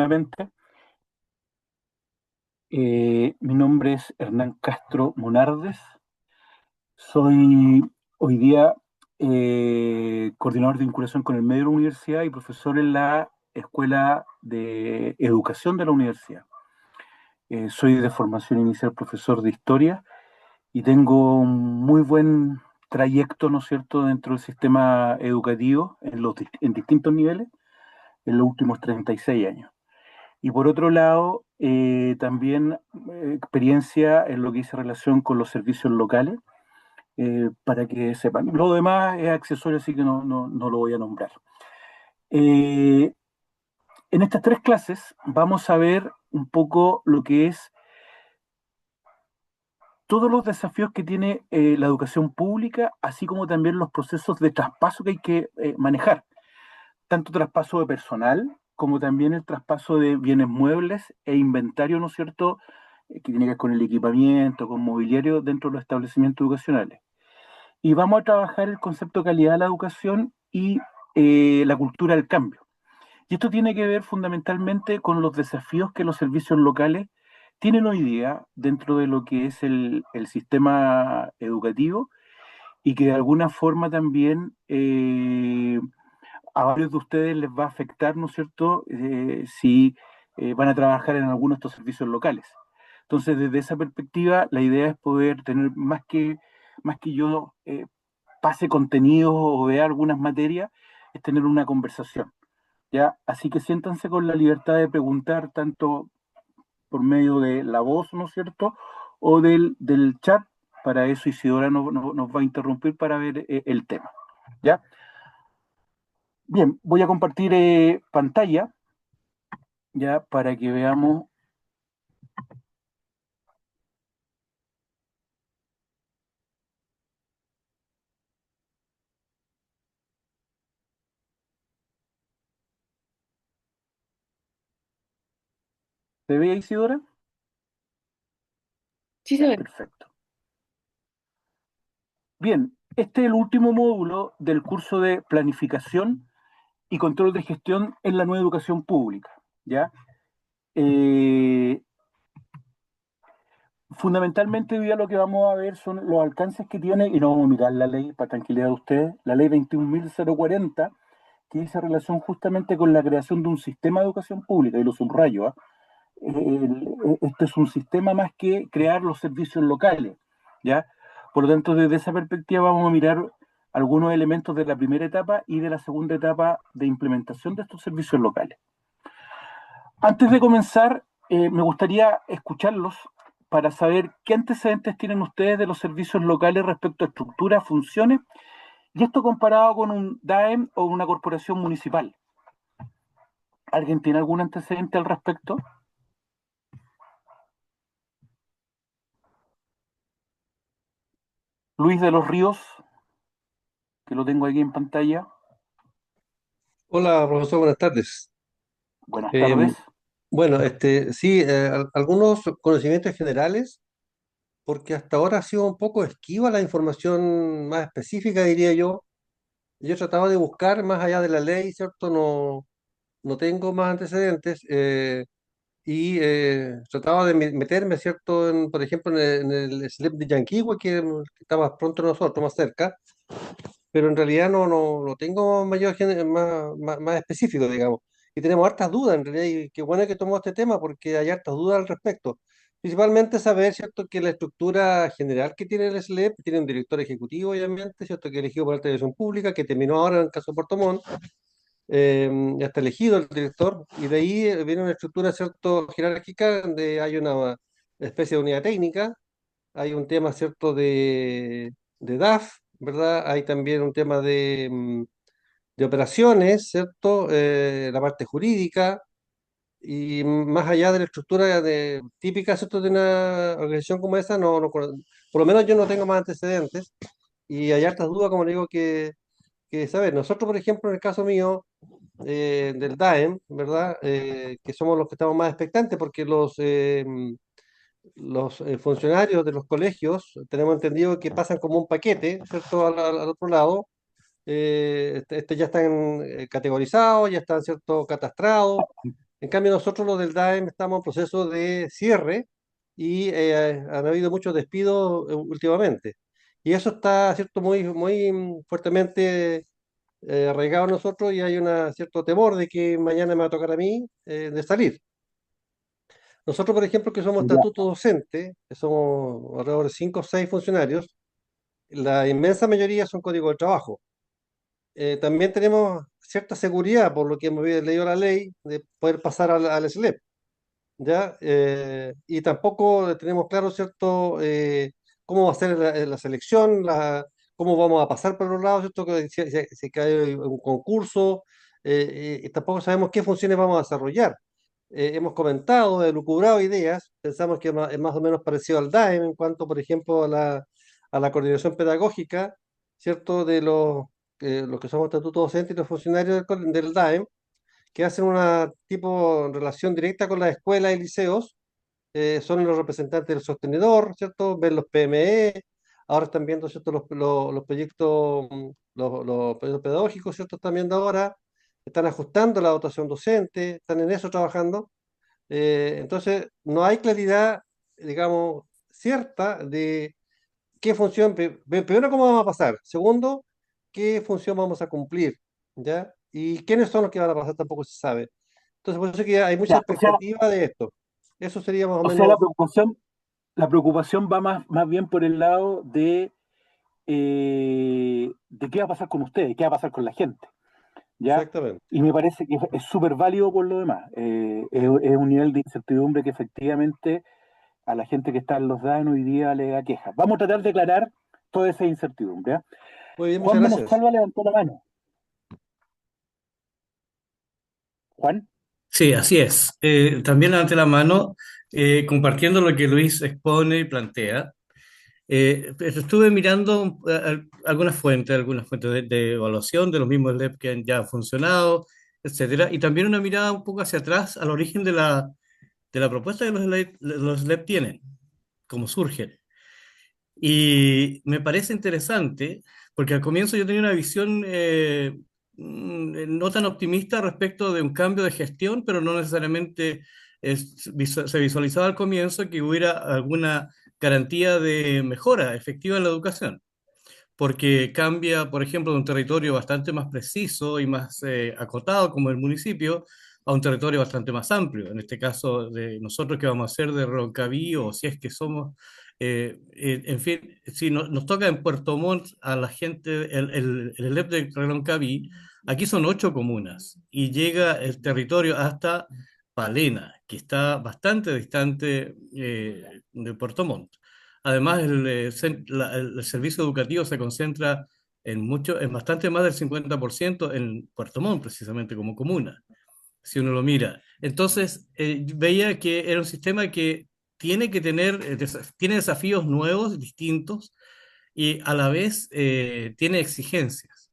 nuevamente. Mi nombre es Hernán Castro Monardes. Soy hoy día coordinador de vinculación con el medio de la universidad y profesor en la Escuela de Educación de la universidad. Soy de formación inicial profesor de historia y tengo un muy buen trayecto, ¿no es cierto?, dentro del sistema educativo en distintos niveles en los últimos 36 años. Y por otro lado, también experiencia en lo que dice relación con los servicios locales, para que sepan. Lo demás es accesorio, así que no lo voy a nombrar. Eh, en estas tres clases vamos a ver un poco lo que es todos los desafíos que tiene la educación pública, así como también los procesos de traspaso que hay que manejar, tanto traspaso de personal como también el traspaso de bienes muebles e inventario, ¿no es cierto?, que tiene que ver con el equipamiento, con mobiliario dentro de los establecimientos educacionales. Y vamos a trabajar el concepto de calidad de la educación y la cultura del cambio. Y esto tiene que ver fundamentalmente con los desafíos que los servicios locales tienen hoy día dentro de lo que es el sistema educativo y que de alguna forma también a varios de ustedes les va a afectar, ¿no es cierto?, si van a trabajar en alguno de estos servicios locales. Entonces, desde esa perspectiva, la idea es poder tener más que yo pase contenidos o vea algunas materias, es tener una conversación, ¿ya? Así que siéntanse con la libertad de preguntar tanto por medio de la voz, ¿no es cierto?, o del chat. Para eso Isidora nos va a interrumpir para ver el tema, ¿ya? Bien, voy a compartir pantalla, ya, para que veamos. ¿Se ve, Isidora? Sí, se ve. Perfecto. Bien, este es el último módulo del curso de planificación y control de gestión en la nueva educación pública, ¿ya? Eh, Fundamentalmente, hoy día lo que vamos a ver son los alcances que tiene, y no vamos a mirar la ley para tranquilidad de ustedes, la ley 21.040, que dice relación justamente con la creación de un sistema de educación pública, y lo subrayo, ¿ah? Este es un sistema más que crear los servicios locales, ¿ya? Por lo tanto, desde esa perspectiva vamos a mirar algunos elementos de la primera etapa y de la segunda etapa de implementación de estos servicios locales. Antes de comenzar, me gustaría escucharlos para saber qué antecedentes tienen ustedes de los servicios locales respecto a estructuras, funciones, y esto comparado con un DAEM o una corporación municipal. ¿Alguien tiene algún antecedente al respecto? Luis de los Ríos, que lo tengo aquí en pantalla. Hola, profesor, buenas tardes. Buenas Em, tardes. bueno, sí, algunos conocimientos generales, porque hasta ahora ha sido un poco esquiva la información más específica, diría yo. Yo trataba de buscar más allá de la ley, ¿cierto? No tengo más antecedentes y trataba de meterme, ¿cierto? Por ejemplo, en el SLEP de Yanquihue, que está más pronto a nosotros, más cerca, pero en realidad no tengo más específico, digamos. Y tenemos hartas dudas, en realidad, y qué bueno que tomó este tema porque hay hartas dudas al respecto. Principalmente saber, ¿cierto?, que la estructura general que tiene el SLEP tiene un director ejecutivo, obviamente, ¿cierto?, que es elegido por la televisión pública, que terminó ahora en el caso de Puerto Montt, ya está elegido el director, y de ahí viene una estructura, ¿cierto?, jerárquica, donde hay una especie de unidad técnica, hay un tema, ¿cierto?, de DAF, ¿verdad? Hay también un tema de operaciones, ¿cierto? La parte jurídica, y más allá de la estructura típica, ¿cierto?, de una organización como esa, por lo menos yo no tengo más antecedentes, y hay hartas dudas, como le digo, que saber. Nosotros, por ejemplo, en el caso mío, del DAEM, ¿verdad? Que somos los que estamos más expectantes, porque los funcionarios de los colegios tenemos entendido que pasan como un paquete, ¿cierto?, al otro lado. Ya están categorizados, ya están, ¿cierto?, catastrados, En cambio, nosotros los del DAEM estamos en proceso de cierre y han habido muchos despidos últimamente. Y eso está, ¿cierto?, muy fuertemente arraigado en nosotros y hay un cierto temor de que mañana me va a tocar a mí de salir. Nosotros, por ejemplo, que somos Ya, estatuto docente, que somos alrededor de 5 o 6 funcionarios, la inmensa mayoría son códigos de trabajo. También tenemos cierta seguridad, por lo que hemos leído la ley, de poder pasar al SLEP, ¿ya? Y tampoco tenemos claro, ¿cierto?, cómo va a ser la selección, cómo vamos a pasar por los lados, ¿cierto?, que si cae un concurso, y tampoco sabemos qué funciones vamos a desarrollar. Hemos comentado, elucubrado ideas, pensamos que es más o menos parecido al DAEM en cuanto, por ejemplo, a la coordinación pedagógica, ¿cierto?, de los que somos estatutos docentes y los funcionarios del DAEM, que hacen una tipo relación directa con las escuelas y liceos, son los representantes del sostenedor, ¿cierto? Ven los PME, ahora están viendo, ¿cierto?, los proyectos, los proyectos pedagógicos, ¿cierto?, están viendo ahora, están ajustando la dotación docente, están en eso trabajando. Entonces, no hay claridad, digamos, cierta de qué función, primero, cómo vamos a pasar, segundo, qué función vamos a cumplir, ¿ya? Y quiénes son los que van a pasar tampoco se sabe. Entonces, por eso que hay mucha ya, expectativa de esto. Eso sería más o o sea, menos. la preocupación va más bien por el lado de qué va a pasar con ustedes, qué va a pasar con la gente, ¿ya? Exactamente. Y me parece que es súper válido por lo demás. Es un nivel de incertidumbre que efectivamente a la gente que está en los danos hoy día le da queja. Vamos a tratar de aclarar toda esa incertidumbre. ¿Eh? Muy bien, muchas Juan gracias. Menescalva levantó la mano. Juan, Sí, así es. También levanté la mano compartiendo lo que Luis expone y plantea. Estuve mirando algunas fuentes de evaluación de los mismos LEP que han ya funcionado, etcétera, y también una mirada un poco hacia atrás al origen de la propuesta que los LEP tienen, cómo surgen. Y me parece interesante, porque al comienzo yo tenía una visión no tan optimista respecto de un cambio de gestión, pero no necesariamente se visualizaba al comienzo que hubiera alguna garantía de mejora efectiva en la educación, porque cambia, por ejemplo, de un territorio bastante más preciso y más acotado como el municipio a un territorio bastante más amplio. En este caso, de nosotros que vamos a hacer de Roncaví, o si es que somos, en fin, si nos toca en Puerto Montt a la gente, el ELEP de Roncaví, aquí son 8 comunas y llega el territorio hasta Palena, que está bastante distante de Puerto Montt. Además, el servicio educativo se concentra en bastante más del 50% en Puerto Montt, precisamente como comuna, si uno lo mira. Entonces, veía que era un sistema que tiene que tener, tiene desafíos nuevos, distintos, y a la vez tiene exigencias.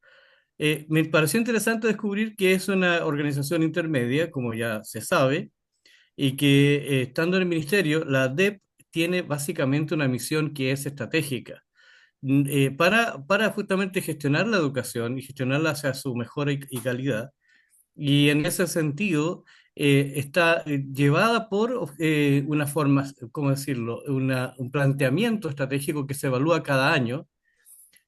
Me pareció interesante descubrir que es una organización intermedia, como ya se sabe, y que estando en el ministerio, la DEP tiene básicamente una misión que es estratégica para justamente gestionar la educación y gestionarla hacia su mejora y calidad. Y en ese sentido, está llevada por una forma, ¿cómo decirlo?, un planteamiento estratégico que se evalúa cada año,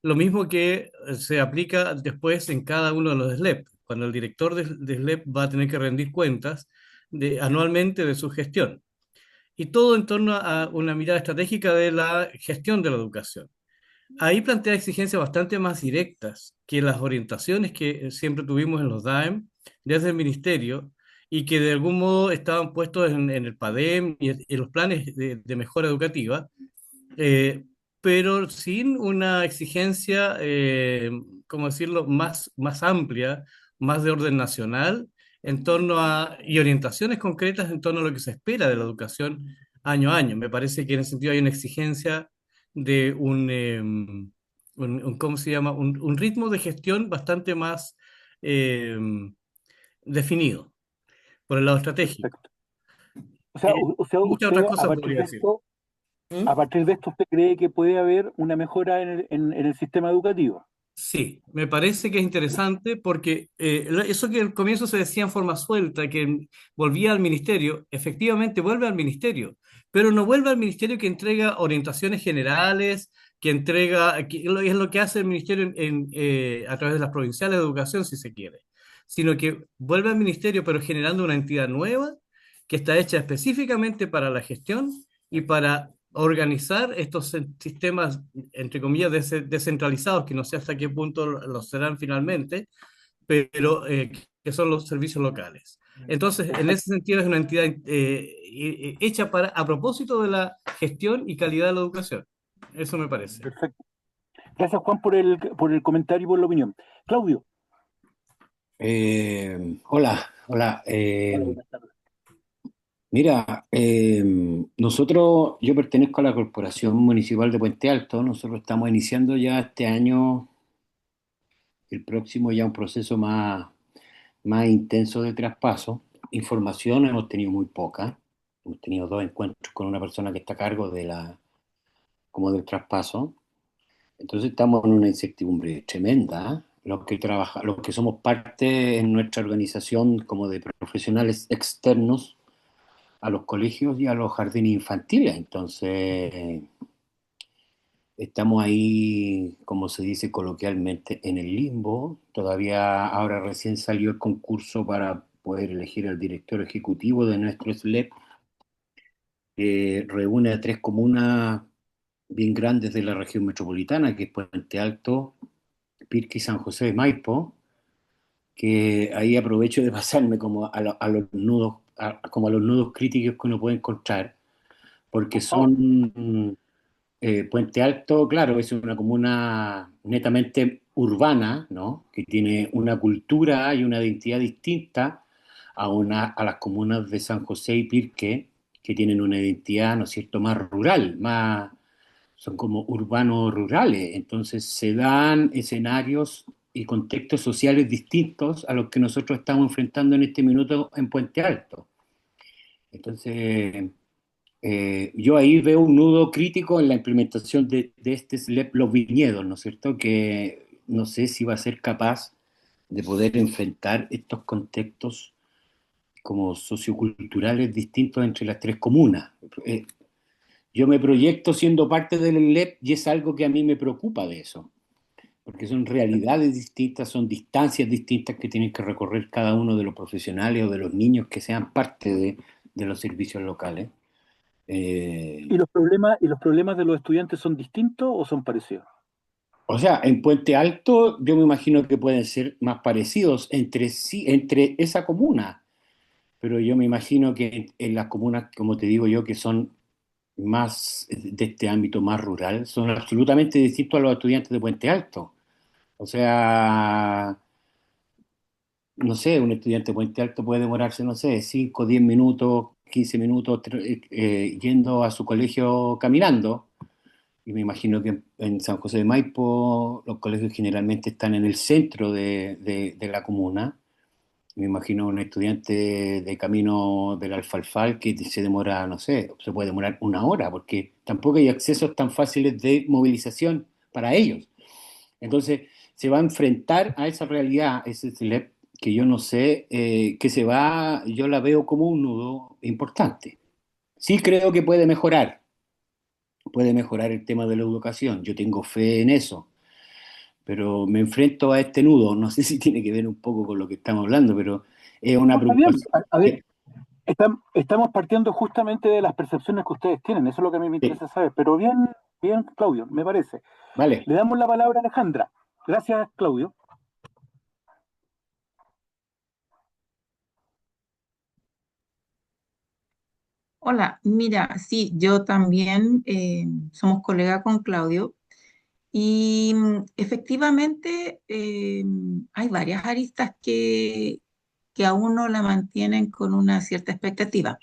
lo mismo que se aplica después en cada uno de los SLEP, cuando el director de SLEP va a tener que rendir cuentas anualmente de su gestión. Y todo en torno a una mirada estratégica de la gestión de la educación. Ahí plantea exigencias bastante más directas que las orientaciones que siempre tuvimos en los DAEM desde el ministerio y que de algún modo estaban puestos en el PADEM y en los planes de mejora educativa, eh, pero sin una exigencia, ¿cómo decirlo?, más amplia, más de orden nacional, en torno y orientaciones concretas en torno a lo que se espera de la educación año a año. Me parece que en ese sentido hay una exigencia de ¿cómo se llama?, un ritmo de gestión bastante más eh, definido por el lado estratégico. perfecto. O sea, Muchas otras usted, cosas podría decir. ¿Mm? a partir de esto, ¿usted cree que puede haber una mejora en el sistema educativo? Sí, me parece que es interesante porque eso que al comienzo se decía en forma suelta, que volvía al ministerio, efectivamente vuelve al ministerio, pero no vuelve al ministerio que entrega orientaciones generales, que entrega, que es lo que hace el ministerio a través de las provinciales de educación, si se quiere, sino que vuelve al ministerio, pero generando una entidad nueva que está hecha específicamente para la gestión y para organizar estos sistemas, entre comillas, descentralizados, que no sé hasta qué punto los serán finalmente, pero que son los servicios locales. Entonces, en ese Perfecto, sentido, es una entidad hecha a propósito de la gestión y calidad de la educación. Eso me parece. perfecto. Gracias, Juan, por el comentario y por la opinión. Claudio. Hola, hola. Hola, buenas tardes. Mira, yo pertenezco a la Corporación Municipal de Puente Alto. Nosotros estamos iniciando ya este año, el próximo, ya un proceso más intenso de traspaso. Información hemos tenido muy poca. Hemos tenido dos encuentros con una persona que está a cargo como del traspaso. Entonces estamos en una incertidumbre tremenda. Los que somos parte en nuestra organización como de profesionales externos a los colegios y a los jardines infantiles. Entonces, estamos ahí, como se dice coloquialmente, en el limbo. Todavía ahora recién salió el concurso para poder elegir al director ejecutivo de nuestro SLEP, que reúne a tres comunas bien grandes de la región metropolitana, que es Puente Alto, Pirque y San José de Maipo, que ahí aprovecho de pasarme como a los nudos, como a los nudos críticos que uno puede encontrar, porque Por favor. son Puente Alto, claro, es una comuna netamente urbana, ¿no? Que tiene una cultura y una identidad distinta a las comunas de San José y Pirque, que tienen una identidad, ¿no es cierto?, más rural, son como urbanos rurales. Entonces se dan escenarios y contextos sociales distintos a los que nosotros estamos enfrentando en este minuto en Puente Alto. Entonces, yo ahí veo un nudo crítico en la implementación de este SLEP Los Viñedos, ¿no es cierto? Que no sé si va a ser capaz de poder enfrentar estos contextos como socioculturales distintos entre las tres comunas. Eh, yo me proyecto siendo parte del SLEP y es algo que a mí me preocupa de eso, porque son realidades distintas, son distancias distintas que tienen que recorrer cada uno de los profesionales o de los niños que sean parte de los servicios locales. Eh, ¿Y los problemas de los estudiantes son distintos o son parecidos? O sea, en Puente Alto yo me imagino que pueden ser más parecidos entre sí, entre esa comuna, pero yo me imagino que en las comunas, como te digo yo, que son más de este ámbito más rural, son absolutamente distintos a los estudiantes de Puente Alto. O sea, no sé, un estudiante de Puente Alto puede demorarse, no sé, 5, 10 minutos, 15 minutos yendo a su colegio caminando. Y me imagino que en San José de Maipo los colegios generalmente están en el centro de la comuna. Me imagino un estudiante de camino del Alfalfal que se demora, no sé, se puede demorar una hora, porque tampoco hay accesos tan fáciles de movilización para ellos. Entonces, se va a enfrentar a esa realidad, ese CELEP, que yo no sé, yo la veo como un nudo importante. Sí creo que puede mejorar el tema de la educación. Yo tengo fe en eso, pero me enfrento a este nudo. No sé si tiene que ver un poco con lo que estamos hablando, pero es una No, está bien. preocupación. A ver, estamos partiendo justamente de las percepciones que ustedes tienen. Eso es lo que a mí me Sí, interesa saber. Pero bien, bien, Claudio, me parece. vale. Le damos la palabra a Alejandra. Gracias, Claudio. Hola, mira, sí, yo también somos colega con Claudio y efectivamente hay varias aristas que a uno la mantienen con una cierta expectativa.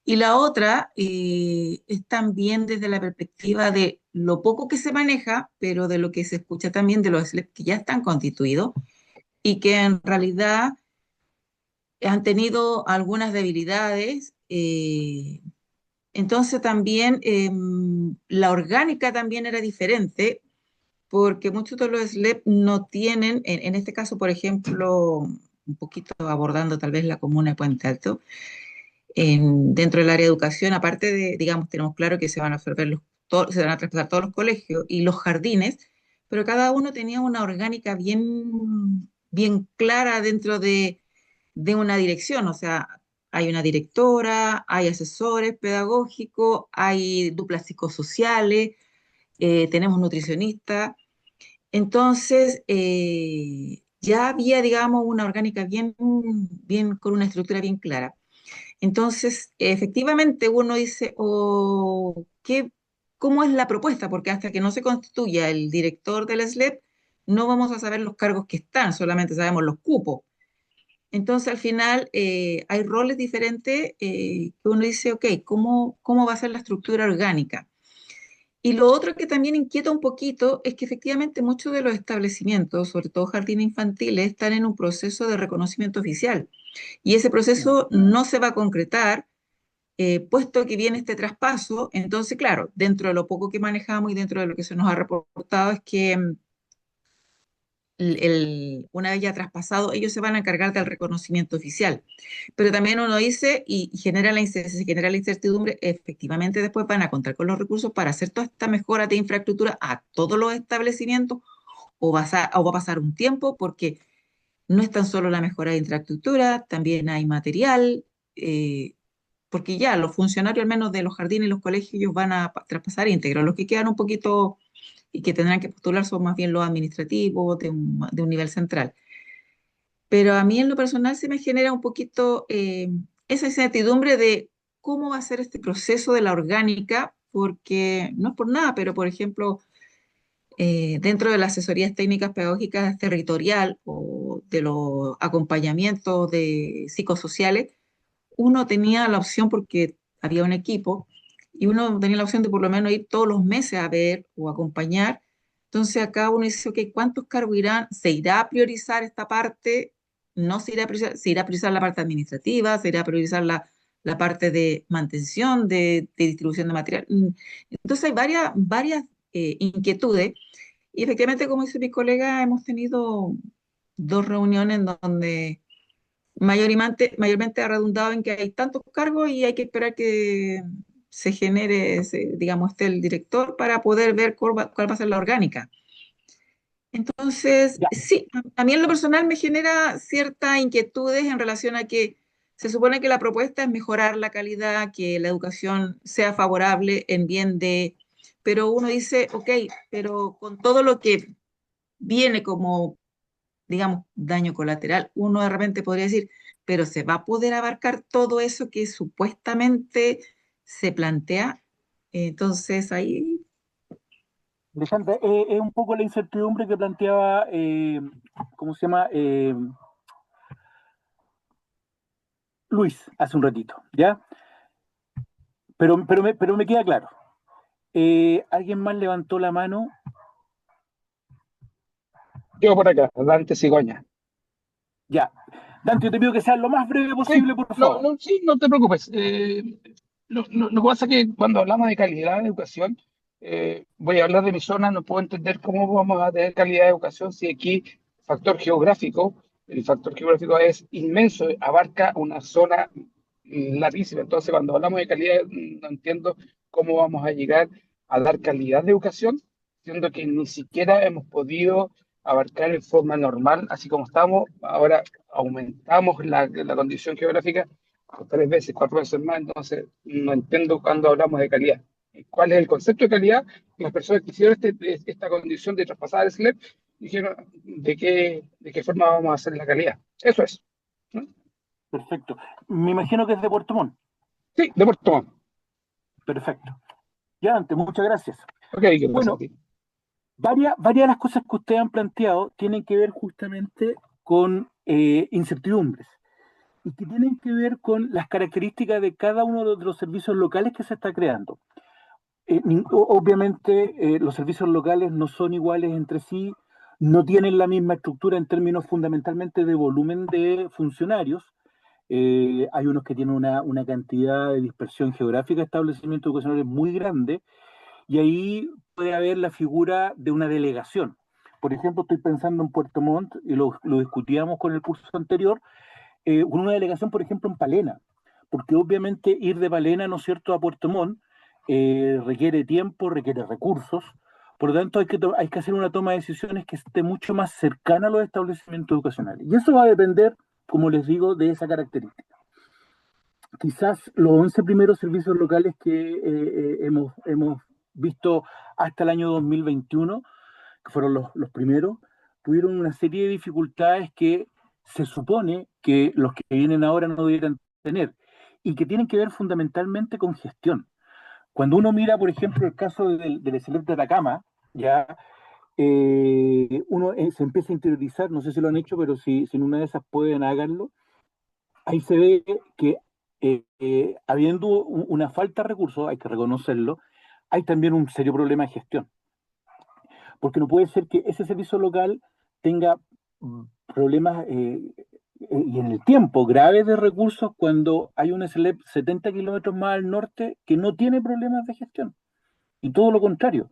Y la otra es también desde la perspectiva de lo poco que se maneja, pero de lo que se escucha también de los SLEP que ya están constituidos y que en realidad han tenido algunas debilidades. Entonces también la orgánica también era diferente porque muchos de los SLEP no tienen, en este caso, por ejemplo, un poquito abordando tal vez la comuna de Puente Alto, dentro del área de educación, aparte de, digamos, tenemos claro que se van a absorber se van a traspasar todos los colegios y los jardines, pero cada uno tenía una orgánica bien clara dentro de una dirección, o sea, hay una directora, hay asesores pedagógicos, hay duplas psicosociales, tenemos nutricionistas, entonces ya había, digamos, una orgánica bien con una estructura bien clara. Entonces, efectivamente, uno dice, ¿cómo es la propuesta? Porque hasta que no se constituya el director del SLEP, no vamos a saber los cargos que están, solamente sabemos los cupos. Entonces, al final, hay roles diferentes que uno dice, ok, ¿cómo va a ser la estructura orgánica? Y lo otro que también inquieta un poquito es que efectivamente muchos de los establecimientos, sobre todo jardines infantiles, están en un proceso de reconocimiento oficial. Y ese proceso no se va a concretar puesto que viene este traspaso. Entonces, claro, dentro de lo poco que manejamos y dentro de lo que se nos ha reportado es que una vez ya traspasado, ellos se van a encargar del reconocimiento oficial. Pero también uno dice, y se genera la incertidumbre, efectivamente después van a contar con los recursos para hacer toda esta mejora de infraestructura a todos los establecimientos, o va a pasar un tiempo, porque no es tan solo la mejora de infraestructura, también hay material, porque ya los funcionarios, al menos de los jardines y los colegios, ellos van a traspasar íntegros. Los que quedan un poquito y que tendrán que postular son más bien los administrativos de un nivel central. Pero a mí en lo personal se me genera un poquito esa incertidumbre de cómo va a ser este proceso de la orgánica, porque no es por nada, pero por ejemplo, dentro de las asesorías técnicas pedagógicas territorial o de los acompañamientos de psicosociales, uno tenía la opción, porque había un equipo, y uno tenía la opción de por lo menos ir todos los meses a ver o acompañar. Entonces acá uno dice, ok, ¿cuántos cargos irán? ¿Se irá a priorizar esta parte? ¿No se irá a priorizar? ¿Se irá a priorizar la parte administrativa? ¿Se irá a priorizar la parte de mantención, de distribución de material? Entonces hay varias inquietudes. Y efectivamente, como dice mi colega, hemos tenido dos reuniones en donde mayormente ha redundado en que hay tantos cargos y hay que esperar que se genere, digamos, esté el director para poder ver cuál va a ser la orgánica. Entonces, Ya, sí, a mí en lo personal me genera ciertas inquietudes en relación a que se supone que la propuesta es mejorar la calidad, que la educación sea favorable en bien de, pero uno dice, ok, pero con todo lo que viene como, digamos, daño colateral, uno de repente podría decir, pero ¿se va a poder abarcar todo eso que supuestamente se plantea? Entonces ahí, Alejandra, es un poco la incertidumbre que planteaba, ¿cómo se llama? Luis hace un ratito, ¿ya? Pero me queda claro. ¿Alguien más levantó la mano? Yo por acá, Dante Cigoña. Ya. Dante, yo te pido que seas lo más breve Sí, posible, por no, favor. no, sí, no te preocupes. Lo que pasa es que cuando hablamos de calidad de educación, voy a hablar de mi zona, no puedo entender cómo vamos a tener calidad de educación si aquí el factor geográfico es inmenso, abarca una zona larguísima. Entonces, cuando hablamos de calidad, no entiendo cómo vamos a llegar a dar calidad de educación, siendo que ni siquiera hemos podido abarcar en forma normal, así como estamos. Ahora aumentamos la condición geográfica 3 veces, 4 veces más, entonces no entiendo cuando hablamos de calidad. ¿Cuál es el concepto de calidad? Las personas que hicieron esta condición de traspasar el SLEP dijeron de qué forma vamos a hacer la calidad. Eso es, ¿no? Perfecto. Me imagino que es de Puerto Montt. Sí, de Puerto Montt. Perfecto. Ya, Dante, muchas gracias. Ok, gracias a Bueno, ti. varias de las cosas que ustedes han planteado tienen que ver justamente con incertidumbres y que tienen que ver con las características de cada uno de los servicios locales que se está creando. Obviamente, los servicios locales no son iguales entre sí, no tienen la misma estructura en términos fundamentalmente de volumen de funcionarios. Hay unos que tienen una cantidad de dispersión geográfica de establecimientos educacionales muy grande y ahí puede haber la figura de una delegación. Por ejemplo, estoy pensando en Puerto Montt, y lo discutíamos con el curso anterior, una delegación, por ejemplo, en Palena, porque obviamente ir de Palena, ¿no es cierto?, a Puerto Montt requiere tiempo, requiere recursos, por lo tanto hay que hacer una toma de decisiones que esté mucho más cercana a los establecimientos educacionales. Y eso va a depender, como les digo, de esa característica. Quizás los 11 primeros servicios locales que hemos visto hasta el año 2021, que fueron los primeros, tuvieron una serie de dificultades que se supone que los que vienen ahora no debieran tener y que tienen que ver fundamentalmente con gestión. Cuando uno mira, por ejemplo, el caso del ESELEP de Atacama, ya uno se empieza a interiorizar, no sé si lo han hecho, pero si en una de esas pueden háganlo, ahí se ve que habiendo una falta de recursos, hay que reconocerlo, hay también un serio problema de gestión, porque no puede ser que ese servicio local tenga problemas y en el tiempo graves de recursos cuando hay un SLEP 70 kilómetros más al norte que no tiene problemas de gestión, y todo lo contrario.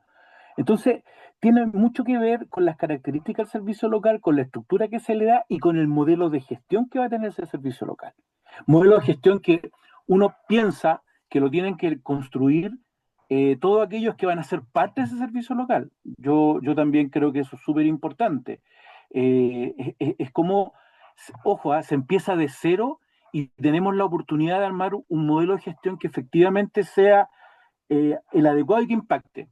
Entonces, tiene mucho que ver con las características del servicio local, con la estructura que se le da y con el modelo de gestión que va a tener ese servicio local. Modelo de gestión que uno piensa que lo tienen que construir todos aquellos que van a ser parte de ese servicio local. Yo también creo que eso es súper importante. Es como, ojo, se empieza de cero y tenemos la oportunidad de armar un modelo de gestión que efectivamente sea el adecuado y que impacte,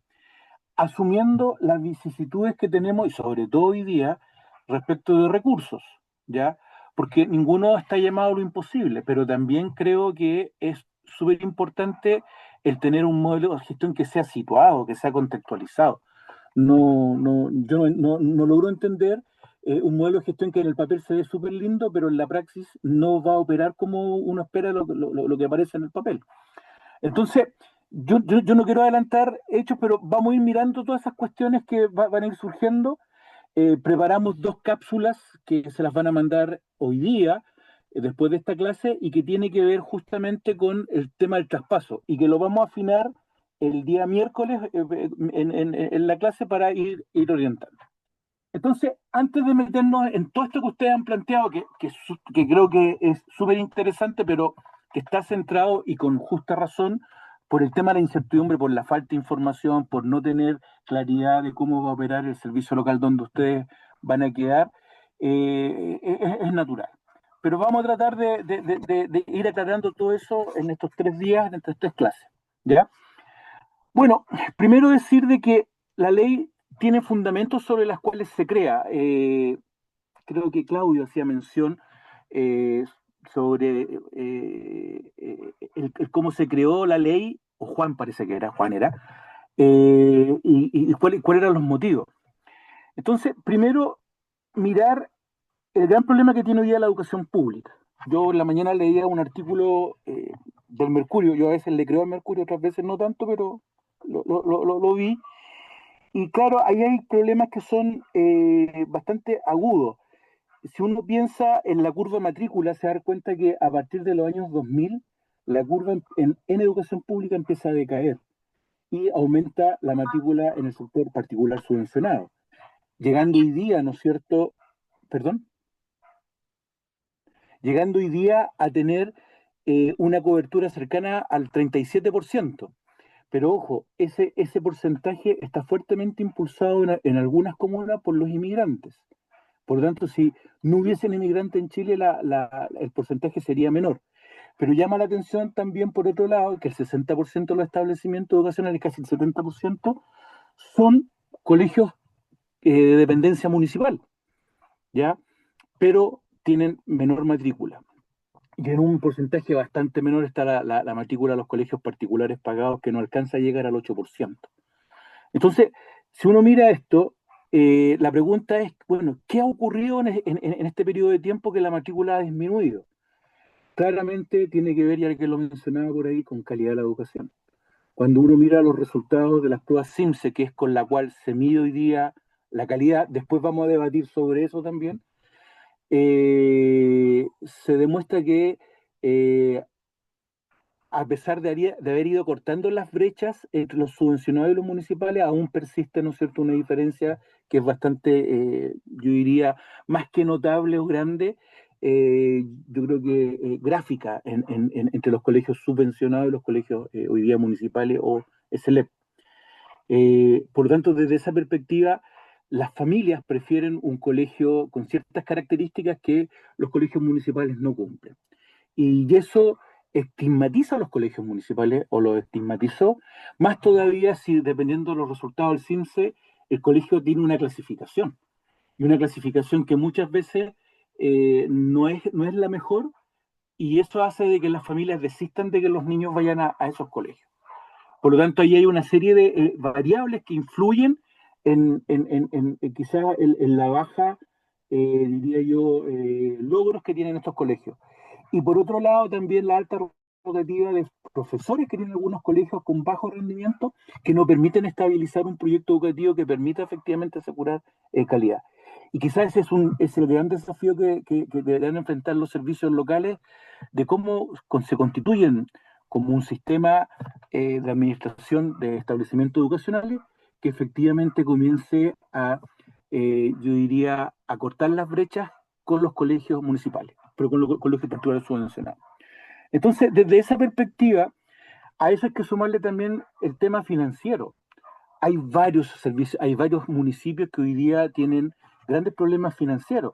asumiendo las vicisitudes que tenemos, y sobre todo hoy día, respecto de recursos, ¿ya? Porque ninguno está llamado a lo imposible, pero también creo que es súper importante el tener un modelo de gestión que sea situado, que sea contextualizado. Yo no logro entender un modelo de gestión que en el papel se ve súper lindo, pero en la praxis no va a operar como uno espera lo que aparece en el papel. Entonces, yo no quiero adelantar hechos, pero vamos a ir mirando todas esas cuestiones que van a ir surgiendo. Preparamos 2 cápsulas que se las van a mandar hoy día, después de esta clase, y que tiene que ver justamente con el tema del traspaso, y que lo vamos a afinar el día miércoles en la clase para ir orientando. Entonces, antes de meternos en todo esto que ustedes han planteado, que creo que es súper interesante, pero que está centrado y con justa razón por el tema de la incertidumbre, por la falta de información, por no tener claridad de cómo va a operar el servicio local donde ustedes van a quedar, es natural. Pero vamos a tratar de ir aclarando todo eso en estos 3 días, en estas 3 clases. ¿Ya? Bueno, primero decir de que la ley tiene fundamentos sobre las cuales se crea. Creo que Claudio hacía mención eh, sobre el cómo se creó la ley, o Juan parece que era, Juan era, y cuáles eran los motivos. Entonces, primero, mirar el gran problema que tiene hoy día la educación pública. Yo en la mañana leía un artículo del Mercurio, yo a veces le creo al Mercurio, otras veces no tanto, pero lo vi. Y claro, ahí hay problemas que son bastante agudos. Si uno piensa en la curva matrícula, se da cuenta que a partir de los años 2000, la curva en educación pública empieza a decaer y aumenta la matrícula en el sector particular subvencionado, llegando hoy día, ¿no es cierto? Perdón, llegando hoy día a tener una cobertura cercana al 37%. Pero ojo, ese porcentaje está fuertemente impulsado en algunas comunas por los inmigrantes. Por lo tanto, si no hubiesen inmigrantes en Chile, el porcentaje sería menor. Pero llama la atención también, por otro lado, que el 60% de los establecimientos educacionales, casi el 70%, son colegios de dependencia municipal, ¿ya? Pero tienen menor matrícula. Y en un porcentaje bastante menor está la matrícula de los colegios particulares pagados, que no alcanza a llegar al 8%. Entonces, si uno mira esto, la pregunta es, bueno, ¿qué ha ocurrido en este periodo de tiempo que la matrícula ha disminuido? Claramente tiene que ver, ya que lo mencionaba por ahí, con calidad de la educación. Cuando uno mira los resultados de las pruebas CIMSE, que es con la cual se mide hoy día la calidad, después vamos a debatir sobre eso también, se demuestra que a pesar de haber ido cortando las brechas entre los subvencionados y los municipales, aún persiste, ¿no es cierto?, una diferencia que es bastante, yo diría, más que notable o grande, yo creo que gráfica entre los colegios subvencionados y los colegios hoy día municipales o SLEP. Por lo tanto, desde esa perspectiva, las familias prefieren un colegio con ciertas características que los colegios municipales no cumplen. Y eso estigmatiza a los colegios municipales, o los estigmatizó, más todavía si, dependiendo de los resultados del CIMSE, el colegio tiene una clasificación, y una clasificación que muchas veces no es la mejor, y eso hace de que las familias desistan de que los niños vayan a esos colegios. Por lo tanto, ahí hay una serie de variables que influyen en quizás en la baja, diría yo, logros que tienen estos colegios. Y por otro lado, también la alta rotativa de profesores que tienen algunos colegios con bajo rendimiento que no permiten estabilizar un proyecto educativo que permita efectivamente asegurar calidad. Y quizás ese es el gran desafío que deberán enfrentar los servicios locales, de cómo se constituyen como un sistema de administración de establecimientos educacionales que efectivamente comience a, yo diría, a cortar las brechas con los colegios municipales, pero con los colegios particulares subvencionados. Entonces, desde esa perspectiva, a eso hay que sumarle también el tema financiero. Hay varios servicios, hay varios municipios que hoy día tienen grandes problemas financieros.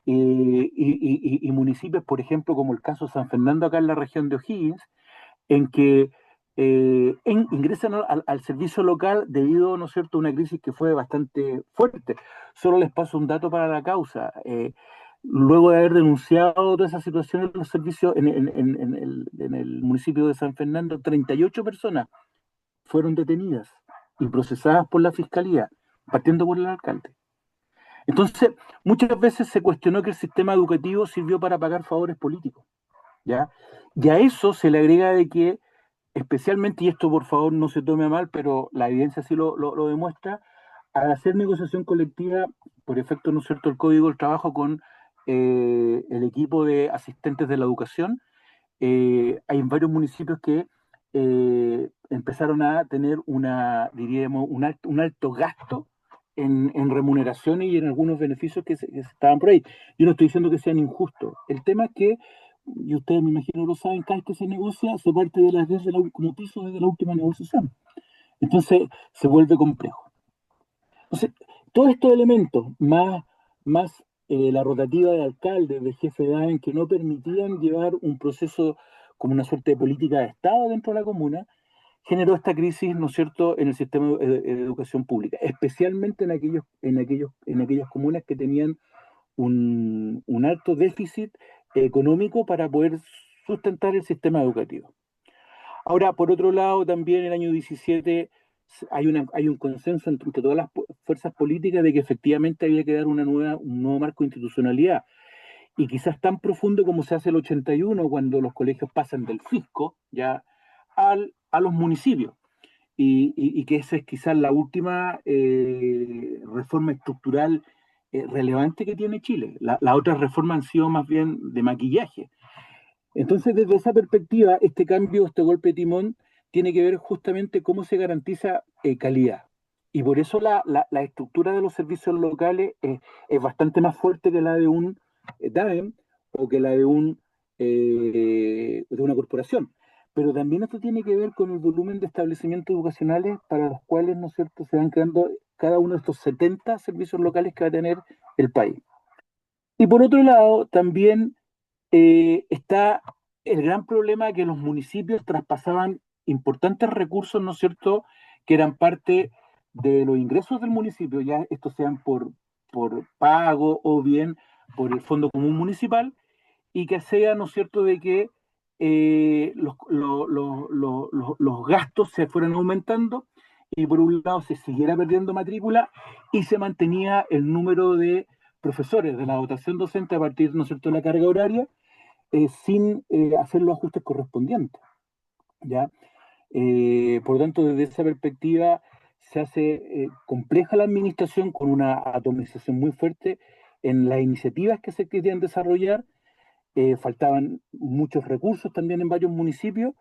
Y municipios, por ejemplo, como el caso de San Fernando, acá en la región de O'Higgins, en que ingresan al servicio local debido, ¿no es cierto?, a una crisis que fue bastante fuerte. Solo les paso un dato para la causa. Luego de haber denunciado toda esa situación en los servicios en el municipio de San Fernando, 38 personas fueron detenidas y procesadas por la fiscalía, partiendo por el alcalde. Entonces, muchas veces se cuestionó que el sistema educativo sirvió para pagar favores políticos, ¿ya? Y a eso se le agrega de que, especialmente, y esto por favor no se tome a mal, pero la evidencia sí lo demuestra, al hacer negociación colectiva, por efecto, ¿no es cierto?, el Código del Trabajo con el equipo de asistentes de la educación, hay varios municipios que empezaron a tener diríamos, un alto gasto en remuneraciones y en algunos beneficios que se estaban por ahí. Yo no estoy diciendo que sean injustos. El tema es que, y ustedes me imagino lo saben, cada vez que se negocia, se parte como piso desde la última negociación. Entonces se vuelve complejo. Entonces, todos estos elementos, más la rotativa de alcaldes, de jefe de AEN, que no permitían llevar un proceso como una suerte de política de Estado dentro de la comuna, generó esta crisis, ¿no es cierto?, en el sistema de educación pública, especialmente en aquellas comunas que tenían un alto déficit económico para poder sustentar el sistema educativo. Ahora, por otro lado, también en el año 17 hay un consenso entre todas las fuerzas políticas de que efectivamente había que dar un nuevo marco de institucionalidad. Y quizás tan profundo como se hace el 81, cuando los colegios pasan del fisco ya a los municipios. Y que esa es quizás la última reforma estructural relevante que tiene Chile. Las otras reformas han sido más bien de maquillaje. Entonces, desde esa perspectiva, este cambio, este golpe de timón, tiene que ver justamente cómo se garantiza calidad. Y por eso la estructura de los servicios locales es bastante más fuerte que la de un DAEM o que la de una corporación. Pero también esto tiene que ver con el volumen de establecimientos educacionales para los cuales, ¿no es cierto?, se van creando cada uno de estos 70 servicios locales que va a tener el país. Y por otro lado, también está el gran problema que los municipios traspasaban importantes recursos, ¿no es cierto?, que eran parte de los ingresos del municipio, ya estos sean por pago o bien por el Fondo Común Municipal, y que sea, ¿no es cierto?, de que los gastos se fueran aumentando y por un lado se siguiera perdiendo matrícula y se mantenía el número de profesores de la dotación docente a partir, ¿no es cierto?, de la carga horaria, sin hacer los ajustes correspondientes, ¿ya? Por lo tanto, desde esa perspectiva se hace compleja la administración con una atomización muy fuerte en las iniciativas que se querían desarrollar. Faltaban muchos recursos también en varios municipios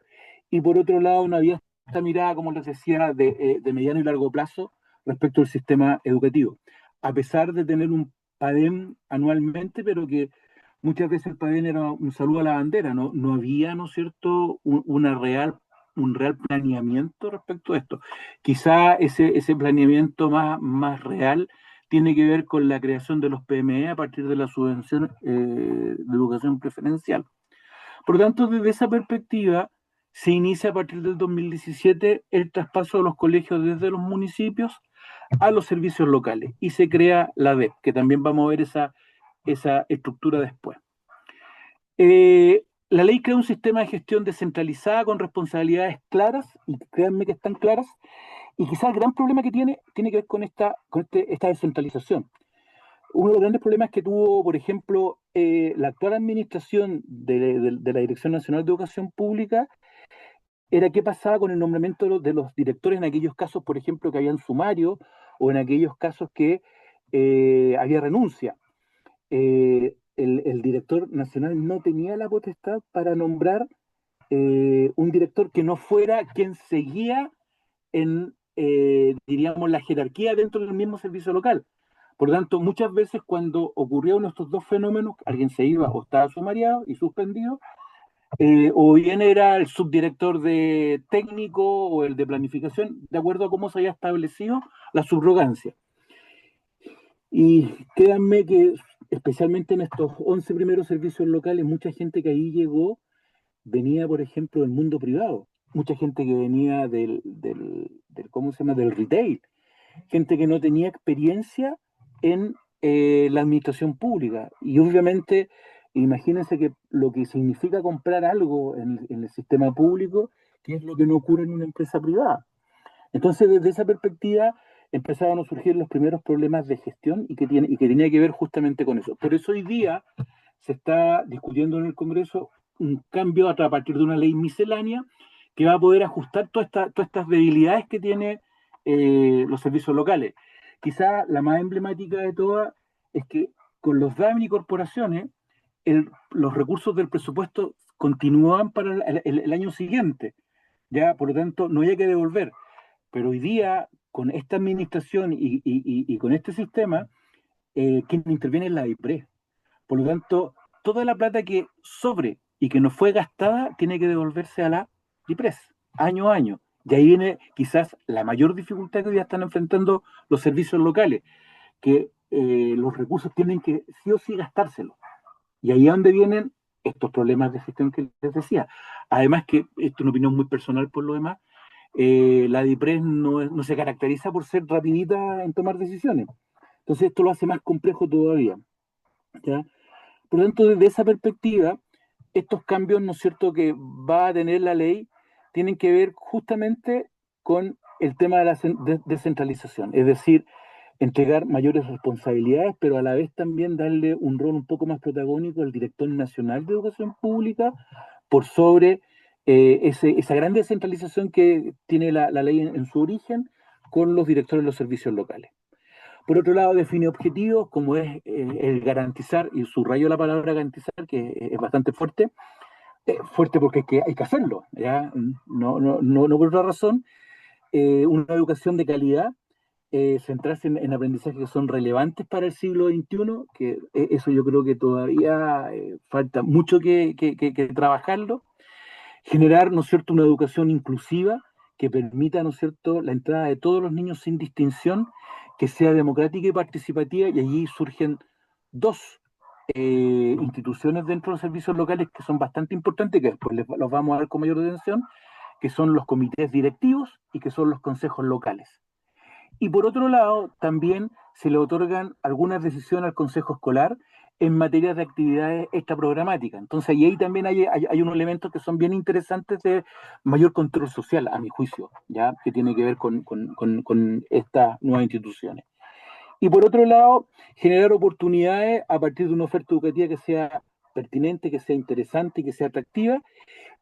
y por otro lado no había esta mirada, como les decía, de mediano y largo plazo respecto al sistema educativo. A pesar de tener un PADEM anualmente, pero que muchas veces el PADEM era un saludo a la bandera, no había, ¿no es cierto?, un real planeamiento respecto a esto. Quizá ese planeamiento más real tiene que ver con la creación de los PME a partir de la subvención de educación preferencial. Por lo tanto, desde esa perspectiva, se inicia a partir del 2017 el traspaso de los colegios desde los municipios a los servicios locales y se crea la DEP, que también vamos a ver esa estructura después. La ley crea un sistema de gestión descentralizada con responsabilidades claras, y créanme que están claras, y quizás el gran problema que tiene que ver con esta descentralización. Uno de los grandes problemas que tuvo, por ejemplo, la actual administración de la Dirección Nacional de Educación Pública era qué pasaba con el nombramiento de los directores en aquellos casos, por ejemplo, que habían sumario o en aquellos casos que había renuncia. El director nacional no tenía la potestad para nombrar un director que no fuera quien seguía en, diríamos, la jerarquía dentro del mismo servicio local. Por lo tanto, muchas veces cuando ocurrieron estos dos fenómenos, alguien se iba o estaba sumariado y suspendido, o bien era el subdirector de técnico o el de planificación, de acuerdo a cómo se haya establecido la subrogancia. Y créanme que, especialmente en estos 11 primeros servicios locales, mucha gente que ahí llegó venía, por ejemplo, del mundo privado, mucha gente que venía ¿cómo se llama?, del retail, gente que no tenía experiencia en la administración pública. Y obviamente, imagínense que lo que significa comprar algo en el sistema público, que es lo que no ocurre en una empresa privada. Entonces, desde esa perspectiva, empezaron a surgir los primeros problemas de gestión y que tenía que ver justamente con eso. Por eso hoy día se está discutiendo en el Congreso un cambio a partir de una ley miscelánea que va a poder ajustar todas estas debilidades que tiene los servicios locales. Quizá la más emblemática de todas es que con los DAMI y corporaciones, los recursos del presupuesto continúan para el año siguiente, ya, por lo tanto, no hay que devolver. Pero hoy día, con esta administración y con este sistema, quien interviene es la IPRES. Por lo tanto, toda la plata que sobre y que no fue gastada tiene que devolverse a la IPRES, año a año. Y ahí viene quizás la mayor dificultad que hoy día están enfrentando los servicios locales, que los recursos tienen que sí o sí gastárselos. Y ahí es donde vienen estos problemas de gestión que les decía. Además que, esto es una opinión muy personal por lo demás, la DIPRES no se caracteriza por ser rapidita en tomar decisiones. Entonces esto lo hace más complejo todavía, ¿ya? Por lo tanto, desde esa perspectiva, estos cambios, ¿no es cierto?, que va a tener la ley, tienen que ver justamente con el tema de la descentralización, es decir, entregar mayores responsabilidades, pero a la vez también darle un rol un poco más protagónico al director nacional de educación pública por sobre esa gran descentralización que tiene la ley en su origen con los directores de los servicios locales. Por otro lado, define objetivos como es el garantizar, y subrayo la palabra garantizar, que es bastante fuerte, fuerte porque hay que hacerlo, ¿ya? No por otra razón, una educación de calidad, centrarse en aprendizajes que son relevantes para el siglo XXI, que eso yo creo que todavía falta mucho que trabajarlo, generar, ¿no es cierto?, una educación inclusiva que permita, ¿no es cierto?, la entrada de todos los niños sin distinción, que sea democrática y participativa, y allí surgen dos instituciones dentro de los servicios locales que son bastante importantes, que después los vamos a ver con mayor atención, que son los comités directivos y que son los consejos locales. Y por otro lado, también se le otorgan algunas decisiones al Consejo Escolar en materia de actividades extraprogramáticas. Entonces, y ahí también hay unos elementos que son bien interesantes de mayor control social, a mi juicio, ¿ya?, que tiene que ver con estas nuevas instituciones. Y por otro lado, generar oportunidades a partir de una oferta educativa que sea pertinente, que sea interesante y que sea atractiva,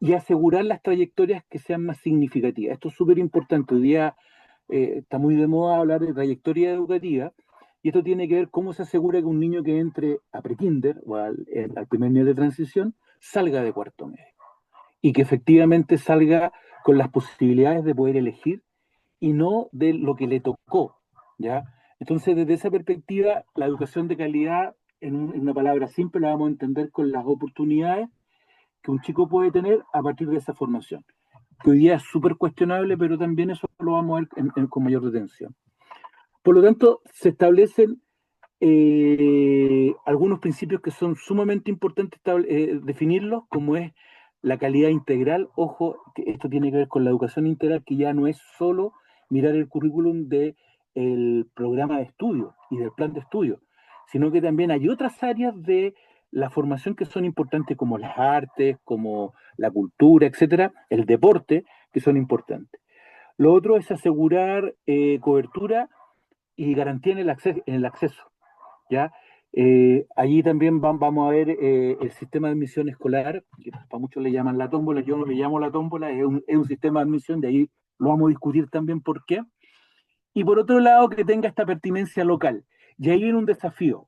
y asegurar las trayectorias que sean más significativas. Esto es súper importante. Hoy día está muy de moda hablar de trayectoria educativa, y esto tiene que ver cómo se asegura que un niño que entre a prekinder o al primer nivel de transición salga de cuarto medio. y que efectivamente salga con las posibilidades de poder elegir y no de lo que le tocó, ¿ya? Entonces, desde esa perspectiva, la educación de calidad, en una palabra simple, la vamos a entender con las oportunidades que un chico puede tener a partir de esa formación, que hoy día es súper cuestionable, pero también eso lo vamos a ver con mayor detención. Por lo tanto, se establecen algunos principios que son sumamente importantes definirlos, como es la calidad integral. Ojo, que esto tiene que ver con la educación integral, que ya no es solo mirar el currículum del programa de estudio y del plan de estudio, sino que también hay otras áreas de la formación que son importantes, como las artes, como la cultura, etcétera, el deporte, que son importantes. Lo otro es asegurar cobertura y garantía en el acceso, ¿ya? Allí también vamos a ver el sistema de admisión escolar, que para muchos le llaman la tómbola, yo no le llamo la tómbola, es un sistema de admisión, de ahí lo vamos a discutir también por qué. Y por otro lado, que tenga esta pertinencia local. Y ahí viene un desafío.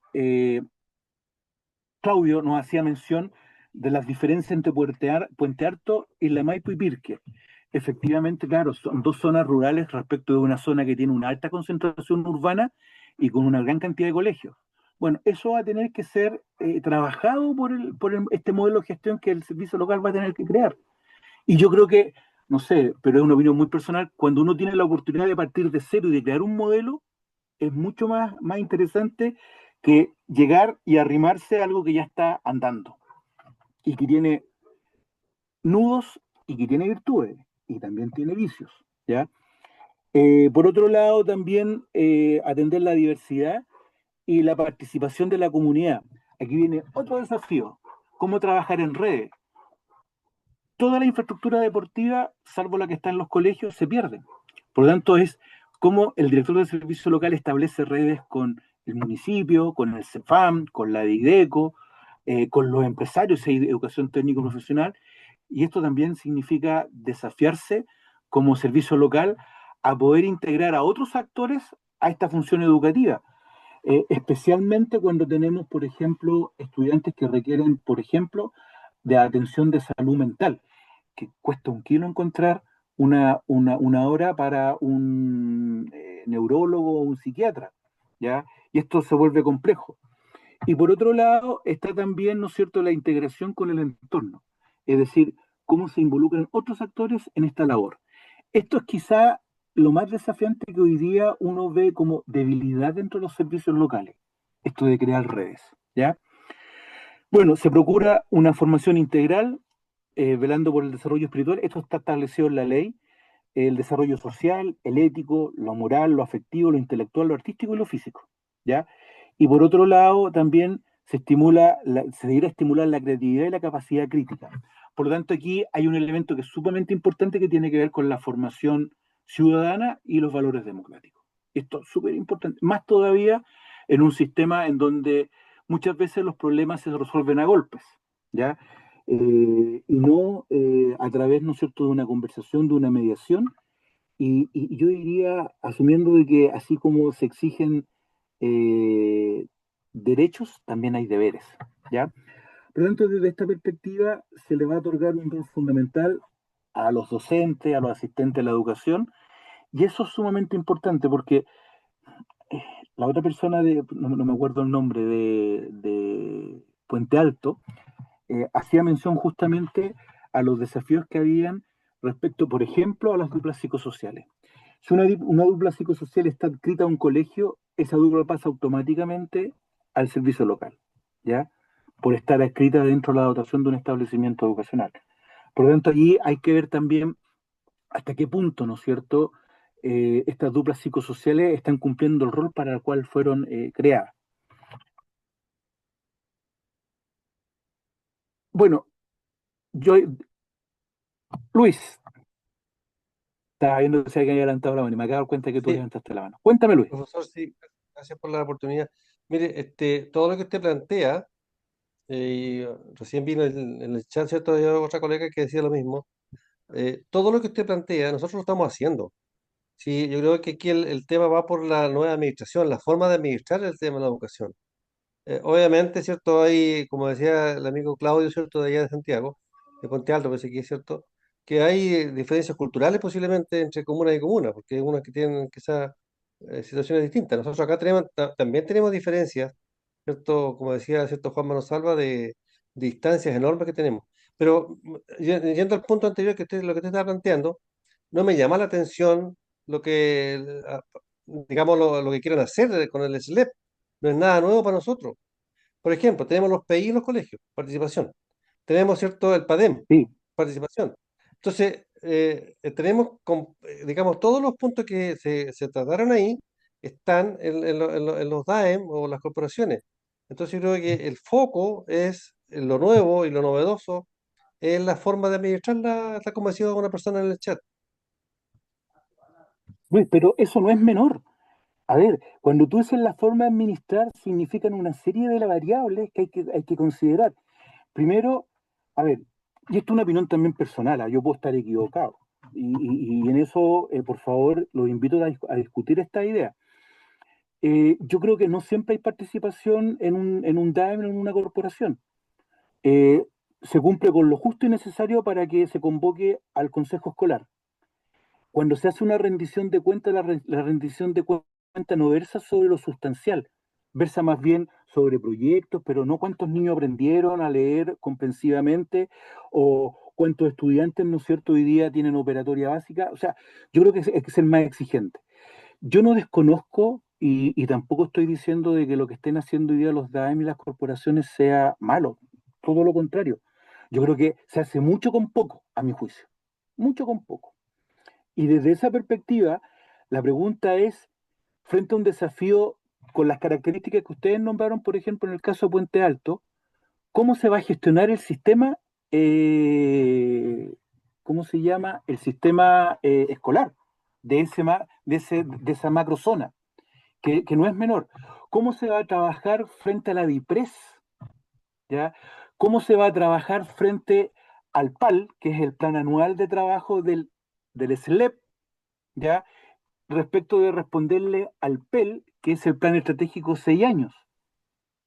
Claudio nos hacía mención de las diferencias entre Puente Alto y la Maipo y Pirque. Efectivamente, claro, son dos zonas rurales respecto de una zona que tiene una alta concentración urbana y con una gran cantidad de colegios. Bueno, eso va a tener que ser trabajado este modelo de gestión que el servicio local va a tener que crear. Y yo creo que, no sé, pero es una opinión muy personal, cuando uno tiene la oportunidad de partir de cero y de crear un modelo, es mucho más interesante que llegar y arrimarse a algo que ya está andando y que tiene nudos y que tiene virtudes y también tiene vicios, ¿ya? Por otro lado, también atender la diversidad y la participación de la comunidad. Aquí viene otro desafío, cómo trabajar en redes. Toda la infraestructura deportiva, salvo la que está en los colegios, se pierde. Por lo tanto, es cómo el director del servicio local establece redes con el municipio, con el CEFAM, con la DIDECO, con los empresarios de educación técnico profesional, y esto también significa desafiarse como servicio local a poder integrar a otros actores a esta función educativa, especialmente cuando tenemos, por ejemplo, estudiantes que requieren, por ejemplo, de atención de salud mental, que cuesta un kilo encontrar una hora para un neurólogo o un psiquiatra, ¿ya? Y esto se vuelve complejo. Y por otro lado, está también, ¿no es cierto?, la integración con el entorno, es decir, cómo se involucran otros actores en esta labor. Esto es quizá lo más desafiante que hoy día uno ve como debilidad dentro de los servicios locales, esto de crear redes, ¿ya? Bueno, se procura una formación integral, velando por el desarrollo espiritual. Esto está establecido en la ley. El desarrollo social, el ético, lo moral, lo afectivo, lo intelectual, lo artístico y lo físico, ¿ya? Y por otro lado, también se debería estimular la creatividad y la capacidad crítica. Por lo tanto, aquí hay un elemento que es sumamente importante que tiene que ver con la formación ciudadana y los valores democráticos. Esto es súper importante, más todavía en un sistema en donde muchas veces los problemas se resuelven a golpes, ¿ya? Y no a través, ¿no es cierto?, de una conversación, de una mediación, y yo diría, asumiendo de que así como se exigen eh, derechos, también hay deberes, ¿ya? Por lo tanto, desde esta perspectiva, se le va a otorgar un rol fundamental a los docentes, a los asistentes de la educación, y eso es sumamente importante porque la otra persona no me acuerdo el nombre, de Puente Alto, hacía mención justamente a los desafíos que habían respecto, por ejemplo, a las duplas psicosociales. Si una dupla psicosocial está adscrita a un colegio, esa dupla pasa automáticamente al servicio local, ¿ya? Por estar adscrita dentro de la dotación de un establecimiento educacional. Por lo tanto, allí hay que ver también hasta qué punto, ¿no es cierto?, estas duplas psicosociales están cumpliendo el rol para el cual fueron creadas. Bueno, yo, Luis, estaba viendo si alguien había levantado la mano y me acabo de dar cuenta que tú Sí, levantaste la mano. Cuéntame, Luis. profesor, sí, gracias por la oportunidad. Mire, todo lo que usted plantea, recién vino en el chat, ¿cierto? Había otra colega que decía lo mismo. Todo lo que usted plantea, nosotros lo estamos haciendo. Sí, yo creo que aquí el tema va por la nueva administración, la forma de administrar el tema de la educación. Obviamente, ¿cierto? Hay, como decía el amigo Claudio, ¿cierto? De allá de Santiago, de Puente Alto, parece que es cierto, que hay diferencias culturales posiblemente entre comuna y comuna, porque hay unas que tienen quizás situaciones distintas. Nosotros acá también tenemos diferencias, ¿cierto? Como decía cierto Juan Manuel Salva, de distancias enormes que tenemos. Pero yendo al punto anterior lo que usted estaba planteando, no me llama la atención lo que, digamos, lo que quieran hacer con el SLEP. No es nada nuevo para nosotros. Por ejemplo, tenemos los PI en los colegios, participación. Tenemos, ¿cierto?, el PADEM, Sí, participación. Entonces, tenemos, digamos, todos los puntos que se trataron ahí están en los DAEM o las corporaciones. Entonces, yo creo que el foco es lo nuevo y lo novedoso, es la forma de administrarla, tal como decía una persona en el chat. Luis, pero eso no es menor. A ver, cuando tú dices la forma de administrar, significan una serie de variables que hay que considerar. Primero, a ver, y esto es una opinión también personal, yo puedo estar equivocado. Y en eso, por favor, los invito a discutir esta idea. Yo creo que no siempre hay participación en un DAEM, en una corporación. Eh, Se cumple con lo justo y necesario para que se convoque al consejo escolar. Cuando se hace una rendición de cuenta, la rendición de cuenta no versa sobre lo sustancial, versa más bien sobre proyectos, pero no cuántos niños aprendieron a leer comprensivamente o cuántos estudiantes, ¿no es cierto?, hoy día tienen operatoria básica. O sea, yo creo que hay que ser más exigente. Yo no desconozco y tampoco estoy diciendo de que lo que estén haciendo hoy día los DAEM y las corporaciones sea malo, todo lo contrario. Yo creo que se hace mucho con poco, a mi juicio, mucho con poco. Y desde esa perspectiva, la pregunta es, frente a un desafío con las características que ustedes nombraron, por ejemplo, en el caso de Puente Alto, ¿cómo se va a gestionar el sistema, eh, cómo se llama? El sistema escolar de esa macrozona, que no es menor. ¿Cómo se va a trabajar frente a la DIPRES? ¿Ya? ¿Cómo se va a trabajar frente al PAL, que es el plan anual de trabajo del SLEP? ¿Ya? Respecto de responderle al PEL, que es el plan estratégico 6 años,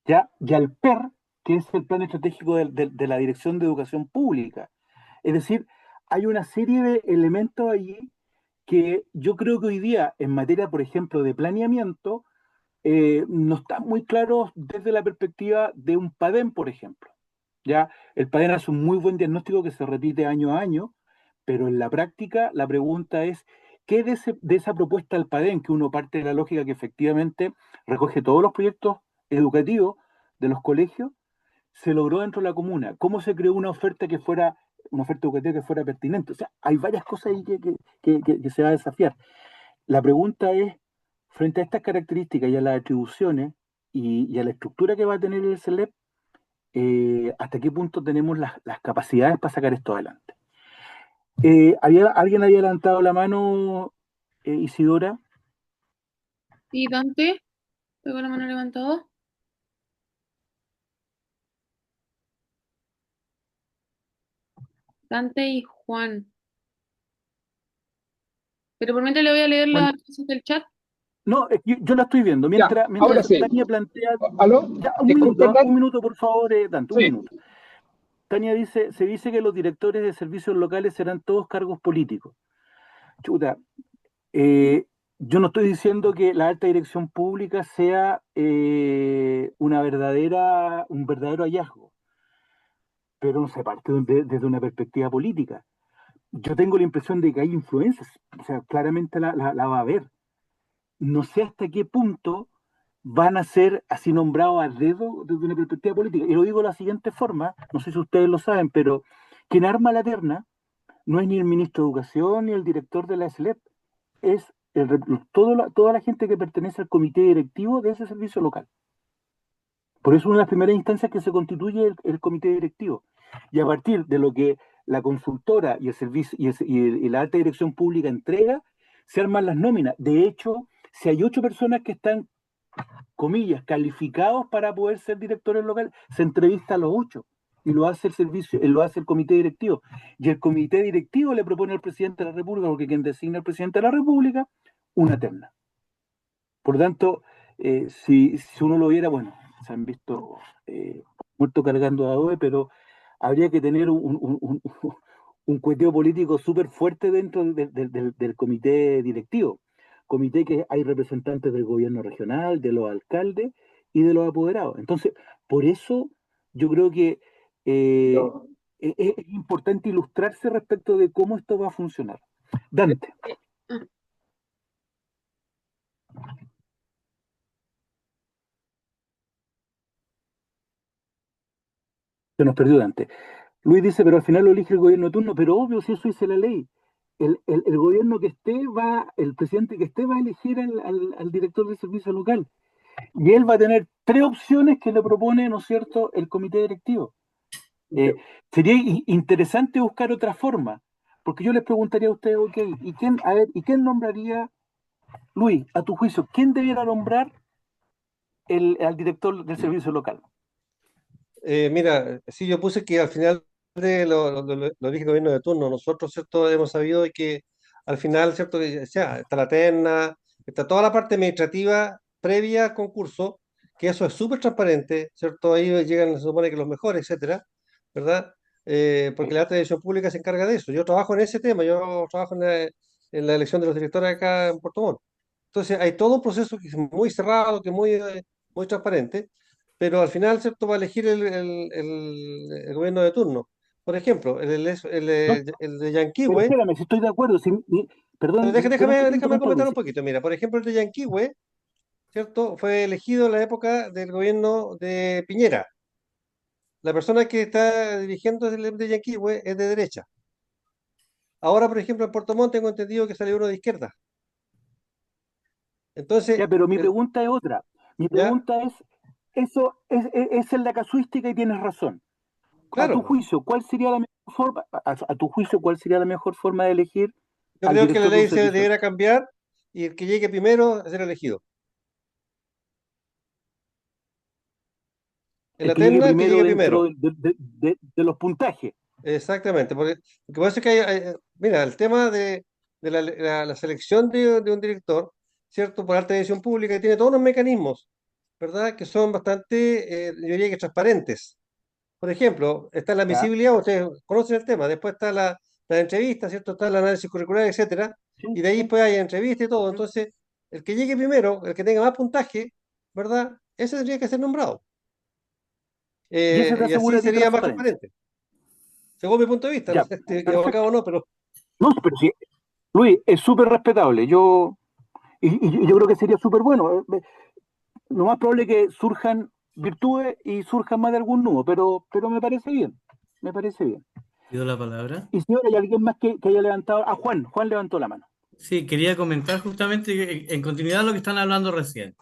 ¿ya? Y al PER, que es el plan estratégico de la Dirección de Educación Pública. Es decir, hay una serie de elementos allí que yo creo que hoy día, en materia, por ejemplo, de planeamiento, no están muy claros desde la perspectiva de un PADEM, por ejemplo. ¿Ya? El PADEM hace un muy buen diagnóstico que se repite año a año, pero en la práctica la pregunta es, ¿qué de esa propuesta del PADEM, que uno parte de la lógica que efectivamente recoge todos los proyectos educativos de los colegios, se logró dentro de la comuna? ¿Cómo se creó una oferta educativa que fuera pertinente? O sea, hay varias cosas ahí que se va a desafiar. La pregunta es, frente a estas características y a las atribuciones y a la estructura que va a tener el CELEP, ¿hasta qué punto tenemos las capacidades para sacar esto adelante? ¿Alguien había levantado la mano, Isidora? ¿Y Dante? ¿Tengo la mano levantada? Dante y Juan. Pero por mientras le voy a leer Bueno, las cosas del chat. no, yo la estoy viendo. Ya, ahora Mientras sí. Tania plantea, ¿Aló? ya, Disculpe, un Hernán. minuto, por favor, Dante, un Sí. minuto. Tania se dice que los directores de servicios locales serán todos cargos políticos. Chuta, eh, yo no estoy diciendo que la alta dirección pública sea un verdadero hallazgo, pero no se parte desde una perspectiva política. Yo tengo la impresión de que hay influencias, o sea, claramente la va a haber. No sé hasta qué punto van a ser así nombrados a dedo desde una perspectiva política. Y lo digo de la siguiente forma, no sé si ustedes lo saben, pero quien arma la terna no es ni el ministro de Educación ni el director de la SLEP, es toda la gente que pertenece al comité directivo de ese servicio local. Por eso una de las primeras instancias que se constituye el comité directivo. Y a partir de lo que la consultora y el servicio y la alta dirección pública entrega, se arman las nóminas. De hecho, si hay 8 personas que están, comillas, calificados para poder ser directores locales, se entrevista a los 8 y lo hace lo hace el comité directivo. Y el comité directivo le propone al presidente de la República, porque quien designa al presidente de la República, una terna. Por lo tanto, si uno lo viera, bueno, se han visto muertos cargando a AOE, pero habría que tener un cueteo político súper fuerte dentro del comité directivo. Comité que hay representantes del gobierno regional, de los alcaldes y de los apoderados. Entonces, por eso yo creo que eh, es importante ilustrarse respecto de cómo esto va a funcionar. Dante, Ah, se nos perdió Dante. Luis dice, pero al final lo elige el gobierno de turno, pero obvio, si eso dice la ley. El gobierno que esté el presidente que esté va a elegir al director del servicio local. Y él va a tener tres opciones que le propone, ¿no es cierto?, el comité directivo. Sería interesante buscar otra forma, porque yo les preguntaría a ustedes, ok, ¿y quién nombraría, Luis, a tu juicio, quién debiera nombrar al director del servicio local? Mira, sí, yo puse que al final de lo dije el gobierno de turno, nosotros, ¿cierto? Hemos sabido de que al final, ¿cierto? O sea, está la terna, está toda la parte administrativa previa al concurso, que eso es súper transparente, ¿cierto? Ahí llegan, se supone que los mejores, etcétera, ¿verdad? Porque la alta dirección pública se encarga de eso. Yo trabajo en ese tema, yo trabajo en la elección de los directores acá en Puerto Montt. Entonces, hay todo un proceso que es muy cerrado, que es muy transparente, pero al final, ¿cierto? Va a elegir el gobierno de turno. Por ejemplo, No, el de pero Yanquihue, espérame, si estoy de acuerdo, pero perdón, perdón que te déjame interrumpa, comentar Luis. un poquito. Mira, por ejemplo, el de Yanquihue, ¿cierto? Fue elegido en la época del gobierno de Piñera. La persona que está dirigiendo el de Yanquihue es de derecha. Ahora, por ejemplo, en Puerto Montt tengo entendido que salió uno de izquierda. Entonces, Ya, pero mi pregunta es otra. Mi ya, pregunta eso es en la casuística y tienes razón. A tu claro, juicio, ¿cuál sería la mejor forma, a tu juicio, cuál sería la mejor forma de elegir yo al creo que la director de un ley se servicio? deberá cambiar y el que llegue primero a ser elegido. En El la que llegue terna, el que primero llegue dentro primero. de los puntajes. Exactamente, porque lo que pasa es que mira, el tema de la selección de un director, ¿cierto? Por alta dirección pública, tiene todos unos mecanismos, ¿verdad? Que son bastante, yo diría que transparentes. Por ejemplo, está la ¿Ya? admisibilidad, ustedes conocen el tema, después está la entrevista, ¿cierto? Está el análisis curricular, etcétera, Sí, y de ahí sí, después hay entrevista y todo. sí. Entonces, el que llegue primero, el que tenga más puntaje, ¿verdad? Ese tendría que ser nombrado. Y eso te Y así asegura a ti sería más transparencia. transparente, según mi punto de vista. No Ya, sé si estoy equivocado perfecto. o no, pero No, pero sí, Luis, es súper respetable. Y yo creo que sería súper bueno. Lo más probable es que surjan virtudes y surjan más de algún nudo, pero me parece bien. Me parece bien. ¿pido la palabra? Y si ahora hay alguien más que haya levantado. Ah, Juan levantó la mano. Sí, quería comentar justamente en continuidad lo que están hablando recién.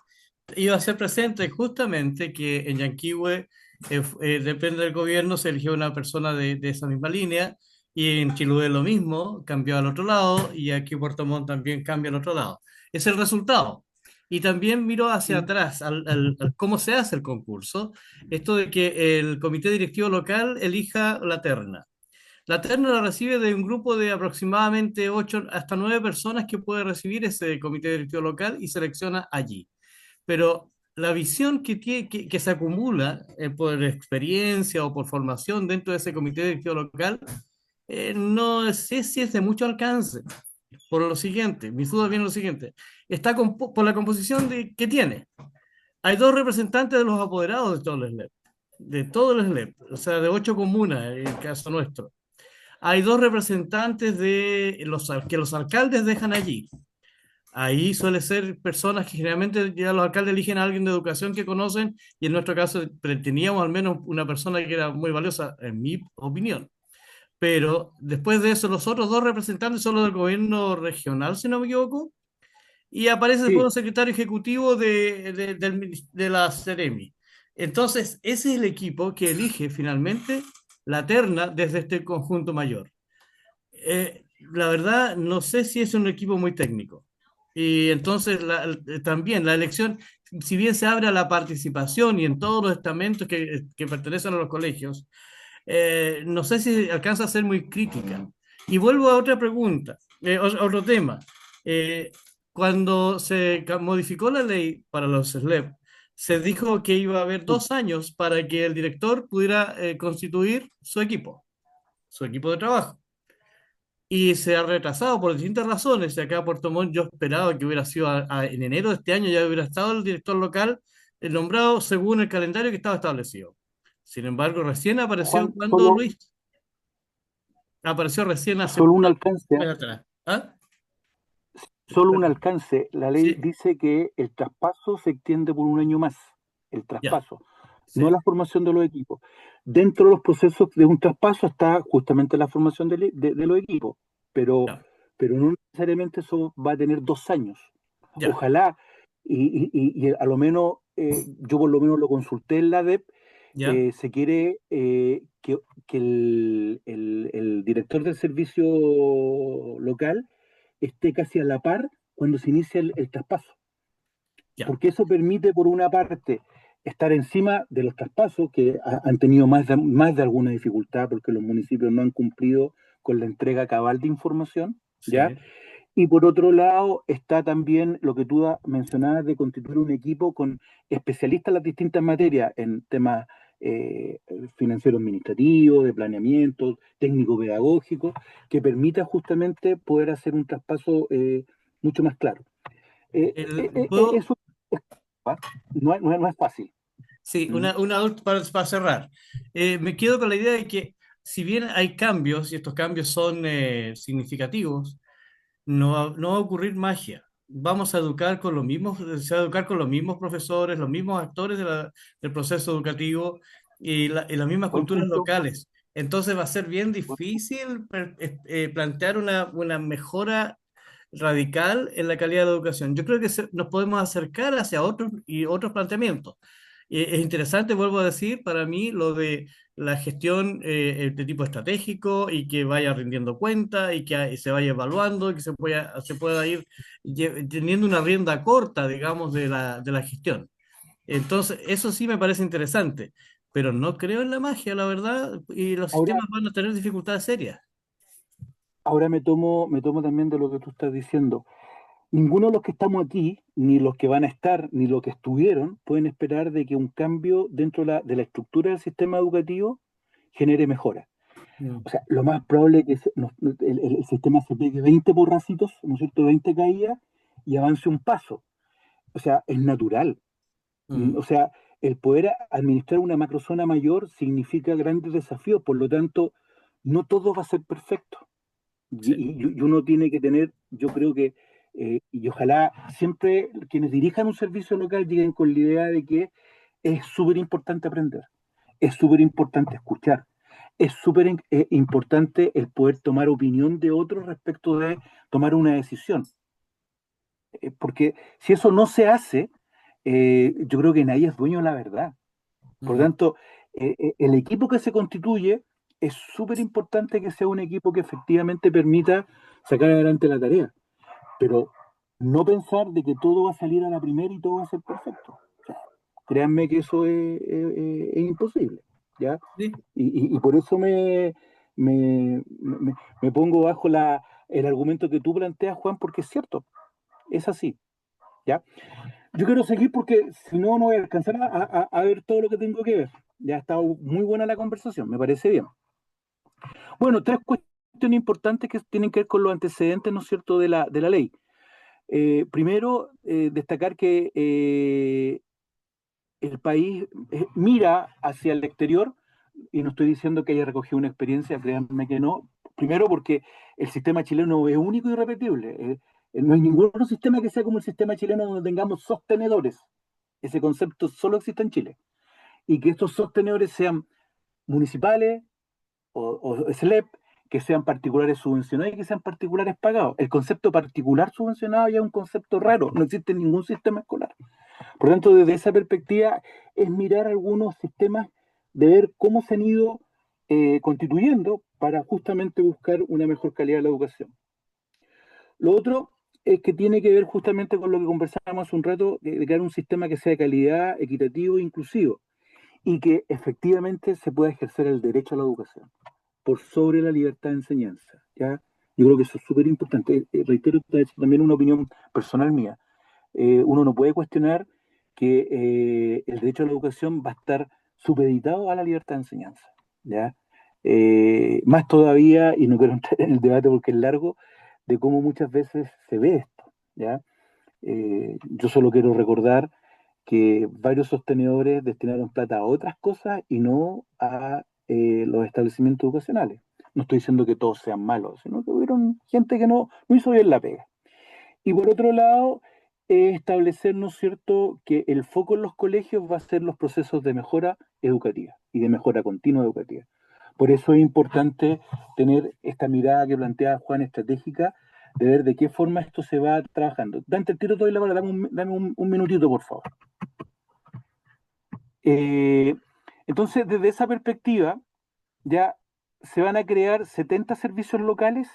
Iba a ser presente justamente que en Yanquihue, depende del gobierno, se eligió una persona de esa misma línea, y en Chiloé lo mismo, cambió al otro lado, y aquí en Puerto Montt también cambia al otro lado. Es el resultado. Y también miro hacia Sí. atrás al cómo se hace el concurso, esto de que el comité directivo local elija la terna. La terna la recibe de un grupo de aproximadamente 8 hasta 9 personas que puede recibir ese comité directivo local y selecciona allí. Pero la visión que se acumula por experiencia o por formación dentro de ese comité directivo local, no sé si es de mucho alcance. Por lo siguiente, mis dudas vienen lo siguiente. Está por la composición que tiene. Hay dos representantes de los apoderados de todo el SLEP, o sea, de 8 comunas, en el caso nuestro. Hay dos representantes que los alcaldes dejan allí. Ahí suele ser personas que generalmente ya los alcaldes eligen a alguien de educación que conocen, y en nuestro caso teníamos al menos una persona que era muy valiosa, en mi opinión. Pero después de eso, los otros dos representantes son los del gobierno regional, si no me equivoco, y aparece después Sí, un secretario ejecutivo de la Seremi. Entonces, ese es el equipo que elige finalmente la terna desde este conjunto mayor. La verdad, no sé si es un equipo muy técnico. Y entonces también la elección, si bien se abre a la participación y en todos los estamentos que pertenecen a los colegios, no sé si alcanza a ser muy crítica. Y vuelvo a otra pregunta, otro tema. Eh, Cuando se modificó la ley para los SLEP, se dijo que iba a haber 2 años para que el director pudiera constituir su equipo de trabajo. Y se ha retrasado por distintas razones. Acá en Puerto Montt yo esperaba que hubiera sido en enero de este año ya hubiera estado el director local nombrado según el calendario que estaba establecido. Sin embargo, recién apareció Juan, cuando Luis apareció recién hace solo un un alcance, mes atrás. ¿Ah? solo un alcance. La ley Sí, dice que el traspaso se extiende por un año más, el ya, traspaso, no sí, la formación de los equipos. Dentro de los procesos de un traspaso está justamente la formación de los equipos, pero, ya, pero no necesariamente eso va a tener 2 años. ya, Ojalá, y a lo menos, yo por lo menos lo consulté en la DEP, ya, se quiere que el director del servicio local esté casi a la par cuando se inicia el traspaso, ya, porque eso permite, por una parte, estar encima de los traspasos que han tenido más de alguna dificultad porque los municipios no han cumplido con la entrega cabal de información, ¿ya? sí, Y por otro lado está también lo que tú mencionabas de constituir un equipo con especialistas en las distintas materias, en temas eh, financieros administrativos, de planeamiento, técnico-pedagógico, que permita justamente poder hacer un traspaso mucho más claro. ¿puedo? Eso ¿ah? No es fácil. Sí, ¿Mm? para cerrar. Me quedo con la idea de que si bien hay cambios y estos cambios son significativos, no va a ocurrir magia. Vamos a educar con los mismos, se va a educar con los mismos profesores, los mismos actores del proceso educativo y las mismas Buen culturas punto. locales. Entonces va a ser bien Buen- difícil plantear una mejora radical en la calidad de la educación. Yo creo que nos podemos acercar hacia otros planteamientos. Es interesante, vuelvo a decir, para mí lo de la gestión de tipo estratégico y que vaya rindiendo cuenta y que se vaya evaluando y que se pueda ir teniendo una rienda corta, digamos, de la gestión. Entonces, eso sí me parece interesante, pero no creo en la magia, la verdad, y los Ahora, sistemas van a tener dificultades serias. ahora me tomo también de lo que tú estás diciendo. Ninguno de los que estamos aquí, ni los que van a estar, ni los que estuvieron, pueden esperar de que un cambio dentro de la estructura del sistema educativo genere mejora. Mm, O sea, lo más probable es que el sistema se pegue 20 porracitos, ¿no es cierto?, 20 caídas y avance un paso. O sea, es natural. mm, O sea, el poder administrar una macrozona mayor significa grandes desafíos, por lo tanto, no todo va a ser perfecto. Y, sí. y- y uno tiene que tener, yo creo que, y ojalá siempre quienes dirijan un servicio local lleguen con la idea de que es súper importante aprender, es súper importante escuchar, es súper importante el poder tomar opinión de otros respecto de tomar una decisión. Porque si eso no se hace, yo creo que nadie es dueño de la verdad. Por lo Mm, tanto, el equipo que se constituye es súper importante que sea un equipo que efectivamente permita sacar adelante la tarea, pero no pensar de que todo va a salir a la primera y todo va a ser perfecto. O sea, créanme que eso es imposible, ¿ya? sí, Y por eso me pongo bajo el argumento que tú planteas, Juan, porque es cierto, es así, ¿ya? Yo quiero seguir porque si no, no voy a alcanzar a ver todo lo que tengo que ver. Ya ha estado muy buena la conversación, me parece bien. Bueno, tres cuestiones importantes que tienen que ver con los antecedentes, ¿no es cierto?, de la ley. Primero, destacar que el país mira hacia el exterior, y no estoy diciendo que haya recogido una experiencia, créanme que no. Primero, porque el sistema chileno es único y irrepetible. No hay ningún otro sistema que sea como el sistema chileno donde tengamos sostenedores. Ese concepto solo existe en Chile. Y que estos sostenedores sean municipales o SLEP, que sean particulares subvencionados y que sean particulares pagados. El concepto particular subvencionado ya es un concepto raro, no existe en ningún sistema escolar. Por lo tanto, desde esa perspectiva es mirar algunos sistemas, de ver cómo se han ido constituyendo para justamente buscar una mejor calidad de la educación. Lo otro es que tiene que ver justamente con lo que conversábamos hace un rato, de crear un sistema que sea de calidad, equitativo e inclusivo, y que efectivamente se pueda ejercer el derecho a la educación por sobre la libertad de enseñanza. ¿Ya? Yo creo que eso es súper importante. Reitero, esta es también una opinión personal mía. Uno no puede cuestionar que el derecho a la educación va a estar supeditado a la libertad de enseñanza, ¿ya? Más todavía, y no quiero entrar en el debate porque es largo, de cómo muchas veces se ve esto, ¿ya? Yo solo quiero recordar que varios sostenedores destinaron plata a otras cosas y no a los establecimientos educacionales. No estoy diciendo que todos sean malos, sino que hubieron gente que no hizo bien la pega. Y por otro lado, establecer, ¿no es cierto?, que el foco en los colegios va a ser los procesos de mejora educativa y de mejora continua educativa. Por eso es importante tener esta mirada que plantea Juan estratégica, de ver de qué forma esto se va trabajando. Dante, el tiro te doy la palabra, dame un minutito, por favor. Entonces, desde esa perspectiva, ya se van a crear 70 servicios locales,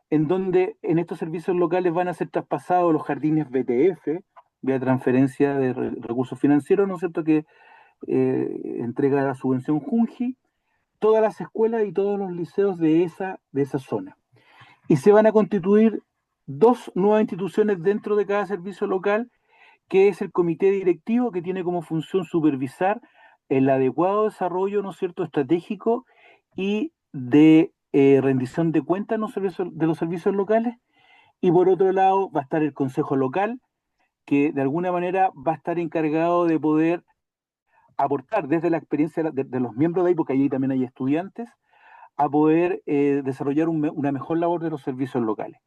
en donde en estos servicios locales van a ser traspasados los jardines BTF, vía transferencia de recursos financieros, ¿no es cierto?, que entrega la subvención Junji, todas las escuelas y todos los liceos de esa zona. Y se van a constituir 2 nuevas instituciones dentro de cada servicio local, que es el comité directivo, que tiene como función supervisar el adecuado desarrollo, ¿no es cierto?, estratégico y de rendición de cuentas de los servicios locales. Y por otro lado va a estar el consejo local, que de alguna manera va a estar encargado de poder aportar desde la experiencia de los miembros de ahí, porque allí también hay estudiantes, a poder desarrollar una mejor labor de los servicios locales.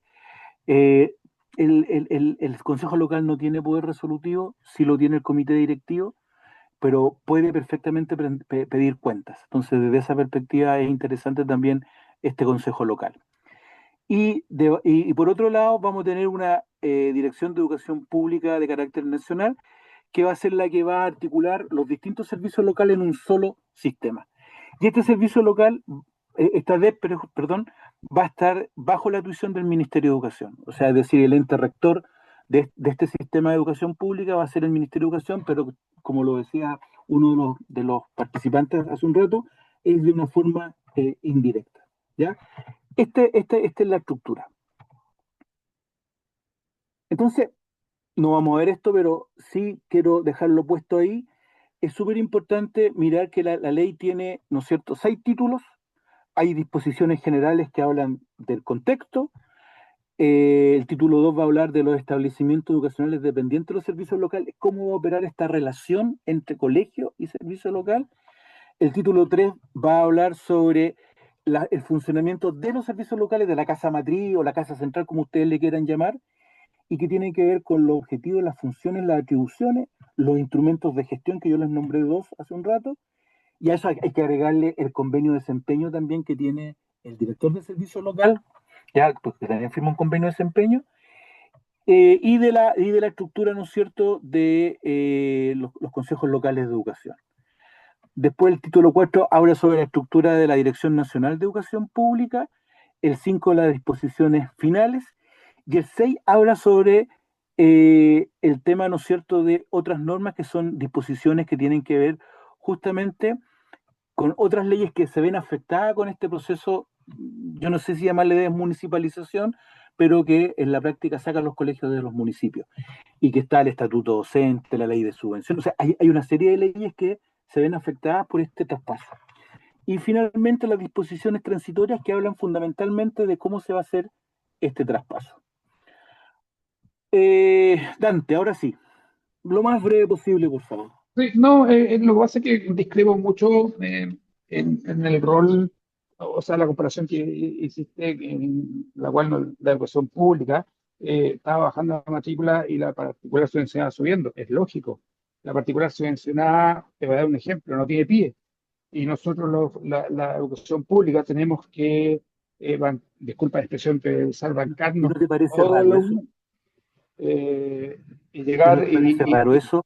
Eh, el Consejo Local no tiene poder resolutivo, sí lo tiene el comité directivo, pero puede perfectamente pedir cuentas. Entonces, desde esa perspectiva es interesante también este Consejo Local. Y por otro lado, vamos a tener una Dirección de Educación Pública de carácter nacional, que va a ser la que va a articular los distintos servicios locales en un solo sistema. Y este servicio local, esta vez, perdón, va a estar bajo la tuición del Ministerio de Educación. O sea, es decir, el ente rector de este sistema de educación pública va a ser el Ministerio de Educación, pero como lo decía uno de los participantes hace un rato, es de una forma indirecta, ¿ya? Esta es la estructura. Entonces, no vamos a ver esto, pero sí quiero dejarlo puesto ahí. Es súper importante mirar que la ley tiene, ¿no es cierto?, 6 títulos. Hay disposiciones generales que hablan del contexto. El título 2 va a hablar de los establecimientos educacionales dependientes de los servicios locales, cómo va a operar esta relación entre colegio y servicio local. El título 3 va a hablar sobre el funcionamiento de los servicios locales, de la casa matriz o la casa central, como ustedes le quieran llamar, y que tiene que ver con los objetivos, las funciones, las atribuciones, los instrumentos de gestión, que yo les nombré 2 hace un rato, y a eso hay que agregarle el convenio de desempeño también que tiene el director de servicio local, ya, pues, que también firma un convenio de desempeño, y de la estructura, ¿no es cierto?, de los consejos locales de educación. Después el título 4 habla sobre la estructura de la Dirección Nacional de Educación Pública, el 5 las disposiciones finales, y el 6 habla sobre el tema, ¿no es cierto?, de otras normas que son disposiciones que tienen que ver justamente con otras leyes que se ven afectadas con este proceso, yo no sé si llamarle desmunicipalización, pero que en la práctica sacan los colegios de los municipios, y que está el estatuto docente, la ley de subvención, o sea, hay una serie de leyes que se ven afectadas por este traspaso. Y finalmente las disposiciones transitorias que hablan fundamentalmente de cómo se va a hacer este traspaso. Dante, ahora sí, lo más breve posible, por favor. Sí, no, lo que pasa es que discrepo mucho en el rol, o sea, la comparación que hiciste, en la cual la educación pública estaba bajando la matrícula y la particular subvencionada subiendo. Es lógico. La particular subvencionada, te voy a dar un ejemplo, no tiene pie. Y nosotros, la educación pública, tenemos que, disculpa la expresión, que ¿Y salvancarnos no te parece todos raro los eso? y ¿Y no llegar te parece raro eso?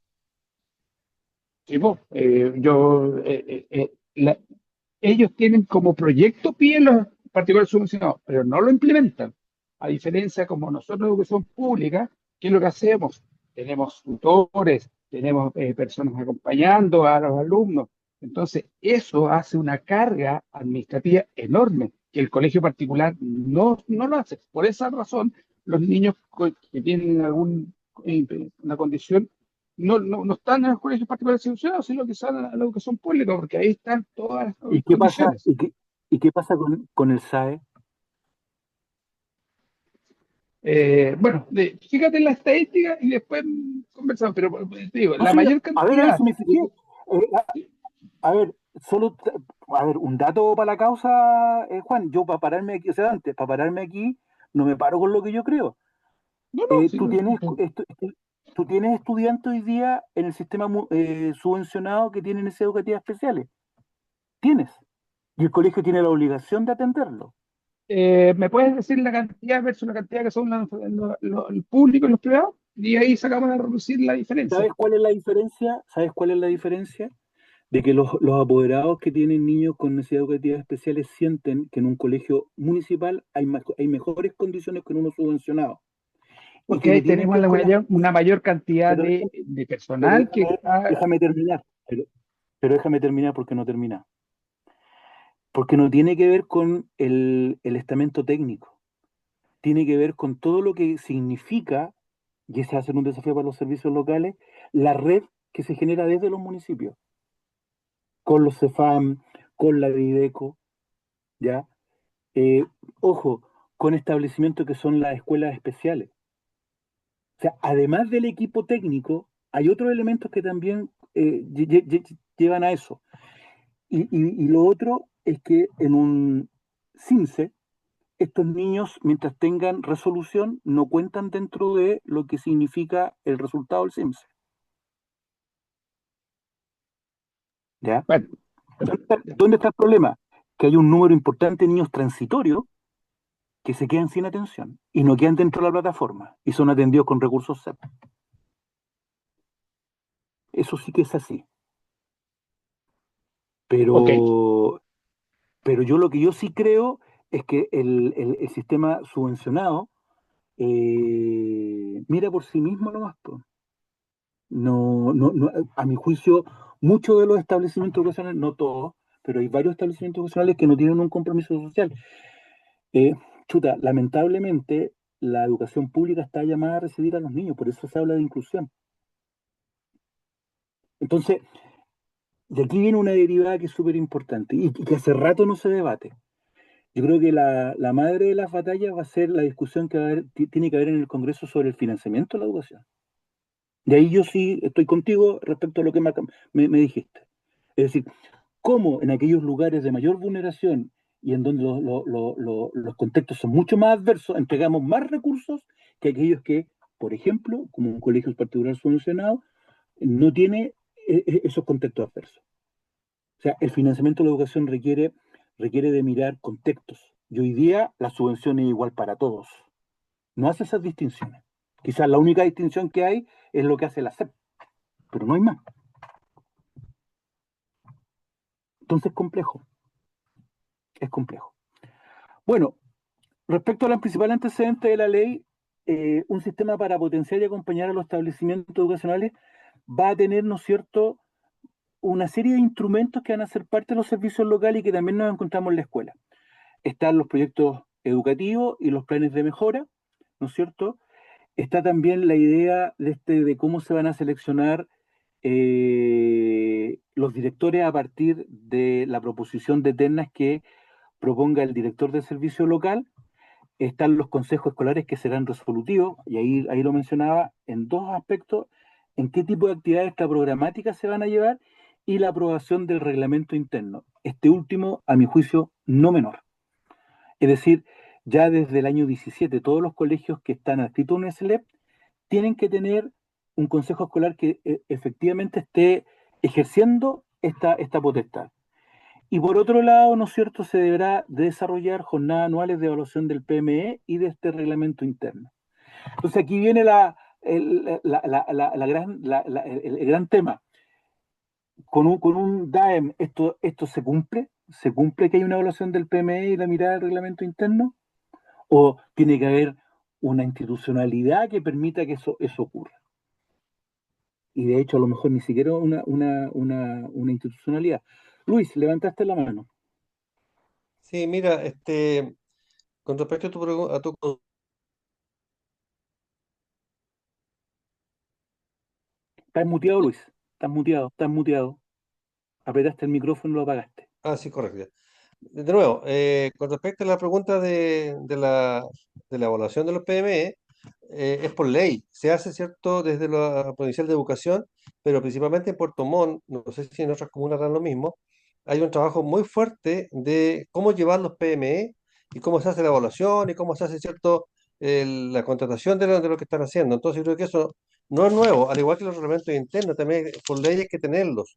sí, ellos tienen como proyecto PIE los particulares subvencionados, pero no lo implementan. A diferencia como nosotros en educación pública, ¿qué es lo que hacemos? Tenemos tutores, tenemos personas acompañando a los alumnos. Entonces, eso hace una carga administrativa enorme que el colegio particular no lo hace. Por esa razón, los niños que tienen una condición no están en los colegios particulares subvencionados, sino que están en la educación pública, porque ahí están todas las ¿Y qué pasa, condiciones. y qué pasa con el SAE? Bueno, fíjate en la estadística y después conversamos, pero te digo, No la sé, mayor a ver cantidad si me fijé. A ver, solo, a ver, un dato para la causa, Juan, yo para pararme aquí, o sea, antes, para pararme aquí, no me paro con lo que yo creo. no, no, sí, Tú tú tienes estudiantes hoy día en el sistema subvencionado que tienen necesidades educativas especiales. Tienes. Y el colegio tiene la obligación de atenderlo. ¿me puedes decir la cantidad versus la cantidad que son el público y los privados? Y ahí sacamos a reducir la diferencia. ¿Sabes cuál es la diferencia? ¿Sabes cuál es la diferencia? De que los apoderados que tienen niños con necesidades educativas especiales sienten que en un colegio municipal hay mejores condiciones que en uno subvencionado y Porque que no ahí tienen tenemos que ver con las una cosas. mayor cantidad Pero de pero personal que déjame terminar, pero déjame terminar porque no termina. Porque no tiene que ver con el estamento técnico, tiene que ver con todo lo que significa, y ese va a ser un desafío para los servicios locales, la red que se genera desde los municipios, con los CEFAM, con la Videco, ¿ya? Eh, Ojo, con establecimientos que son las escuelas especiales. O sea, además del equipo técnico, hay otros elementos que también llevan a eso. Y lo otro es que en un CIMSE, estos niños, mientras tengan resolución, no cuentan dentro de lo que significa el resultado del CIMSE. ¿Ya? bueno, ¿Dónde está el problema? Que hay un número importante de niños transitorios que se quedan sin atención y no quedan dentro de la plataforma y son atendidos con recursos SEP. Eso sí que es así. ok. Pero, pero yo lo que yo sí creo es que el sistema subvencionado mira por sí mismo nomás, po. A mi juicio, muchos de los establecimientos educacionales, no todos, pero hay varios establecimientos educacionales que no tienen un compromiso social. Eh, Lamentablemente, la educación pública está llamada a recibir a los niños, por eso se habla de inclusión. Entonces, de aquí viene una derivada que es súper importante y que hace rato no se debate. Yo creo que la madre de las batallas va a ser la discusión que va a haber, tiene que haber en el Congreso sobre el financiamiento de la educación. De ahí yo sí estoy contigo respecto a lo que me dijiste. Es decir, cómo en aquellos lugares de mayor vulneración y en donde los contextos son mucho más adversos, entregamos más recursos que aquellos que, por ejemplo, como un colegio particular subvencionado, no tiene esos contextos adversos. O sea, el financiamiento de la educación requiere de mirar contextos. Y hoy día la subvención es igual para todos. No hace esas distinciones. Quizás la única distinción que hay es lo que hace la SEP, pero no hay más. Entonces es complejo. Bueno, respecto a los principales antecedentes de la ley, un sistema para potenciar y acompañar a los establecimientos educacionales va a tener, ¿no es cierto?, una serie de instrumentos que van a ser parte de los servicios locales y que también nos encontramos en la escuela. Están los proyectos educativos y los planes de mejora, ¿no es cierto? Está también la idea de cómo se van a seleccionar los directores a partir de la proposición de ternas que proponga el director del servicio local. Están los consejos escolares que serán resolutivos, y ahí lo mencionaba, en dos aspectos: en qué tipo de actividades extraprogramáticas se van a llevar y la aprobación del reglamento interno. Este último, a mi juicio, no menor. Es decir, ya desde el año 17, todos los colegios que están adscritos a un SLEP tienen que tener un consejo escolar que efectivamente esté ejerciendo esta potestad. Y por otro lado, ¿no es cierto?, se deberá desarrollar jornadas anuales de evaluación del PME y de este reglamento interno. Entonces aquí viene el gran tema. Con un DAEM, ¿esto se cumple? ¿Se cumple que hay una evaluación del PME y la mirada del reglamento interno? ¿O tiene que haber una institucionalidad que permita que eso ocurra? Y de hecho, a lo mejor ni siquiera una institucionalidad. Luis, levantaste la mano. Sí, mira, con respecto a Estás muteado, Luis. Estás muteado, estás muteado. Apretaste el micrófono y lo apagaste. Ah, sí, correcto. Ya. De nuevo, con respecto a la pregunta de la evaluación de los PME, es por ley. Se hace, ¿cierto?, desde la Provincial de Educación, pero principalmente en Puerto Montt, no sé si en otras comunas harán lo mismo. Hay un trabajo muy fuerte de cómo llevar los PME y cómo se hace la evaluación y cómo se hace, ¿cierto?, la contratación de lo que están haciendo. Entonces, yo creo que eso no es nuevo, al igual que los reglamentos internos, también por ley hay que tenerlos.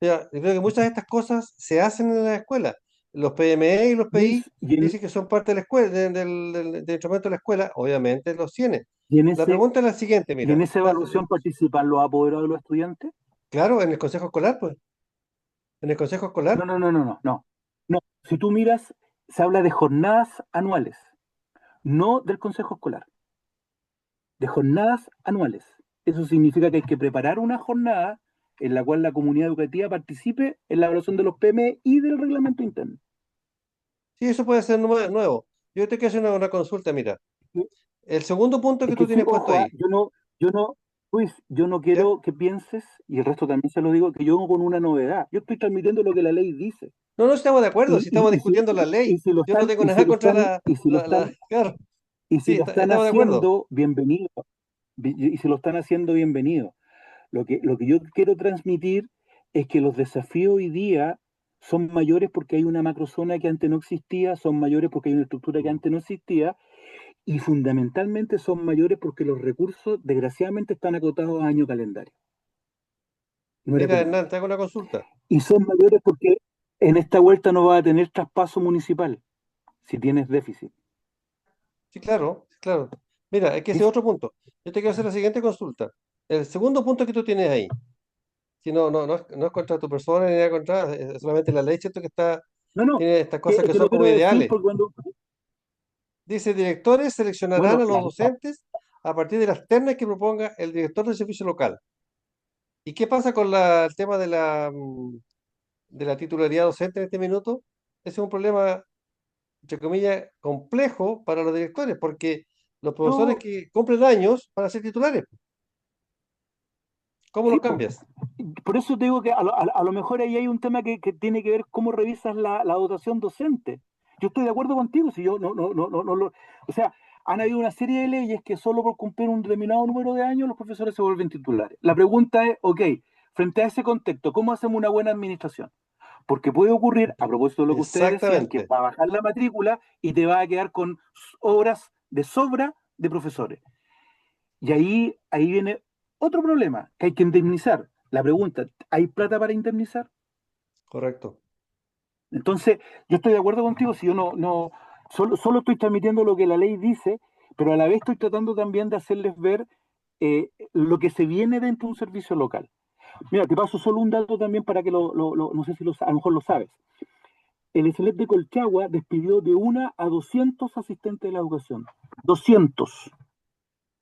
O sea, yo creo que muchas de estas cosas se hacen en la escuela. Los PME y los PI Luis, y en, dicen que son parte de la escuela, del instrumento de la escuela, obviamente los tiene. y en La ese, pregunta es la siguiente, y en mira, esa evaluación participan los apoderados de los estudiantes. claro, en el consejo escolar, pues, en el consejo No, escolar, no, no, no, no, no. No, si tú miras, se habla de jornadas anuales, no del consejo escolar, de jornadas anuales. Eso significa que hay que preparar una jornada en la cual la comunidad educativa participe en la evaluación de los PM y del reglamento interno. sí, eso puede ser nuevo. Yo te quiero hacer una consulta, mira, el segundo punto Es que que tú sí, tienes puesto ojo, ahí, yo no, Luis, yo no ¿ya? quiero que pienses, y el resto también se lo digo, que yo con una novedad. Yo estoy transmitiendo lo que la ley dice. No, no estamos de acuerdo, si estamos Y si, discutiendo la ley, y si lo yo no están, tengo nada contra claro, y si sí, lo están estamos de acuerdo, haciendo, bienvenido. Y si lo están haciendo, bienvenido. Lo que yo quiero transmitir es que los desafíos hoy día son mayores porque hay una macrozona que antes no existía, son mayores porque hay una estructura que antes no existía, y fundamentalmente son mayores porque los recursos, desgraciadamente, están acotados a año calendario. No era mira, como Hernán, antes. te hago una consulta, Y son mayores porque en esta vuelta no va a tener traspaso municipal si tienes déficit. sí, claro, sí, claro, mira, es que ese es Es- otro punto, yo te quiero hacer la siguiente consulta, el segundo punto que tú tienes ahí, si no es contra tu persona ni nada contra, es solamente la ley, ¿cierto? Que no, no, tiene estas cosas que que lo son como quiero decir ideales. porque cuando, Dice, directores seleccionarán bueno, a los docentes a partir de las ternas que proponga el director del servicio local. ¿Y qué pasa con el tema de la titularidad docente en este minuto? Ese es un problema, entre comillas, complejo para los directores, porque los profesores yo, que cumplen años van a ser titulares. ¿Cómo los sí, po. cambias? Por eso te digo que a lo mejor ahí hay un tema que tiene que ver cómo revisas la dotación docente. Yo estoy de acuerdo contigo, si yo o sea, han habido una serie de leyes que solo por cumplir un determinado número de años los profesores se vuelven titulares. La pregunta es, ok, frente a ese contexto, ¿cómo hacemos una buena administración? Porque puede ocurrir, a propósito de lo que ustedes decían, que Exactamente, va a bajar la matrícula y te va a quedar con horas de sobra de profesores. Y ahí viene otro problema que hay que indemnizar. La pregunta, ¿hay plata para indemnizar? correcto. Entonces, yo estoy de acuerdo contigo si yo solo estoy transmitiendo lo que la ley dice, pero a la vez estoy tratando también de hacerles ver lo que se viene dentro de un servicio local. Mira, te paso solo un dato también para que no sé si a lo mejor lo sabes. El SLEP de Colchagua despidió de 1 a 200 asistentes de la educación. 200.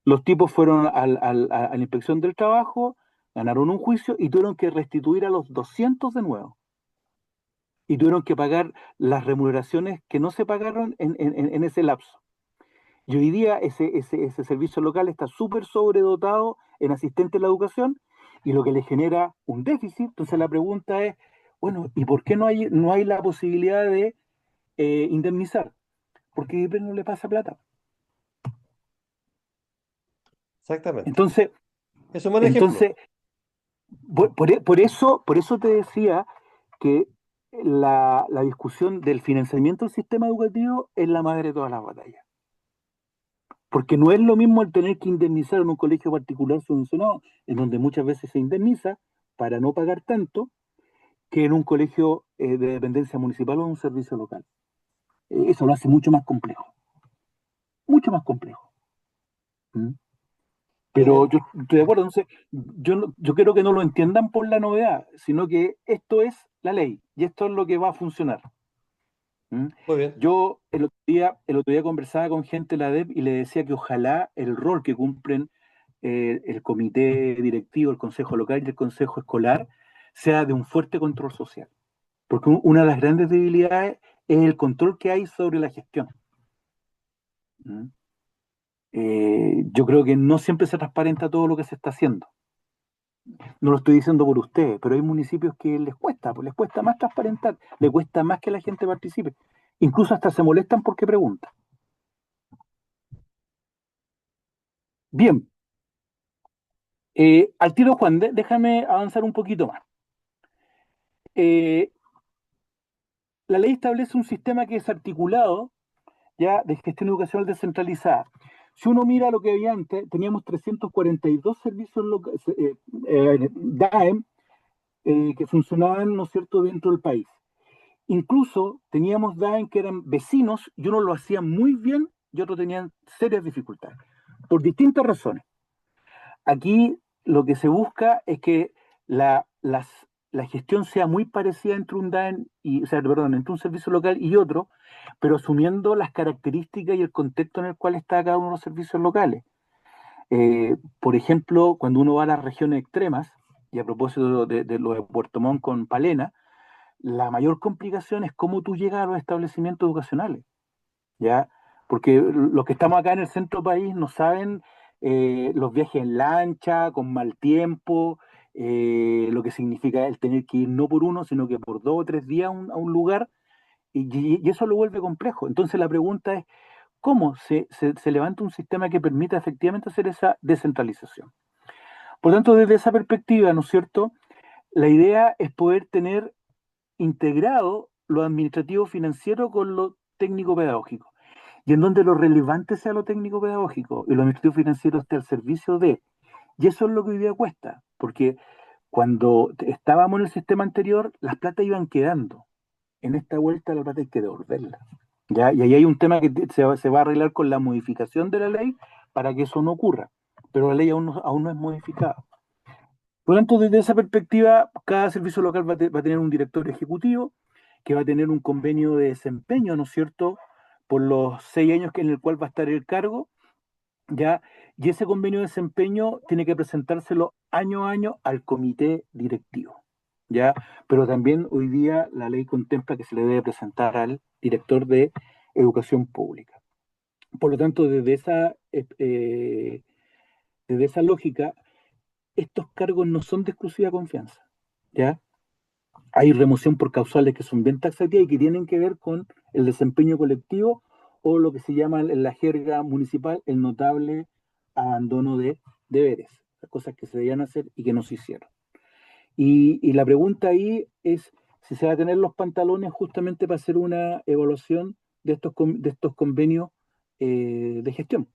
Los tipos fueron a la inspección del trabajo, ganaron un juicio y tuvieron que restituir a los 200 de nuevo. Y tuvieron que pagar las remuneraciones que no se pagaron en ese lapso. Y hoy día ese servicio local está súper sobredotado en asistentes de la educación y lo que le genera un déficit. Entonces la pregunta es, bueno, ¿y por qué no hay la posibilidad de indemnizar? Porque a IPRES no le pasa plata. Exactamente. Entonces, Es un buen ejemplo. entonces por eso te decía que la discusión del financiamiento del sistema educativo es la madre de todas las batallas. Porque no es lo mismo el tener que indemnizar en un colegio particular subvencionado, en donde muchas veces se indemniza para no pagar tanto, que en un colegio de dependencia municipal o en un servicio local. Eso lo hace mucho más complejo. Mucho más complejo. ¿Mm? Muy Pero bien, yo estoy de acuerdo, entonces yo quiero que no lo entiendan por la novedad, sino que esto es la ley y esto es lo que va a funcionar. ¿Mm? muy bien. Yo el otro día conversaba con gente de la DEP y le decía que ojalá el rol que cumplen el comité directivo, el consejo local y el consejo escolar sea de un fuerte control social. Porque una de las grandes debilidades es el control que hay sobre la gestión. ¿Mm? Yo creo que no siempre se transparenta todo lo que se está haciendo. No lo estoy diciendo por ustedes, pero hay municipios que les cuesta, pues les cuesta más transparentar, les cuesta más que la gente participe. Incluso hasta se molestan porque preguntan. Bien, al tiro Juan, déjame avanzar un poquito más. Eh, la ley establece un sistema que es articulado ya de gestión educacional descentralizada. Si uno mira lo que había antes, teníamos 342 servicios DAEM que funcionaban, ¿no es cierto?, dentro del país. Incluso teníamos DAEM que eran vecinos y uno lo hacía muy bien y otros tenían serias dificultades, por distintas razones. Aquí lo que se busca es que la gestión sea muy parecida entre un DAEM y, o sea, perdón, entre un servicio local y otro, pero asumiendo las características y el contexto en el cual está cada uno de los servicios locales. Por ejemplo, cuando uno va a las regiones extremas, y a propósito de lo de Puerto Montt con Palena, la mayor complicación es cómo tú llegas a los establecimientos educacionales, ¿ya? Porque los que estamos acá en el centro del país no saben los viajes en lancha, con mal tiempo, lo que significa el tener que ir no por uno, sino que por 2 o 3 días a un lugar, y eso lo vuelve complejo. Entonces la pregunta es, ¿cómo se levanta un sistema que permita efectivamente hacer esa descentralización? Por tanto, desde esa perspectiva, ¿no es cierto? La idea es poder tener integrado lo administrativo financiero con lo técnico pedagógico, y en donde lo relevante sea lo técnico pedagógico y lo administrativo financiero esté al servicio de. Y eso es lo que hoy día cuesta, porque cuando estábamos en el sistema anterior, las plata iban quedando. En esta vuelta la plata hay que devolverla. ¿Ya? Y ahí hay un tema que se va a arreglar con la modificación de la ley para que eso no ocurra. Pero la ley aún no es modificada. Por lo tanto, desde esa perspectiva, cada servicio local va a tener un director ejecutivo que va a tener un convenio de desempeño, ¿no es cierto?, por los 6 años en el cual va a estar el cargo, ¿ya? Y ese convenio de desempeño tiene que presentárselo año a año al comité directivo, ¿ya? Pero también hoy día la ley contempla que se le debe presentar al director de educación pública. Por lo tanto, desde esa lógica, estos cargos no son de exclusiva confianza, ¿ya? Hay remoción por causales que son bien taxativas y que tienen que ver con el desempeño colectivo o lo que se llama en la jerga municipal el notable abandono de deberes, las cosas que se debían hacer y que no se hicieron. Y la pregunta ahí es si se va a tener los pantalones justamente para hacer una evaluación de estos convenios de gestión.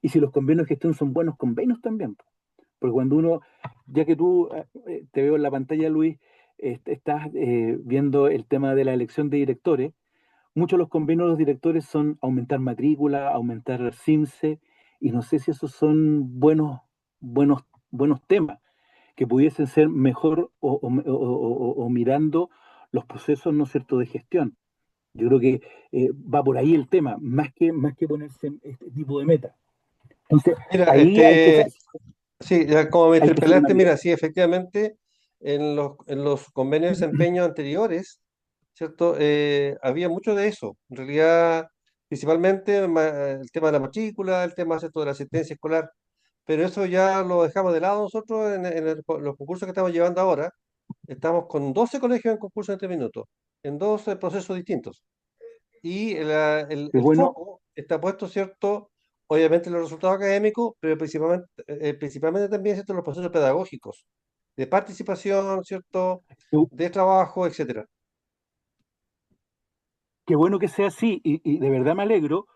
Y si los convenios de gestión son buenos convenios también. Porque cuando uno, ya que tú te veo en la pantalla, Luis, estás viendo el tema de la elección de directores, muchos de los convenios de los directores son aumentar matrícula, aumentar CIMSE, y no sé si esos son buenos, buenos temas que pudiesen ser mejor o mirando los procesos, ¿no es cierto?, de gestión. Yo creo que va por ahí el tema, más que ponerse en este tipo de meta. Entonces, Mira, ahí sí, ya como me hay que hacer una interpelaste, mirada. mira, sí, efectivamente, en los convenios de desempeño anteriores, ¿cierto? Había mucho de eso. En realidad, principalmente el tema de la matrícula, el tema, ¿cierto?, de la asistencia escolar, pero eso ya lo dejamos de lado nosotros los concursos que estamos llevando ahora. Estamos con 12 colegios en concurso en este minuto, en 12 procesos distintos. Y Qué el bueno. foco está puesto, ¿cierto? Obviamente en los resultados académicos, pero principalmente también, ¿cierto?, en los procesos pedagógicos, de participación, ¿cierto?, de trabajo, etcétera. Qué bueno que sea así y de verdad me alegro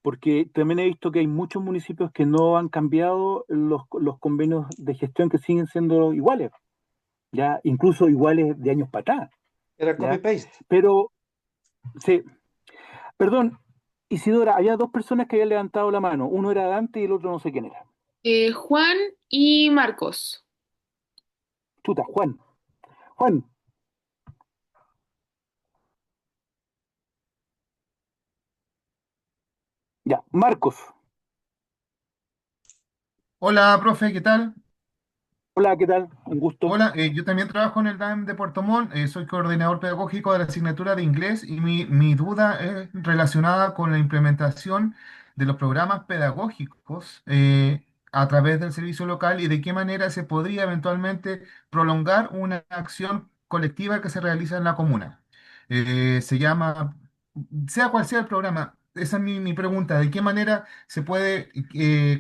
porque también he visto que hay muchos municipios que no han cambiado los convenios de gestión que siguen siendo iguales, ya incluso iguales de años para atrás, Era ¿ya? copy-paste. Pero, sí, perdón, Isidora, había dos personas que habían levantado la mano, uno era Dante y el otro no sé quién era. Juan y Marcos. Chuta, Juan, ya, Marcos, Hola, profe, ¿qué tal? hola, ¿qué tal? Un gusto. Hola, yo también trabajo en el DAEM de Puerto Montt, soy coordinador pedagógico de la asignatura de inglés y mi duda es relacionada con la implementación de los programas pedagógicos a través del servicio local y de qué manera se podría eventualmente prolongar una acción colectiva que se realiza en la comuna. Se llama, sea cual sea el programa, esa es mi pregunta, ¿de qué manera se puede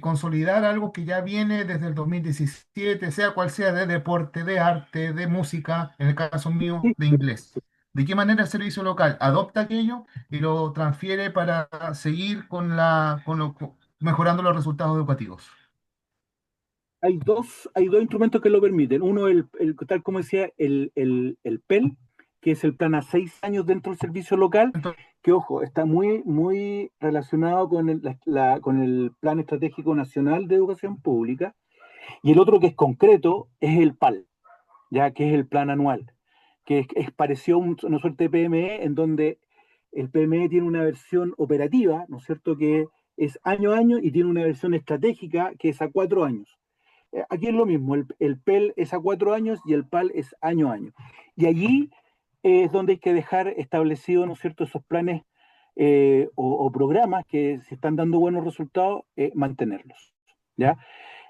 consolidar algo que ya viene desde el 2017, sea cual sea, de deporte, de arte, de música, en el caso mío, Sí, de inglés? ¿De qué manera el servicio local adopta aquello y lo transfiere para seguir mejorando los resultados educativos? hay dos instrumentos que lo permiten. Uno, tal como decía, el PEL, que es el plan a 6 años dentro del servicio local, Entonces, que ojo, está muy relacionado con con el Plan Estratégico Nacional de Educación Pública. Y el otro que es concreto es el PAL, ya que es el plan anual, que es parecido a una suerte de PME, en donde el PME tiene una versión operativa, ¿no es cierto?, que es año a año, y tiene una versión estratégica que es a 4 años. Aquí es lo mismo, el PEL es a 4 años y el PAL es año a año. Y allí es donde hay que dejar establecidos, ¿no es cierto?, esos planes o programas que si están dando buenos resultados, mantenerlos. ¿Ya?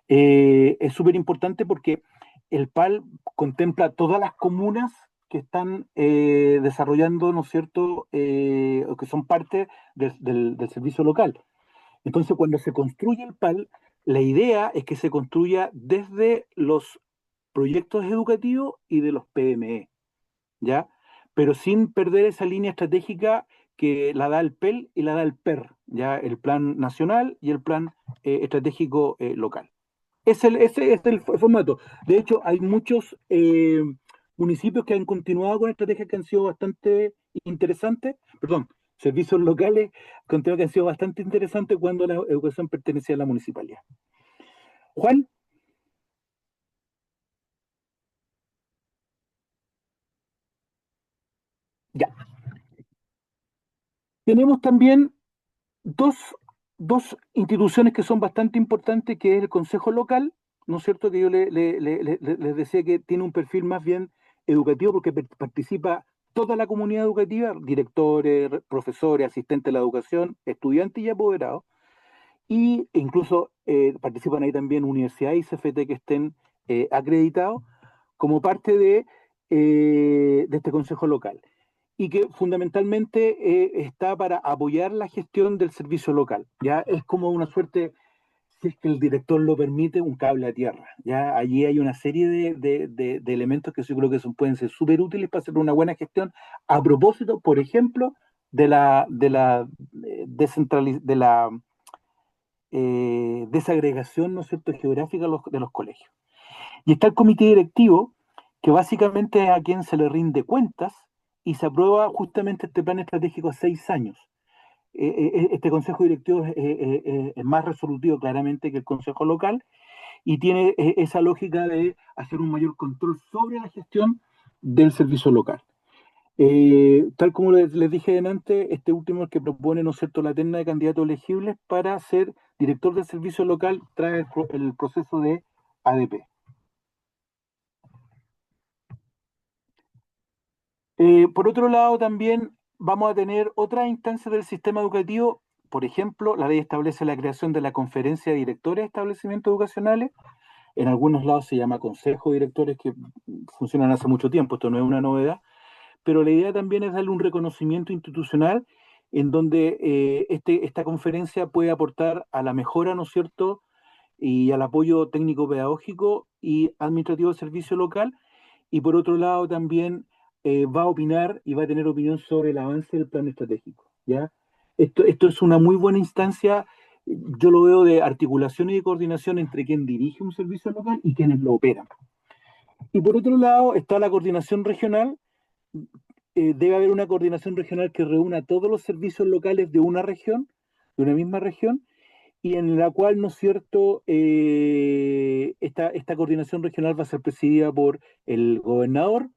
Es súper importante porque el PAL contempla todas las comunas que están desarrollando, ¿no es cierto?, o que son parte del servicio local. Entonces, cuando se construye el PAL, la idea es que se construya desde los proyectos educativos y de los PME, ¿ya? Pero sin perder esa línea estratégica que la da el PEL y la da el PER, ¿ya? El Plan Nacional y el Plan Estratégico Local. Ese es el formato. De hecho, hay muchos municipios que han continuado con estrategias que han sido bastante interesantes, perdón, servicios locales que han sido bastante interesantes cuando la educación pertenecía a la municipalidad. Juan, ya. Tenemos también dos, dos instituciones que son bastante importantes, que es el Consejo Local, ¿no es cierto? Que yo les decía que tiene un perfil más bien educativo porque participa toda la comunidad educativa, directores, profesores, asistentes de la educación, estudiantes y apoderados, y incluso participan ahí también universidades y CFT que estén acreditados como parte de este Consejo Local y que fundamentalmente está para apoyar la gestión del servicio local. Ya es como una suerte, si es que el director lo permite, un cable a tierra. Ya allí hay una serie de elementos que yo creo que pueden ser súper útiles para hacer una buena gestión. A propósito, por ejemplo, de la desagregación, ¿no es cierto?, geográfica de los colegios. Y está el comité directivo, que básicamente es a quien se le rinde cuentas y se aprueba justamente este plan estratégico a 6 años. Este consejo directivo es más resolutivo claramente que el consejo local y tiene esa lógica de hacer un mayor control sobre la gestión del servicio local. Tal como les dije antes, este último es el que propone, ¿no es cierto?, la terna de candidatos elegibles para ser director del servicio local tras el proceso de ADP. Por otro lado, también vamos a tener otras instancias del sistema educativo. Por ejemplo, la ley establece la creación de la conferencia de directores de establecimientos educacionales. En algunos lados se llama consejo de directores, que funcionan hace mucho tiempo, esto no es una novedad, pero la idea también es darle un reconocimiento institucional en donde esta conferencia puede aportar a la mejora, ¿no es cierto?, y al apoyo técnico-pedagógico y administrativo del servicio local, y por otro lado también va a opinar y va a tener opinión sobre el avance del plan estratégico, ¿ya? Esto es una muy buena instancia, yo lo veo de articulación y de coordinación entre quien dirige un servicio local y quienes lo operan. Y por otro lado está la coordinación regional. Debe haber una coordinación regional que reúna todos los servicios locales de una región, de una misma región, y en la cual, ¿no es cierto?, esta coordinación regional va a ser presidida por el gobernador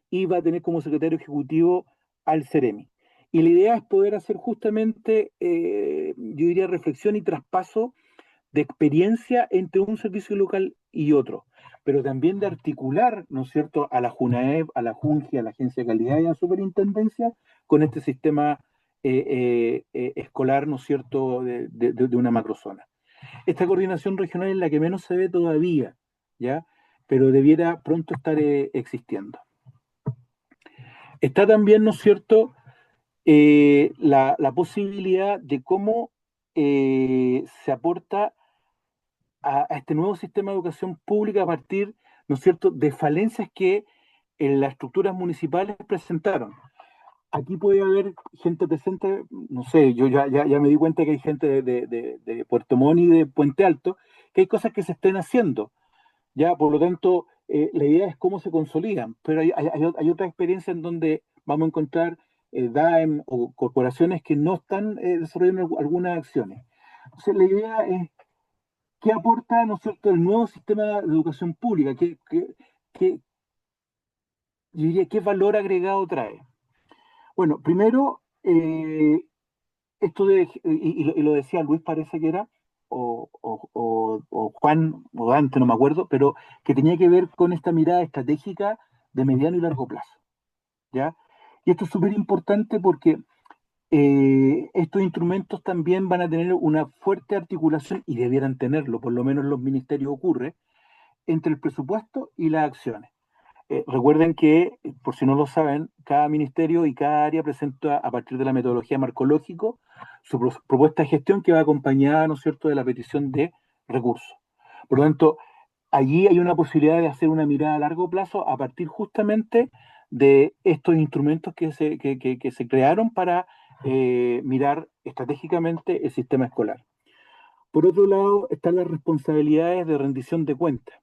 y va a tener como secretario ejecutivo al CEREMI. Y la idea es poder hacer justamente, yo diría, reflexión y traspaso de experiencia entre un servicio local y otro, pero también de articular, ¿no es cierto?, a la JUNAEP, a la JUNGI, a la Agencia de Calidad y a la Superintendencia con este sistema escolar, ¿no es cierto?, de una macrozona. Esta coordinación regional es la que menos se ve todavía, ¿ya? Pero debiera pronto estar existiendo. Está también, ¿no es cierto?, la posibilidad de cómo se aporta a este nuevo sistema de educación pública a partir, ¿no es cierto?, de falencias que en las estructuras municipales presentaron. Aquí puede haber gente presente, no sé, yo ya me di cuenta que hay gente de Puerto Montt y de Puente Alto, que hay cosas que se estén haciendo, ya, por lo tanto, la idea es cómo se consolidan, pero hay otra experiencia en donde vamos a encontrar DAEM o corporaciones que no están desarrollando algunas acciones. Entonces, la idea es qué aporta, ¿no es cierto?, el nuevo sistema de educación pública, qué- yo diría, qué valor agregado trae. Bueno, primero, esto y lo decía Luis, parece que era, o Juan, o Dante, no me acuerdo, pero que tenía que ver con esta mirada estratégica de mediano y largo plazo, ¿ya? Y esto es súper importante porque estos instrumentos también van a tener una fuerte articulación, y debieran tenerlo, por lo menos en los ministerios ocurre, entre el presupuesto y las acciones. Recuerden que, por si no lo saben, cada ministerio y cada área presenta a partir de la metodología marcológico su propuesta de gestión que va acompañada, ¿no es cierto?, de la petición de recursos. Por lo tanto, allí hay una posibilidad de hacer una mirada a largo plazo a partir justamente de estos instrumentos que se crearon para mirar estratégicamente el sistema escolar. Por otro lado, están las responsabilidades de rendición de cuentas.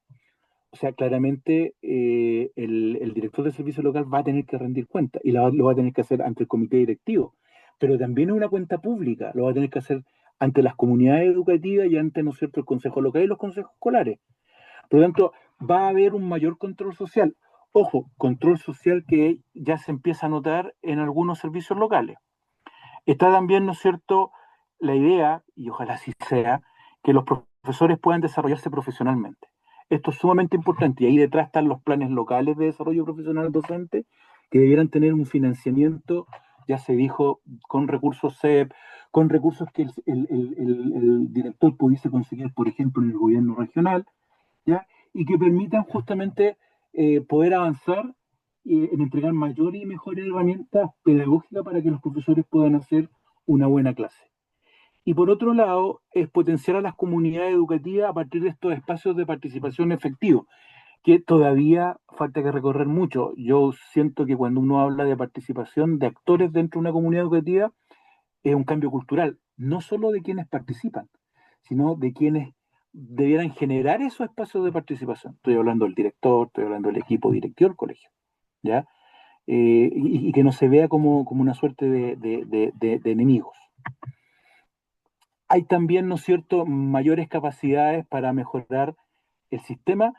O sea, claramente el director de servicio local va a tener que rendir cuenta y lo va a tener que hacer ante el comité directivo, pero también es una cuenta pública, lo va a tener que hacer ante las comunidades educativas y ante, ¿no es cierto?, el consejo local y los consejos escolares. Por lo tanto, va a haber un mayor control social. Ojo, control social que ya se empieza a notar en algunos servicios locales. Está también, ¿no es cierto?, la idea, y ojalá así sea, que los profesores puedan desarrollarse profesionalmente. Esto es sumamente importante y ahí detrás están los planes locales de desarrollo profesional docente que debieran tener un financiamiento, ya se dijo, con recursos CEP, con recursos que el director pudiese conseguir, por ejemplo, en el gobierno regional, ¿ya? Y que permitan justamente poder avanzar en entregar mayores y mejores herramientas pedagógicas para que los profesores puedan hacer una buena clase. Y por otro lado, es potenciar a las comunidades educativas a partir de estos espacios de participación efectivos, que todavía falta que recorrer mucho. Yo siento que cuando uno habla de participación de actores dentro de una comunidad educativa, es un cambio cultural, no solo de quienes participan, sino de quienes debieran generar esos espacios de participación. Estoy hablando del director, estoy hablando del equipo directivo del colegio, ¿ya? Y que no se vea como una suerte de enemigos. Hay también, ¿no es cierto?, mayores capacidades para mejorar el sistema.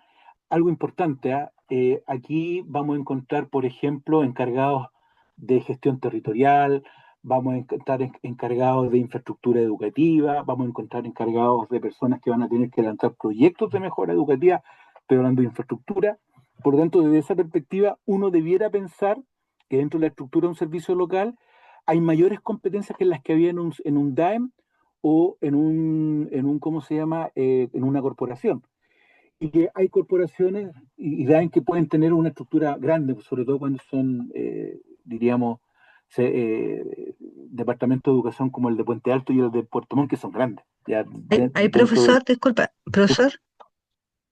Algo importante, aquí vamos a encontrar, por ejemplo, encargados de gestión territorial, vamos a encontrar encargados de infraestructura educativa, vamos a encontrar encargados de personas que van a tener que lanzar proyectos de mejora educativa, estoy hablando de infraestructura. Por lo tanto, desde esa perspectiva, uno debiera pensar que dentro de la estructura de un servicio local hay mayores competencias que las que había en un DAEM o ¿cómo se llama?, en una corporación. Y que hay corporaciones y DAEM que pueden tener una estructura grande, sobre todo cuando son, diríamos, departamentos de educación como el de Puente Alto y el de Puerto Montt, que son grandes. Ya Ay, dentro de profesor, disculpa, profesor,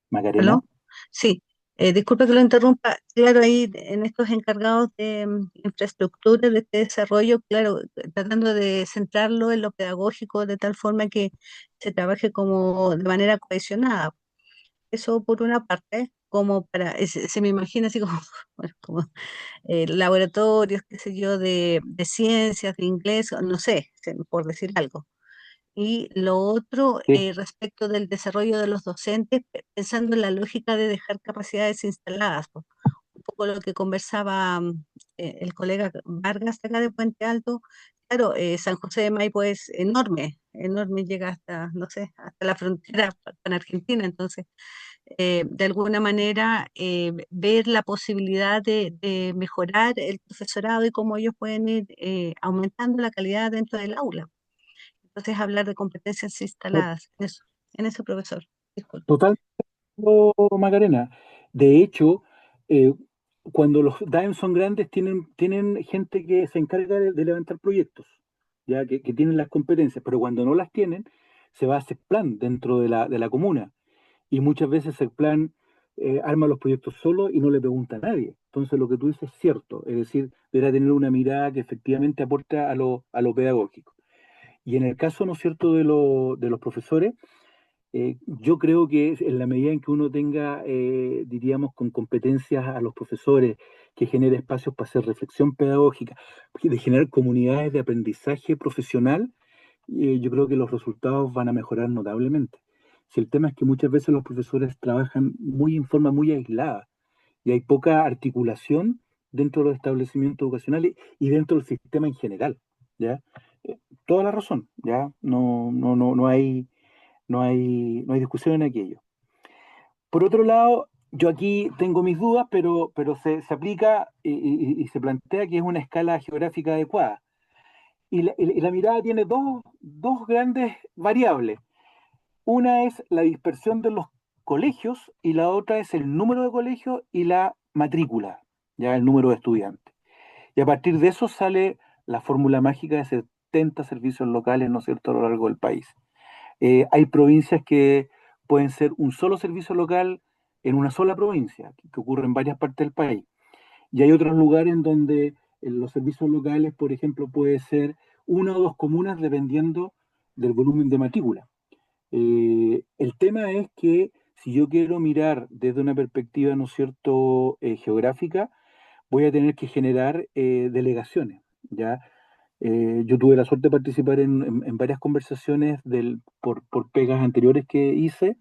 Macarena. ¿aló? Sí, disculpa que lo interrumpa. Claro, ahí en estos encargados de infraestructura, de este desarrollo, claro, tratando de centrarlo en lo pedagógico de tal forma que se trabaje como de manera cohesionada. Eso por una parte, como para, se me imagina así como, bueno, como laboratorios, qué sé yo, de ciencias, de inglés, o no sé, por decir algo. Y lo otro, Sí, respecto del desarrollo de los docentes, pensando en la lógica de dejar capacidades instaladas, po. Un poco lo que conversaba el colega Vargas acá de Puente Alto. Claro, San José de Maipo es enorme, enorme, llega hasta, no sé, hasta la frontera con Argentina. Entonces, de alguna manera, ver la posibilidad de mejorar el profesorado y cómo ellos pueden ir aumentando la calidad dentro del aula. Entonces, hablar de competencias no, instaladas, eso. en ese profesor. Disculpe. Total, Macarena. De hecho, eh, cuando los DAEM son grandes, tienen gente que se encarga de levantar proyectos, ya que tienen las competencias, pero cuando no las tienen, se va a hacer plan dentro de la comuna. Y muchas veces el plan arma los proyectos solo y no le pregunta a nadie. Entonces, lo que tú dices es cierto, es decir, deberá tener una mirada que efectivamente aporte a lo pedagógico. Y en el caso, ¿no es cierto?, de los profesores, yo creo que en la medida en que uno tenga, diríamos, con competencias a los profesores, que genere espacios para hacer reflexión pedagógica, de generar comunidades de aprendizaje profesional, yo creo que los resultados van a mejorar notablemente. Si el tema es que muchas veces los profesores trabajan en forma muy aislada y hay poca articulación dentro de los establecimientos educacionales y dentro del sistema en general, ¿ya? Toda la razón, ¿ya? No hay discusión en aquello. Por otro lado, yo aquí tengo mis dudas, pero se aplica y se plantea que es una escala geográfica adecuada. Y la mirada tiene dos grandes variables. Una es la dispersión de los colegios y la otra es el número de colegios y la matrícula, ya el número de estudiantes. Y a partir de eso sale la fórmula mágica de 70 servicios locales, ¿no es cierto?, a lo largo del país. Hay provincias que pueden ser un solo servicio local en una sola provincia, que ocurre en varias partes del país. Y hay otros lugares en donde los servicios locales, por ejemplo, puede ser una o dos comunas dependiendo del volumen de matrícula. El tema es que si yo quiero mirar desde una perspectiva, ¿no es cierto?, geográfica, voy a tener que generar delegaciones, ¿ya? Yo tuve la suerte de participar en varias conversaciones por pegas anteriores que hice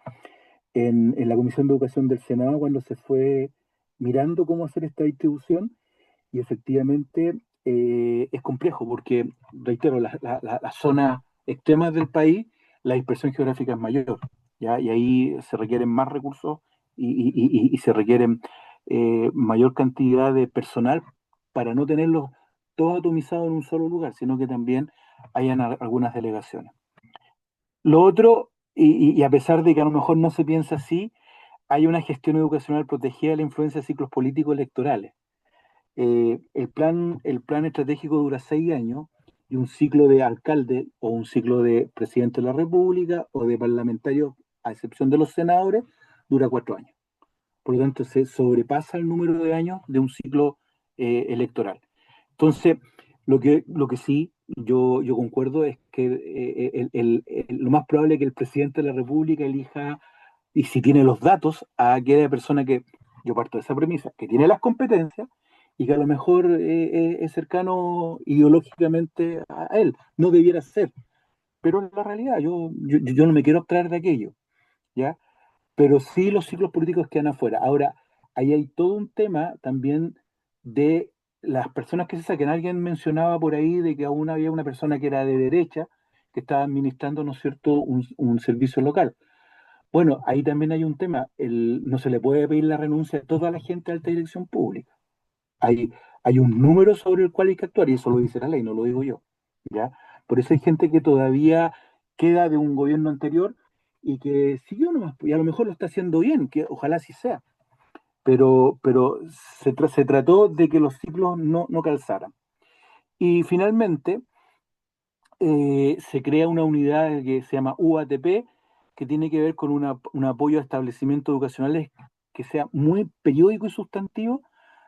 en la Comisión de Educación del Senado cuando se fue mirando cómo hacer esta distribución y efectivamente es complejo porque, reitero, las zonas extremas del país, la dispersión geográfica es mayor, ¿ya? Y ahí se requieren más recursos y se requieren mayor cantidad de personal para no tenerlos todos atomizados en un solo lugar, sino que también hayan algunas delegaciones. Lo otro, y a pesar de que a lo mejor no se piensa así, hay una gestión educacional protegida de la influencia de ciclos políticos electorales. El plan estratégico dura 6 años y un ciclo de alcalde o un ciclo de presidente de la República o de parlamentario, a excepción de los senadores, dura 4 años. Por lo tanto, se sobrepasa el número de años de un ciclo electoral. Entonces, lo que sí yo concuerdo es que lo más probable es que el presidente de la República elija, y si tiene los datos, a aquella persona que, yo parto de esa premisa, que tiene las competencias y que a lo mejor es cercano ideológicamente a él. No debiera ser, pero es la realidad. Yo no me quiero abstraer de aquello, ¿ya? Pero sí los ciclos políticos quedan afuera. Ahora, ahí hay todo un tema también de las personas que se saquen. Alguien mencionaba por ahí de que aún había una persona que era de derecha que estaba administrando, ¿no es cierto?, un servicio local. Bueno, ahí también hay un tema. No se le puede pedir la renuncia a toda la gente de alta dirección pública. Hay un número sobre el cual hay que actuar y eso lo dice la ley, no lo digo yo, ¿ya? Por eso hay gente que todavía queda de un gobierno anterior y que siguió nomás, y a lo mejor lo está haciendo bien, que ojalá así sea, pero se trató de que los ciclos no calzaran. Y finalmente se crea una unidad que se llama UATP, que tiene que ver con un apoyo a establecimientos educacionales que sea muy periódico y sustantivo,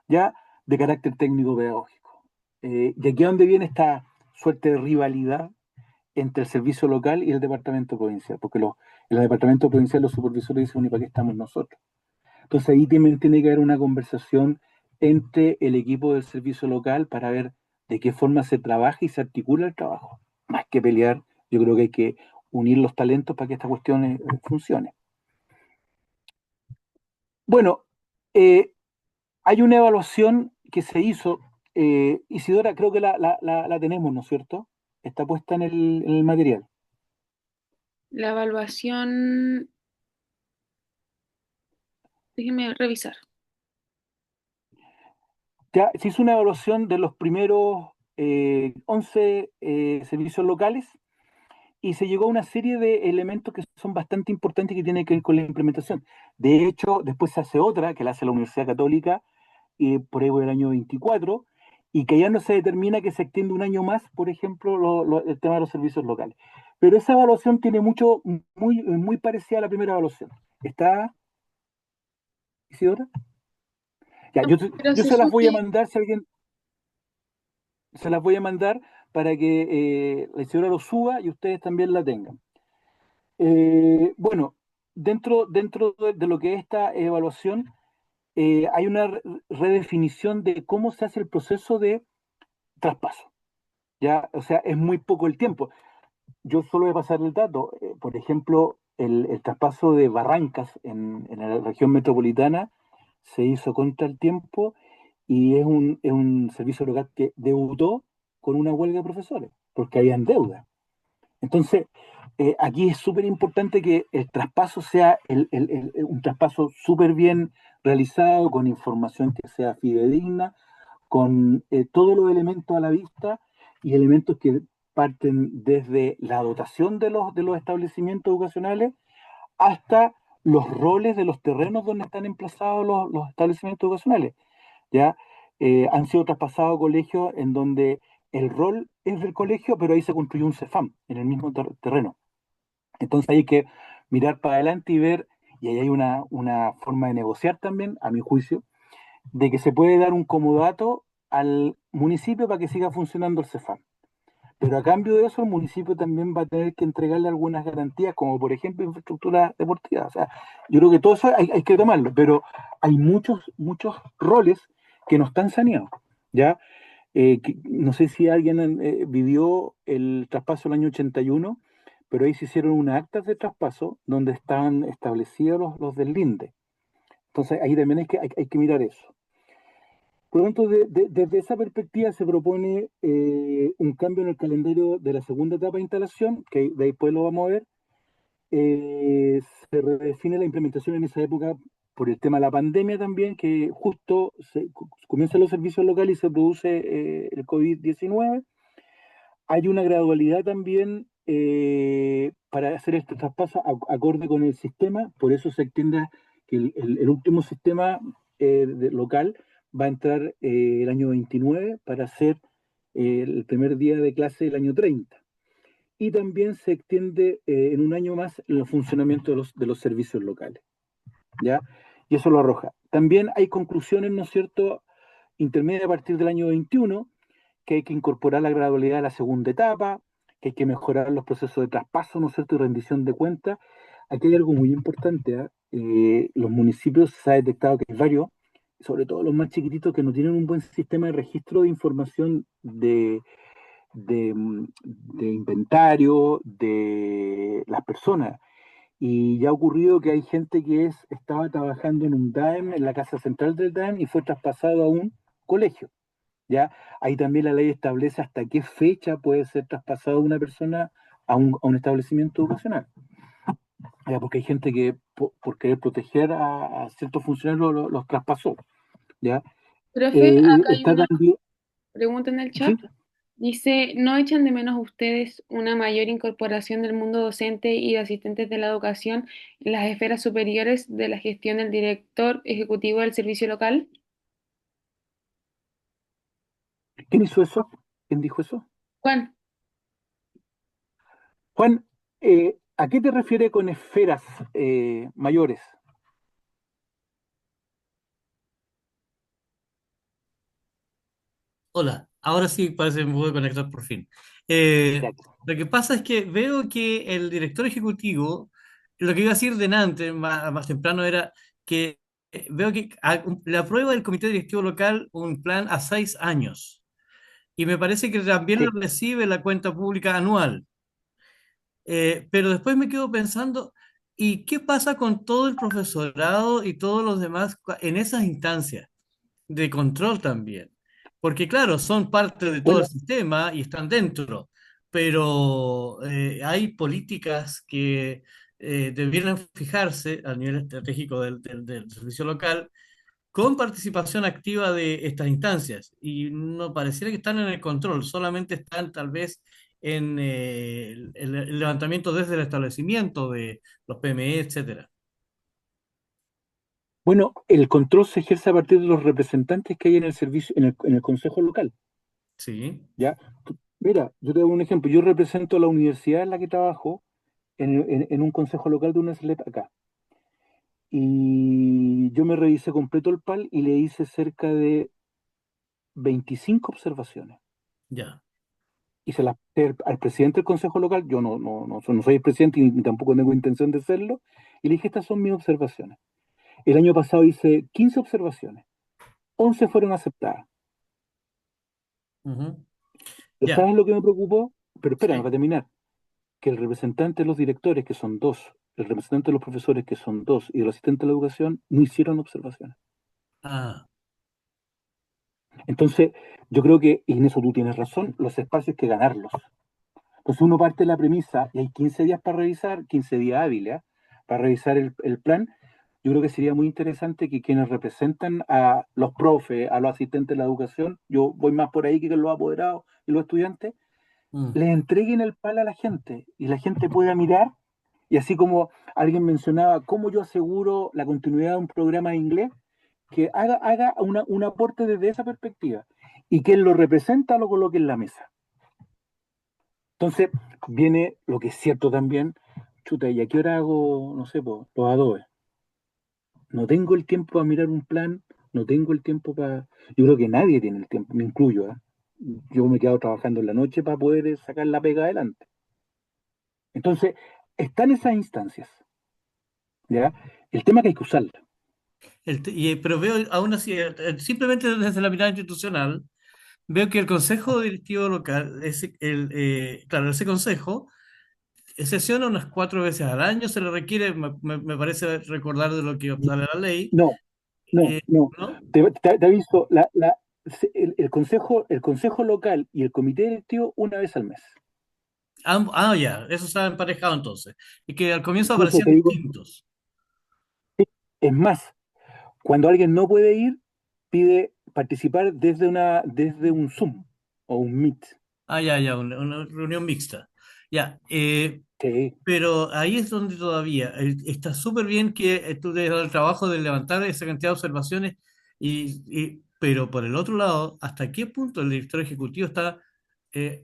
ya de carácter técnico-pedagógico. Y aquí es donde viene esta suerte de rivalidad entre el servicio local y el departamento provincial, porque en el departamento provincial los supervisores dicen, ¿y para qué estamos nosotros? Entonces ahí también tiene que haber una conversación entre el equipo del servicio local para ver de qué forma se trabaja y se articula el trabajo. Más que pelear, yo creo que hay que unir los talentos para que esta cuestión funcione. Bueno, hay una evaluación que se hizo, Isidora, creo que la tenemos, ¿no es cierto? Está puesta en el material. La evaluación, déjeme revisar. Ya se hizo una evaluación de los primeros 11 servicios locales y se llegó a una serie de elementos que son bastante importantes que tienen que ver con la implementación. De hecho, después se hace otra, que la hace la Universidad Católica, por ahí por el año 24, y que ya no se determina que se extiende un año más, por ejemplo, el tema de los servicios locales. Pero esa evaluación tiene muy parecida a la primera evaluación. ¿Está, Isidora? Ya, Pero yo se se las voy a supone, mandar si alguien, se las voy a mandar para que la Isidora lo suba y ustedes también la tengan. Bueno, dentro de lo que es esta evaluación, hay una redefinición de cómo se hace el proceso de traspaso. Ya, o sea, es muy poco el tiempo. Yo solo voy a pasar el dato. Por ejemplo, el traspaso de Barrancas en la región metropolitana se hizo contra el tiempo y es un servicio local que debutó con una huelga de profesores, porque habían deuda. Entonces, aquí es súper importante que el traspaso sea un traspaso súper bien realizado, con información que sea fidedigna, con todos los elementos a la vista y elementos que parten desde la dotación de los establecimientos educacionales hasta los roles de los terrenos donde están emplazados los establecimientos educacionales. ¿Ya? Han sido traspasados a colegios en donde el rol es del colegio, pero ahí se construyó un CEFAM en el mismo terreno. Entonces hay que mirar para adelante y ver, y ahí hay una forma de negociar también, a mi juicio, de que se puede dar un comodato al municipio para que siga funcionando el CEFAM. Pero a cambio de eso, el municipio también va a tener que entregarle algunas garantías, como por ejemplo infraestructura deportiva. O sea, yo creo que todo eso hay que tomarlo, pero hay muchos roles que no están saneados. ¿Ya? No sé si alguien vivió el traspaso del año 81, pero ahí se hicieron unas actas de traspaso donde estaban establecidos los del LINDE. Entonces ahí también hay que mirar eso. Por lo tanto, desde esa perspectiva se propone un cambio en el calendario de la segunda etapa de instalación, que de ahí después lo vamos a ver. Eh, Se redefine la implementación en esa época por el tema de la pandemia también, que justo comienzan los servicios locales y se produce el COVID-19. Hay una gradualidad también para hacer este traspaso acorde con el sistema, por eso se extiende que el último sistema local va a entrar el año 29 para hacer el primer día de clase el año 30. Y también se extiende en un año más el funcionamiento de los servicios locales. ¿Ya? Y eso lo arroja. También hay conclusiones, ¿no es cierto?, intermedias a partir del año 21, que hay que incorporar la gradualidad a la segunda etapa, que hay que mejorar los procesos de traspaso, ¿no es cierto?, y rendición de cuentas. Aquí hay algo muy importante, ¿eh? Los municipios se ha detectado que hay varios, sobre todo los más chiquititos, que no tienen un buen sistema de registro de información de inventario de las personas. Y ya ha ocurrido que hay gente que estaba trabajando en un DAEM, en la casa central del DAEM, y fue traspasado a un colegio. ¿Ya? Ahí también la ley establece hasta qué fecha puede ser traspasada una persona a un establecimiento educacional. ¿Ya? Porque hay gente que por querer proteger a ciertos funcionarios los traspasó. ¿Ya? profe, acá hay Está una también, pregunta en el chat. ¿sí? Dice, ¿no echan de menos ustedes una mayor incorporación del mundo docente y de asistentes de la educación en las esferas superiores de la gestión del director ejecutivo del servicio local? ¿Quién hizo eso? ¿Quién dijo eso? Juan, Juan, ¿a qué te refieres con esferas mayores? Hola, ahora sí parece que me puedo conectar por fin. Ya, Lo que pasa es que veo que el director ejecutivo, lo que iba a decir delante, más temprano, era que veo que le aprueba el comité directivo local un plan a 6 años y me parece que también lo sí. recibe la cuenta pública anual. Pero después me quedo pensando, ¿y qué pasa con todo el profesorado y todos los demás en esas instancias de control también? Porque claro, son parte de todo el Bueno, sistema y están dentro, pero hay políticas que debieran fijarse a nivel estratégico del servicio local con participación activa de estas instancias y no pareciera que están en el control, solamente están tal vez en el levantamiento desde el establecimiento de los PME, etcétera. Bueno, el control se ejerce a partir de los representantes que hay en el servicio, en el consejo local, Sí, ¿ya? Mira, yo te doy un ejemplo. Yo represento a la universidad en la que trabajo en un consejo local de una SLEP acá. Y yo me revisé completo el PAL y le hice cerca de 25 observaciones. ya. Y se las al presidente del consejo local. Yo no soy el presidente y ni tampoco tengo intención de serlo. Y le dije, estas son mis observaciones. El año pasado hice 15 observaciones. 11 fueron aceptadas. Ujú. Pero Ya, ¿sabes lo que me preocupó? Pero espérame, sí. para terminar. Que el representante de los directores, que son dos, el representante de los profesores, que son dos, y el asistente de la educación, no hicieron observaciones. Ah, Entonces, yo creo que, y en eso tú tienes razón, los espacios hay que ganarlos. Entonces uno parte de la premisa, y hay 15 días para revisar, 15 días hábiles, para revisar el plan. Yo creo que sería muy interesante que quienes representan a los profes, a los asistentes de la educación, yo voy más por ahí que los apoderados y los estudiantes, mm, les entreguen el PAL a la gente y la gente pueda mirar. Y así como alguien mencionaba, ¿cómo yo aseguro la continuidad de un programa de inglés? Que haga un aporte desde esa perspectiva y quien lo representa lo coloque en la mesa. Entonces viene lo que es cierto también, chuta, ¿y a qué hora hago, no sé, los adobes? No tengo el tiempo para mirar un plan, no tengo el tiempo para... Yo creo que nadie tiene el tiempo, me incluyo, ¿eh? Yo me he quedado trabajando en la noche para poder sacar la pega adelante. Entonces, están esas instancias, ¿ya? El tema es que hay que usarla. pero veo aún así, simplemente desde la mirada institucional, veo que el Consejo Directivo Local, claro, ese consejo sesiona unas 4 veces al año, se le requiere, me parece recordar de lo que sale la ley, No, no, no. ¿no? Te aviso, el consejo local y el comité directivo una vez al mes. Ya, eso está emparejado entonces. Y que al comienzo Incluso aparecían te digo, distintos. es más, cuando alguien no puede ir, pide participar desde un Zoom o un Meet. Ya, una reunión mixta. Ya, Sí. pero ahí es donde todavía está súper bien que tú te has dado el trabajo de levantar esa cantidad de observaciones, pero por el otro lado, ¿hasta qué punto el director ejecutivo está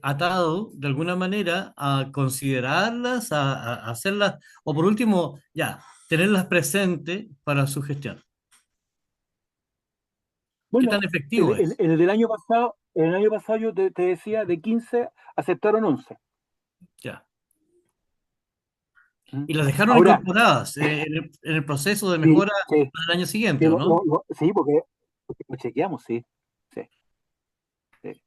atado de alguna manera a considerarlas, a hacerlas, o por último, ya, tenerlas presentes para su gestión? ¿Qué Bueno, tan efectivo es? en el año pasado yo te decía, de 15 aceptaron 11. Ya. ¿Mm? Y las dejaron Ahora, incorporadas en el proceso de sí, mejora sí, del año sí, siguiente, ¿o no? sí, porque lo chequeamos, sí, sí, sí.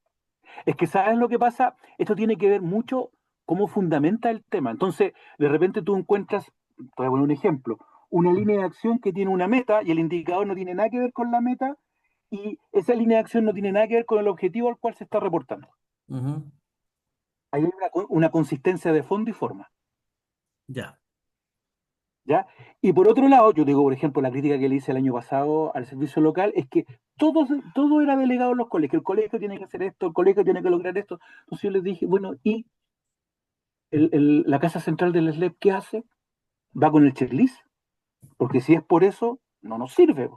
Es que, ¿sabes lo que pasa? Esto tiene que ver mucho cómo fundamenta el tema. Entonces, de repente tú encuentras, te voy a poner un ejemplo, una línea de acción que tiene una meta y el indicador no tiene nada que ver con la meta y esa línea de acción no tiene nada que ver con el objetivo al cual se está reportando. Ujú. Ahí hay una consistencia de fondo y forma, Ya. ¿ya? Y por otro lado, yo digo, por ejemplo, la crítica que le hice el año pasado al servicio local es que todo era delegado en los colegios. El colegio tiene que hacer esto, el colegio tiene que lograr esto. Entonces yo les dije, bueno, ¿y la casa central del SLEP qué hace? ¿Va con el checklist? Porque si es por eso, no nos sirve.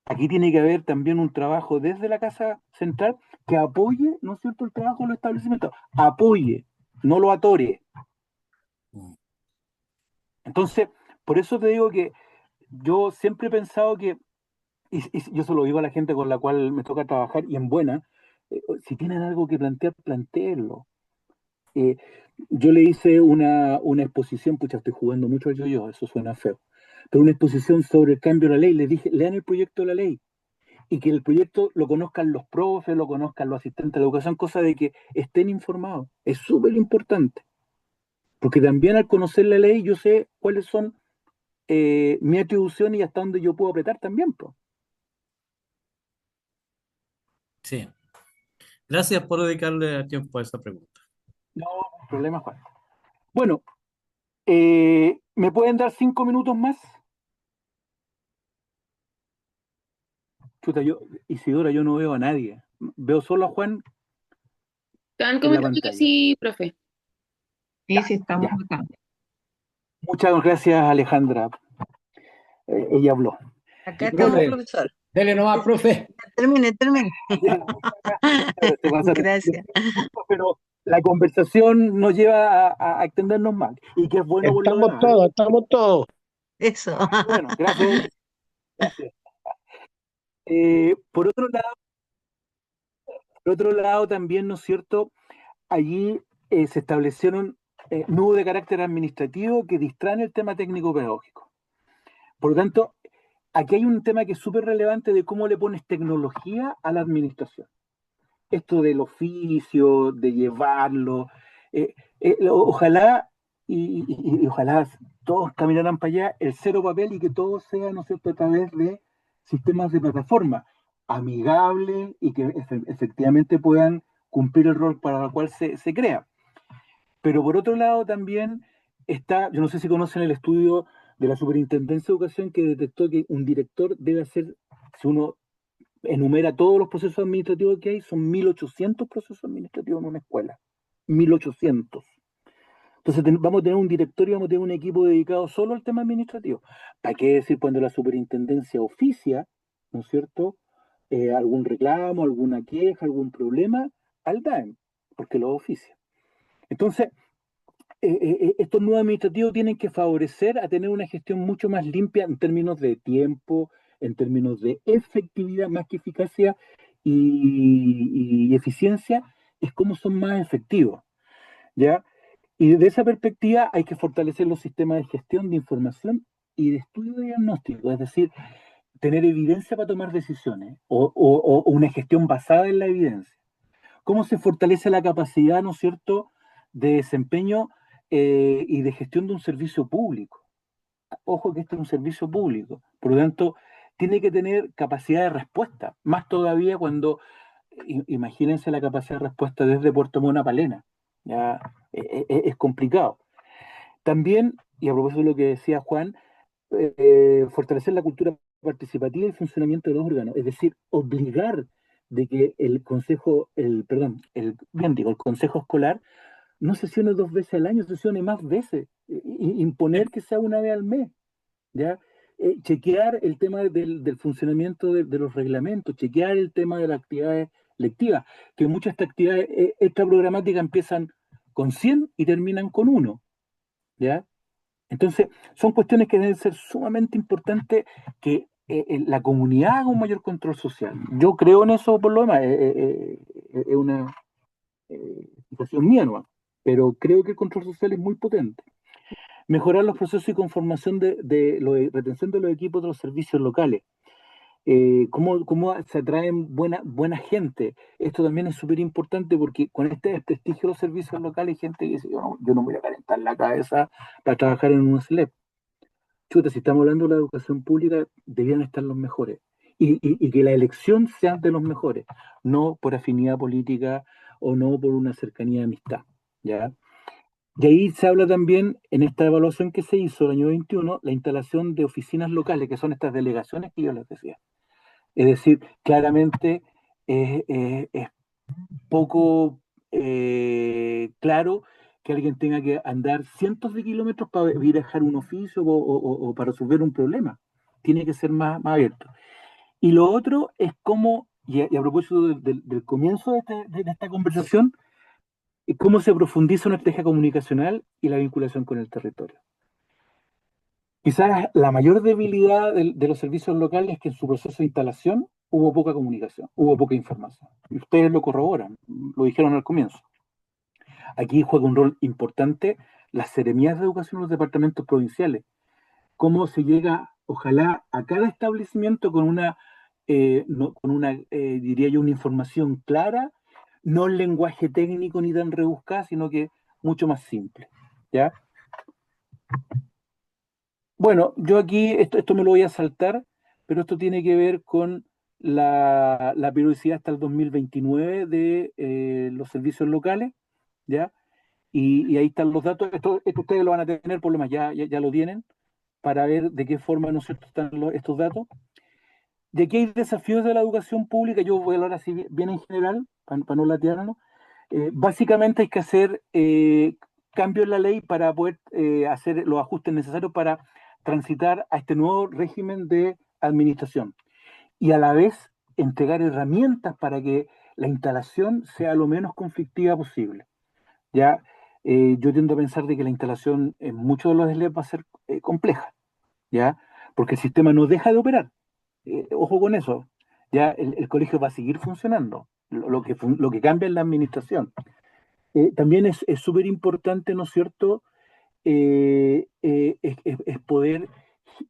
Aquí tiene que haber también un trabajo desde la casa central que apoye, ¿no es cierto?, el trabajo de los establecimientos. Apoye, no lo atore. Mm. Entonces, por eso te digo que yo siempre he pensado que, y yo se lo digo a la gente con la cual me toca trabajar, y en buena, si tienen algo que plantear, plantéenlo. Eh, yo le hice una exposición, pucha, estoy jugando mucho al yo, eso suena feo, pero una exposición sobre el cambio de la ley. Les dije, lean el proyecto de la ley y que el proyecto lo conozcan los profes, lo conozcan los asistentes de la educación, cosa de que estén informados. Es súper importante, porque también al conocer la ley yo sé cuáles son mis atribuciones y hasta dónde yo puedo apretar también, pues. Sí. Gracias por dedicarle tiempo a esa pregunta. No, no hay problema, Juan. Bueno, ¿me pueden dar 5 minutos más? Chuta, Isidora, yo no veo a nadie. Veo solo a Juan. Estaban en la comentando que pantalla. sí, profe. Sí, Ya, sí, estamos ya. acá. Muchas gracias, Alejandra. Ella habló. Acá estamos, Bueno, Profe, profesor. dele nomás, profe. Termine, termine. ahora se pasa Gracias. pero la conversación nos lleva a extendernos más y que es bueno por lo Estamos demás. todos, estamos todos. Eso. Bueno, gracias. Gracias. Por otro lado también, ¿no es cierto? Allí se establecieron nudos de carácter administrativo que distraen el tema técnico-pedagógico. Por lo tanto, aquí hay un tema que es súper relevante de cómo le pones tecnología a la administración. Esto del oficio, de llevarlo. Ojalá y ojalá todos caminaran para allá, el cero papel y que todo sea, ¿no es cierto?, a través de sistemas de plataforma amigables y que efectivamente puedan cumplir el rol para el cual se crea. Pero por otro lado también está, yo no sé si conocen el estudio de la Superintendencia de Educación que detectó que un director debe hacer, si uno enumera todos los procesos administrativos que hay, son 1.800 procesos administrativos en una escuela. 1.800. Entonces vamos a tener un director y vamos a tener un equipo dedicado solo al tema administrativo. ¿Para qué decir cuando la superintendencia oficia, ¿no es cierto? Algún reclamo, alguna queja, algún problema al DAEM, porque lo oficia. Entonces, estos nuevos administrativos tienen que favorecer a tener una gestión mucho más limpia en términos de tiempo, en términos de efectividad, más que eficacia y eficiencia, es cómo son más efectivos, ¿ya? Y desde esa perspectiva hay que fortalecer los sistemas de gestión de información y de estudio de diagnóstico, es decir, tener evidencia para tomar decisiones o una gestión basada en la evidencia. ¿Cómo se fortalece la capacidad, ¿no es cierto?, de desempeño y de gestión de un servicio público? Ojo que esto es un servicio público, por lo tanto, tiene que tener capacidad de respuesta, más todavía cuando, imagínense la capacidad de respuesta desde Puerto Montt a Palena, ya es complicado. También, y a propósito de lo que decía Juan, fortalecer la cultura participativa y funcionamiento de los órganos, es decir, obligar de que el consejo, el consejo escolar no sesione 2 veces al año, sesione más veces, imponer que sea una vez al mes, ¿ya? Chequear el tema del funcionamiento de los reglamentos, chequear el tema de las actividades lectivas, que muchas de estas actividades extraprogramáticas empiezan con 100 y terminan con 1, ¿ya? Entonces, son cuestiones que deben ser sumamente importantes que la comunidad haga un mayor control social. Yo creo en eso por lo demás, es una situación mía, ¿no? Pero creo que el control social es muy potente. Mejorar los procesos y conformación de retención de los equipos de los servicios locales. Cómo se atraen buena gente. Esto también es súper importante porque con este desprestigio de los servicios locales hay gente que dice, yo no voy a calentar la cabeza para trabajar en un SLEP. Chuta, si estamos hablando de la educación pública, debían estar los mejores. Y que la elección sea de los mejores, no por afinidad política o no por una cercanía de amistad, ¿ya? Y ahí se habla también, en esta evaluación que se hizo el año 21, la instalación de oficinas locales, que son estas delegaciones que yo les decía. Es decir, claramente es poco claro que alguien tenga que andar cientos de kilómetros para ir a dejar un oficio o para resolver un problema. Tiene que ser más abierto. Y lo otro es cómo, y a propósito del comienzo de esta conversación, cómo se profundiza una estrategia comunicacional y la vinculación con el territorio. Quizás la mayor debilidad de los servicios locales es que en su proceso de instalación hubo poca comunicación, hubo poca información. Y ustedes lo corroboran, lo dijeron al comienzo. Aquí juega un rol importante las seremías de educación en los departamentos provinciales. Cómo se llega, ojalá, a cada establecimiento con una, diría yo, una información clara, no el lenguaje técnico ni tan rebuscado, sino que mucho más simple. ¿Ya? Bueno, yo aquí, esto me lo voy a saltar, pero esto tiene que ver con la periodicidad hasta el 2029 de los servicios locales, ¿ya? Y ahí están los datos, esto ustedes lo van a tener por lo más, ya lo tienen, para ver de qué forma, ¿no es cierto?, están estos datos. De aquí hay desafíos de la educación pública, yo voy a hablar así bien en general, para no latearnos. Básicamente hay que hacer cambios en la ley para poder hacer los ajustes necesarios para transitar a este nuevo régimen de administración y a la vez entregar herramientas para que la instalación sea lo menos conflictiva posible. Ya, yo tiendo a pensar de que la instalación en muchos de los SLEP va a ser compleja, ya, porque el sistema no deja de operar. Ojo con eso, ya el colegio va a seguir funcionando. Lo que cambia es la administración. También es súper importante, ¿no es cierto?, es poder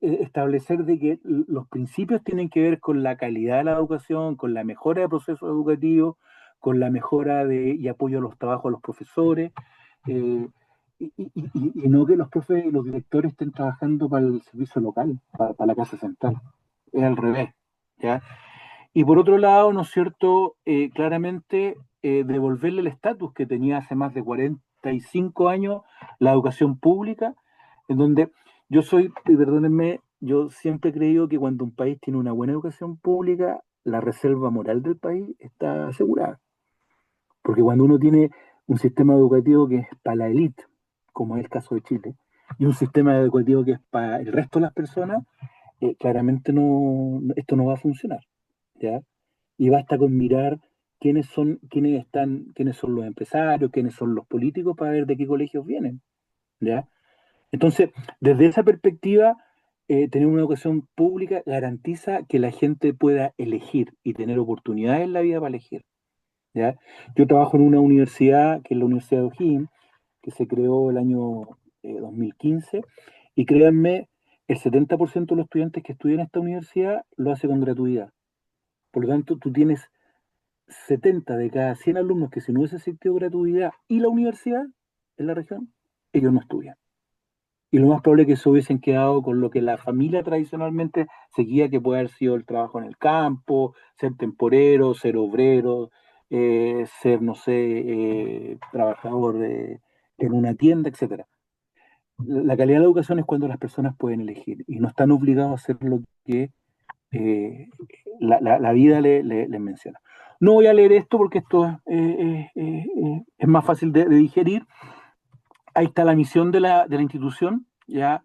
establecer de que los principios tienen que ver con la calidad de la educación, con la mejora de procesos educativos, con la mejora y apoyo a los trabajos de los profesores, eh, y no que los profes y los directores estén trabajando para el servicio local, para la casa central. Es al revés, ¿ya? Y por otro lado, ¿no es cierto?, claramente devolverle el estatus que tenía hace más de 45 años la educación pública, en donde yo soy, y perdónenme, yo siempre he creído que cuando un país tiene una buena educación pública, la reserva moral del país está asegurada. Porque cuando uno tiene un sistema educativo que es para la élite, como es el caso de Chile, y un sistema educativo que es para el resto de las personas, claramente esto no va a funcionar, ¿ya? Y basta con mirar quiénes son los empresarios, quiénes son los políticos para ver de qué colegios vienen, ¿ya? Entonces, desde esa perspectiva, tener una educación pública garantiza que la gente pueda elegir y tener oportunidades en la vida para elegir, ¿ya? Yo trabajo en una universidad, que es la Universidad de O'Higgins, que se creó el año 2015, y créanme, el 70% de los estudiantes que estudian en esta universidad lo hace con gratuidad. Por lo tanto, tú tienes 70 de cada 100 alumnos que si no hubiese existido gratuidad y la universidad en la región, ellos no estudian. Y lo más probable es que se hubiesen quedado con lo que la familia tradicionalmente seguía, que puede haber sido el trabajo en el campo, ser temporero, ser obrero, ser, no sé, trabajador en una tienda, etcétera. La calidad de la educación es cuando las personas pueden elegir y no están obligados a hacer lo que eh, la vida les menciona. No voy a leer esto porque esto es más fácil de digerir. Ahí está la misión de la institución, ya,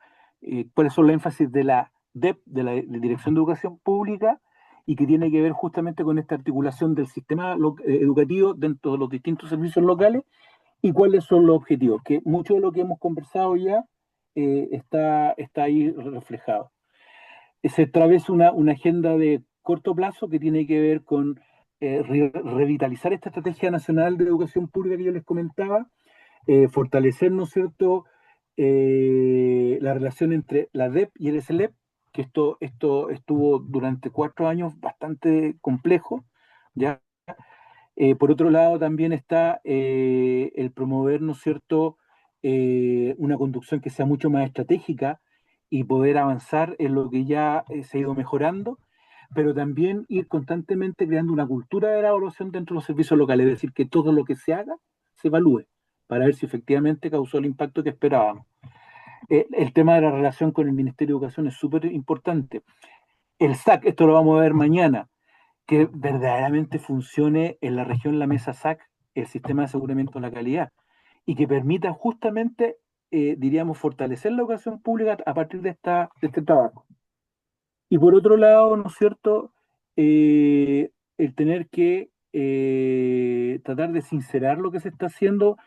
cuáles son los énfasis de la DEP, de la Dirección de Educación Pública, y que tiene que ver justamente con esta articulación del sistema educativo dentro de los distintos servicios locales y cuáles son los objetivos, que mucho de lo que hemos conversado ya está ahí reflejado. Se establece una agenda de corto plazo que tiene que ver con revitalizar esta estrategia nacional de educación pública que yo les comentaba, fortalecer, ¿no es cierto?, la relación entre la DEP y el SLEP, que esto estuvo durante 4 años bastante complejo, ¿ya? Por otro lado, también está el promover, ¿no es cierto?, una conducción que sea mucho más estratégica y poder avanzar en lo que ya se ha ido mejorando, pero también ir constantemente creando una cultura de la evaluación dentro de los servicios locales, es decir, que todo lo que se haga se evalúe para ver si efectivamente causó el impacto que esperábamos. El tema de la relación con el Ministerio de Educación es súper importante. El SAC, esto lo vamos a ver mañana, que verdaderamente funcione en la región la mesa SAC, el sistema de aseguramiento de la calidad, y que permita justamente, diríamos, fortalecer la educación pública a partir de este trabajo. Y por otro lado, ¿no es cierto?, el tener que tratar de sincerar lo que se está haciendo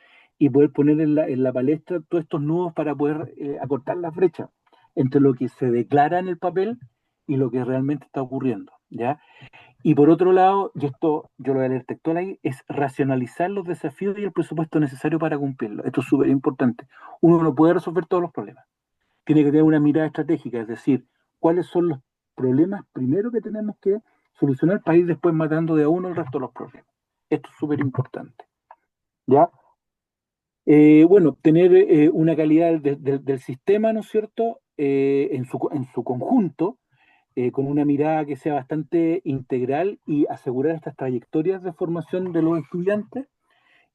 y poder poner en la palestra todos estos nudos para poder acortar las brechas entre lo que se declara en el papel y lo que realmente está ocurriendo, ¿ya? Y por otro lado, y esto yo lo voy a leer textual ahí, es racionalizar los desafíos y el presupuesto necesario para cumplirlo. Esto es súper importante. Uno no puede resolver todos los problemas. Tiene que tener una mirada estratégica, es decir, cuáles son los problemas primero que tenemos que solucionar para ir después matando de a uno el resto de los problemas. Esto es súper importante, ¿ya? Bueno, tener una calidad del sistema, ¿no es cierto?, en su conjunto, con una mirada que sea bastante integral y asegurar estas trayectorias de formación de los estudiantes.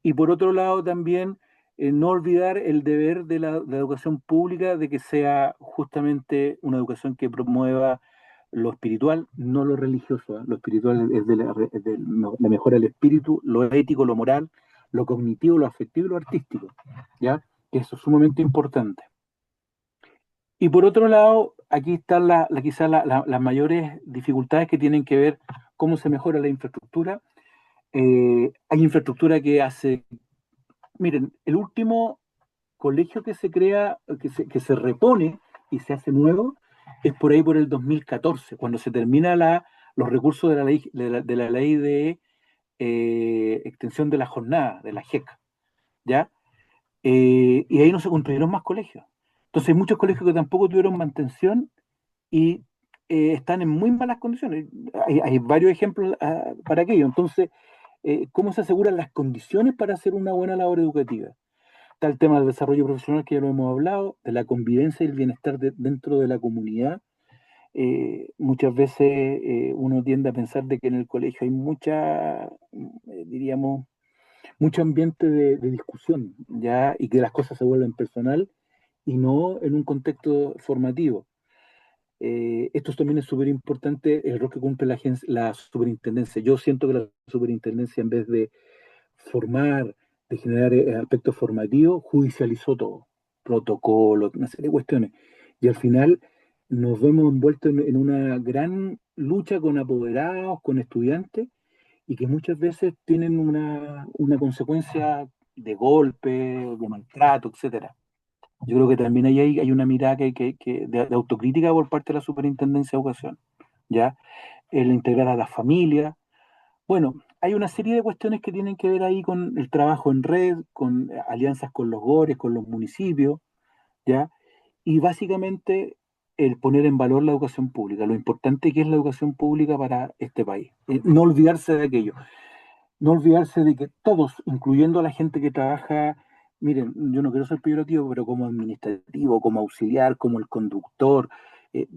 Y por otro lado también no olvidar el deber de la educación pública, de que sea justamente una educación que promueva lo espiritual, no lo religioso. Lo espiritual es de la mejora del espíritu, lo ético, lo moral, lo cognitivo, lo afectivo y lo artístico, ¿ya? Que eso es sumamente importante. Y por otro lado, aquí están quizás las mayores dificultades que tienen que ver cómo se mejora la infraestructura. Hay infraestructura que hace, miren, el último colegio que se crea, que se repone y se hace nuevo, es por ahí por el 2014, cuando se termina los recursos de la ley de extensión de la jornada, de la JEC, ¿ya? Y ahí no se construyeron más colegios. Entonces hay muchos colegios que tampoco tuvieron mantención y están en muy malas condiciones. Hay varios ejemplos para aquello. Entonces, ¿cómo se aseguran las condiciones para hacer una buena labor educativa? Está el tema del desarrollo profesional, que ya lo hemos hablado, de la convivencia y el bienestar dentro de la comunidad. Muchas veces uno tiende a pensar de que en el colegio hay diríamos, mucho ambiente de discusión, ¿ya? Y que las cosas se vuelven personal y no en un contexto formativo. Esto también es súper importante, el rol que cumple la superintendencia. Yo siento que la superintendencia, en vez de formar, de generar aspectos formativos, judicializó todo, protocolo, una serie de cuestiones. Y al final nos vemos envueltos en una gran lucha con apoderados, con estudiantes, y que muchas veces tienen una consecuencia de golpe, de maltrato, etcétera. Yo creo que también ahí hay una mirada de autocrítica por parte de la Superintendencia de Educación, ¿ya? El integrar a las familias. Bueno, hay una serie de cuestiones que tienen que ver ahí con el trabajo en red, con alianzas con los GORES, con los municipios, ¿ya? Y básicamente el poner en valor la educación pública, lo importante que es la educación pública para este país. No olvidarse de aquello, no olvidarse de que todos, incluyendo a la gente que trabaja, miren, yo no quiero ser peyorativo, pero como administrativo, como auxiliar, como el conductor, eh,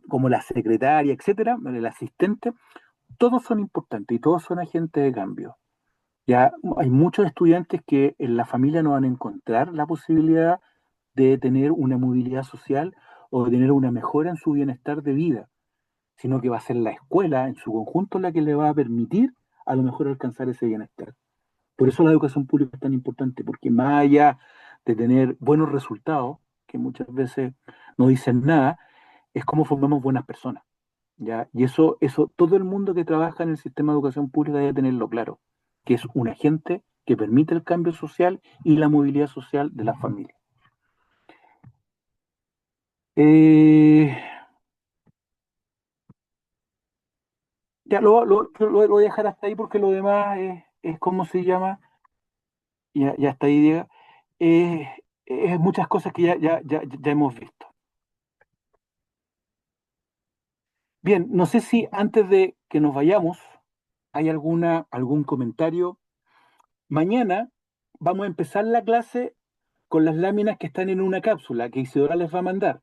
como la secretaria, etcétera, el asistente, todos son importantes y todos son agentes de cambio. Ya hay muchos estudiantes que en la familia no van a encontrar la posibilidad de tener una movilidad social o de tener una mejora en su bienestar de vida, sino que va a ser la escuela en su conjunto la que le va a permitir a lo mejor alcanzar ese bienestar. Por eso la educación pública es tan importante, porque más allá de tener buenos resultados, que muchas veces no dicen nada, es cómo formamos buenas personas, ¿ya? Y eso todo el mundo que trabaja en el sistema de educación pública debe tenerlo claro, que es un agente que permite el cambio social y la movilidad social de las familias. Eh, ya lo voy a dejar hasta ahí porque lo demás es ¿cómo se llama? Ya hasta ahí, diga. Eh, es muchas cosas que ya hemos visto. Bien, no sé si antes de que nos vayamos hay algún comentario. Mañana vamos a empezar la clase con las láminas que están en una cápsula que Isidora les va a mandar.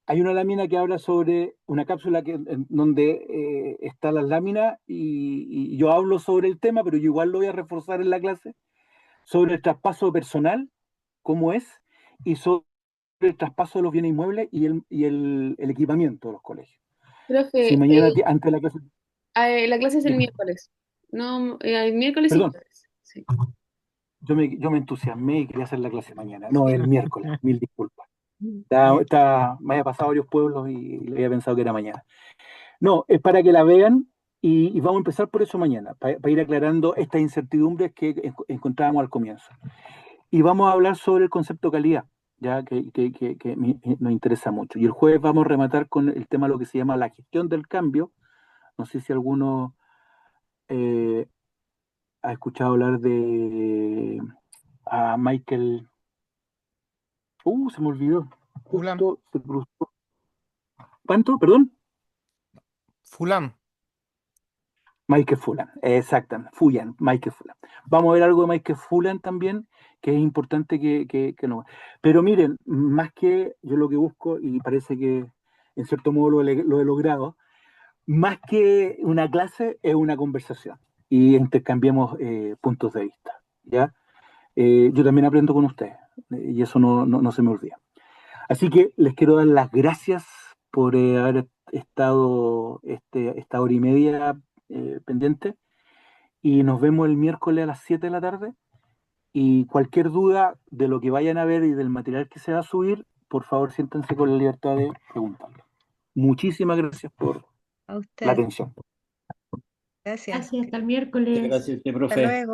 Hay una lámina que habla sobre una cápsula en donde están las láminas y yo hablo sobre el tema, pero yo igual lo voy a reforzar en la clase, sobre el traspaso personal, cómo es, y sobre el traspaso de los bienes inmuebles y el equipamiento de los colegios. Si Profe, mañana, antes de la clase, la clase es el dígame. miércoles. No, el miércoles y Perdón, jueves. Sí. yo me entusiasmé y quería hacer la clase mañana. No, el miércoles, mil disculpas. Ya. Me había pasado varios pueblos y le había pensado que era mañana. No, es para que la vean y vamos a empezar por eso mañana, para ir aclarando estas incertidumbres que encontrábamos al comienzo. Y vamos a hablar sobre el concepto calidad, ya que nos interesa mucho. Y el jueves vamos a rematar con el tema de lo que se llama la gestión del cambio. No sé si alguno eh, ha escuchado hablar de a Michael. Se me olvidó. Fulán, Justo se cruzó. ¿Cuánto? Perdón. fulán. Michael Fullan, exactamente, Michael Fullan. Vamos a ver algo de Michael Fullan también, que es importante que no. Pero miren, más que yo lo que busco, y parece que en cierto modo lo he logrado, más que una clase es una conversación y intercambiamos puntos de vista, ¿ya? Yo también aprendo con ustedes y eso no se me olvida. Así que les quiero dar las gracias por haber estado esta hora y media pendiente y nos vemos el miércoles a las 7 de la tarde Y cualquier duda de lo que vayan a ver y del material que se va a subir, por favor siéntanse con la libertad de preguntarlo. Muchísimas gracias por A la usted, atención. gracias. Gracias, hasta el Muchas miércoles. gracias, Hasta profe. luego.